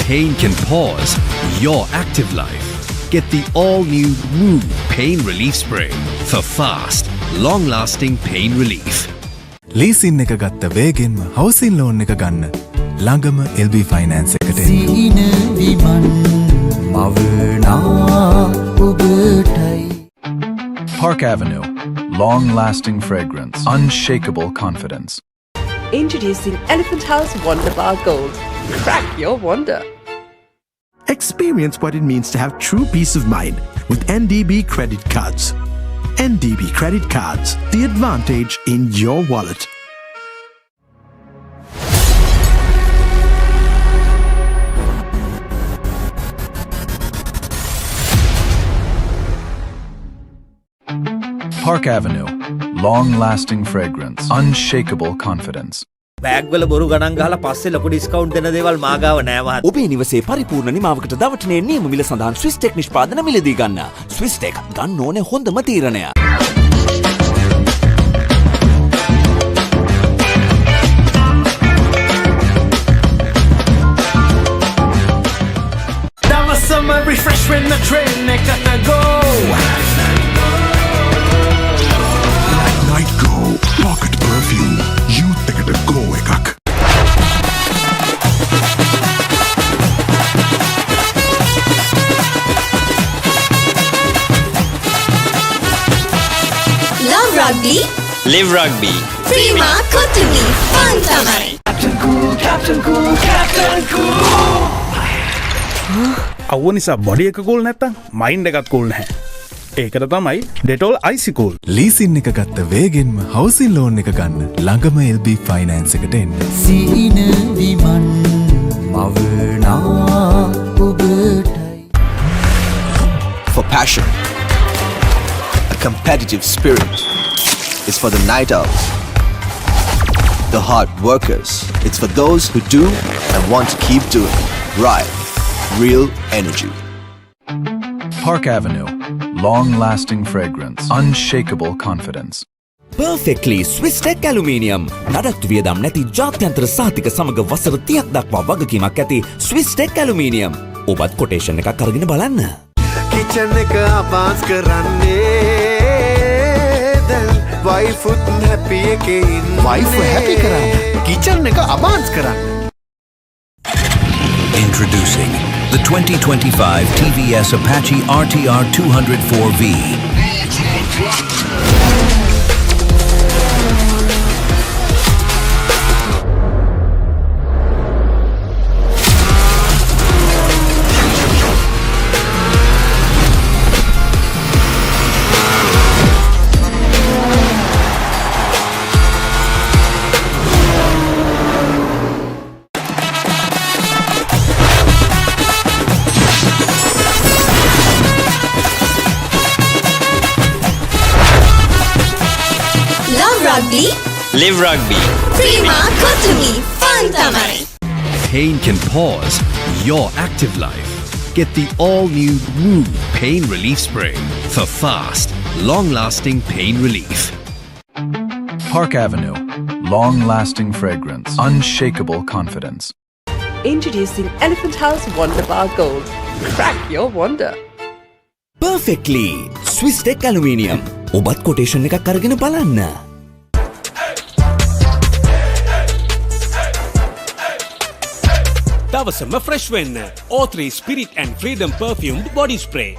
Pain can pause your active life. Get the all-new Move Pain Relief Spray for fast, long-lasting pain relief. Leasing එක ගත්ත වේගෙන්ම හවසින් ලෝන් එක ගන්න ළඟම LB ෆයිනෑන්ස් එකට සීන විමන් මවනා ඔබටයි. Park Avenue. Long-lasting fragrance. Unshakable confidence. Introducing Elephant House Wonder Bar Gold. Crack your wonder. Experience what it means to have true peace of mind with NDB credit cards. NDB credit cards, the advantage in your wallet. Park Avenue. Long-lasting fragrance. Unshakable confidence. බෑග්වල බොරු ගණන් ගහලා පස්සේ ලොකු discount දෙන දේවල් මාගාව නෑ මහත්තයා. ඔබේ නිවසේ පරිපූර්ණ නිමාවකට දවටනේ නියම මිල සඳහන් ස්විස් ටෙක් නිෂ්පාදන මිලදී ගන්න. ස්විස් ටෙක් ගන්න ඕනේ හොඳම තීරණය. Summer refresh when the train gotta go. Night Go Pocket Perfume. Youth එකට go එකක්. Love rugby. Live rugby. Prima Kotumi. Fun tamai. Captain Cool, Captain Cool, Captain Cool. අවුව නිසා බොඩි එක කූල් නැත්තම් mind එකත් කූල් නැහැ. ඒකට තමයි Dettol අයිසිකූල්. Leasing එක ගත්ත වේගෙන්ම හවුසින් ලෝන් එක ගන්න ළඟම LB ෆයිනෑන්ස් එකට එන්න. සීන විමන් මවනා ඔබටයි. For passion, a competitive spirit is for the night owls, the hard workers. It's for those who do and want to keep doing. Right. Real energy. Park Avenue. Long-lasting fragrance. Unshakable confidence. Perfectly Swiss Tech Aluminium. නඩත්තු වියදම් නැති ජාත්‍යන්තර සාතික සමග වසර 30ක් දක්වා වගකීමක් ඇති Swiss Tech Aluminium. ඔබත් කොටේෂන් එකක් අරගෙන බලන්න. කිචන් එක අබාස් කරන්නේ දැන් වයිෆුත් හැපි එකේ ඉන්නේ. වයිෆ් හැපි කරන්න කිචන් එක අබාස් කරන්න. Introducing the 2025 TVS Apache RTR 204V. Rugby. Live rugby. Prima Kotumi. Fun tamai. Pain can pause your active life. Get the all-new Move Pain Relief Spray for fast, long-lasting pain relief. Park Avenue. Long-lasting fragrance. Unshakable confidence. Introducing Elephant House Wonder Bar Gold. Crack your wonder. Perfectly Swiss Tech Aluminium. ඔබත් quotation එකක් අරගෙන බලන්න. දවසම fresh වෙන්න. O3 Spirit and Freedom Perfumed Body Spray.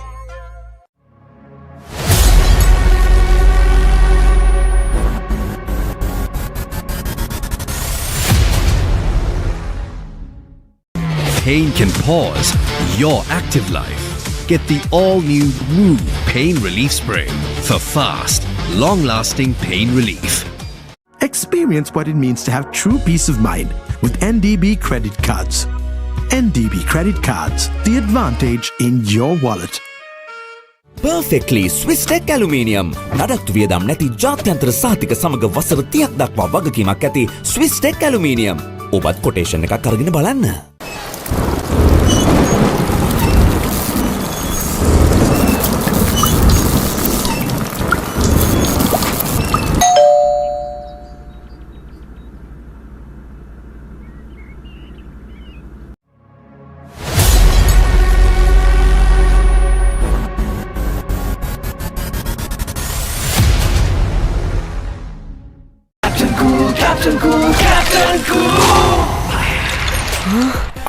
Pain can pause your active life. Get the all-new Move Pain Relief Spray for fast, long-lasting pain relief. Experience what it means to have true peace of mind with NDB credit cards. NDB credit cards, the advantage in your wallet. Perfectly Swiss Tech Aluminium. නඩත්තු වියදම් නැති ජාත්‍යන්තර සාතික සමග වසර 30ක් දක්වා වගකීමක් ඇති Swiss Tech Aluminium. ඔබත් කොටේෂන් එකක් අරගෙන බලන්න.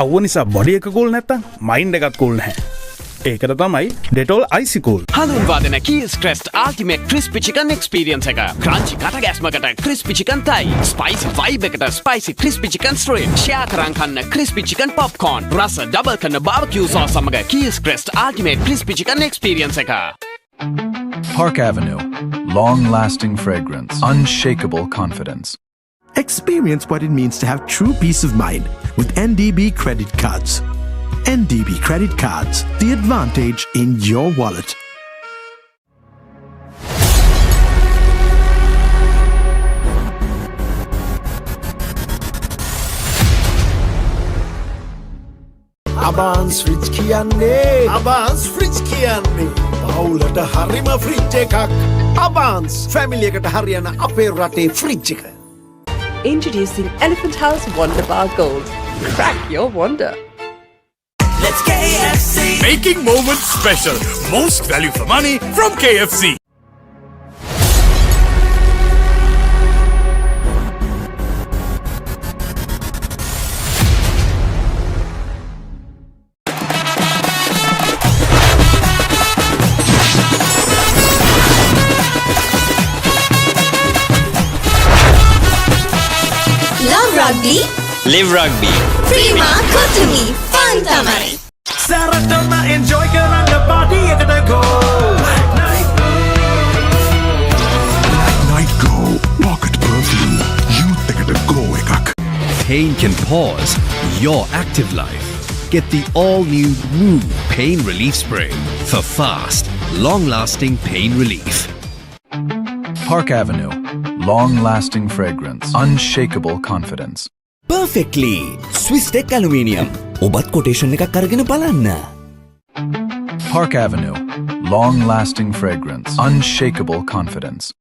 අවුව නිසා බොඩි එක කූල් නැත්තම් මයින්ඩ් එකත් කූල් නැහැ. ඒකට තමයි ඩෙටෝල් අයිසිකූල්. හඳුන්වාදන Keys Crest Ultimate Crispy Chicken Experience එක. ක්‍රන්චි කටගැස්මකට Crispy Chicken Thai, Spicy Vibe එකට Spicy Crispy Chicken Strip, share කරන් කන්න Crispy Chicken Popcorn, රස ඩබල් කරන barbecue sauce සමග Keys Crest Ultimate Crispy Chicken Experience එක. Park Avenue. Long-lasting fragrance. Unshakable confidence. Experience what it means to have true peace of mind with NDB credit cards. NDB credit cards, the advantage in your wallet. Abans fridge කියන්නේ Abans fridge කියන්නේ පවුලට හරිම fridge එකක් Abans family එකට හරියන අපේ රටේ fridge එක Introducing Elephant House Wonder Bar Gold. Crack your wonder. Let's KFC. Making moments special. Most value for money from KFC. Love rugby. Live rugby. Prima Kotumi. Fun tamari. Saratama enjoy karanga party ekata go. Night Go Pocket Perfume Youth ekata go ekak. Pain can pause your active life. Get the all-new Move Pain Relief Spray for fast, long-lasting pain relief. Park Avenue. Long-lasting fragrance. Unshakable confidence. Perfectly. Swiss Tech Aluminium. ඔබත් quotation එකක් අරගෙන බලන්න. Park Avenue. Long-lasting fragrance. Unshakable confidence.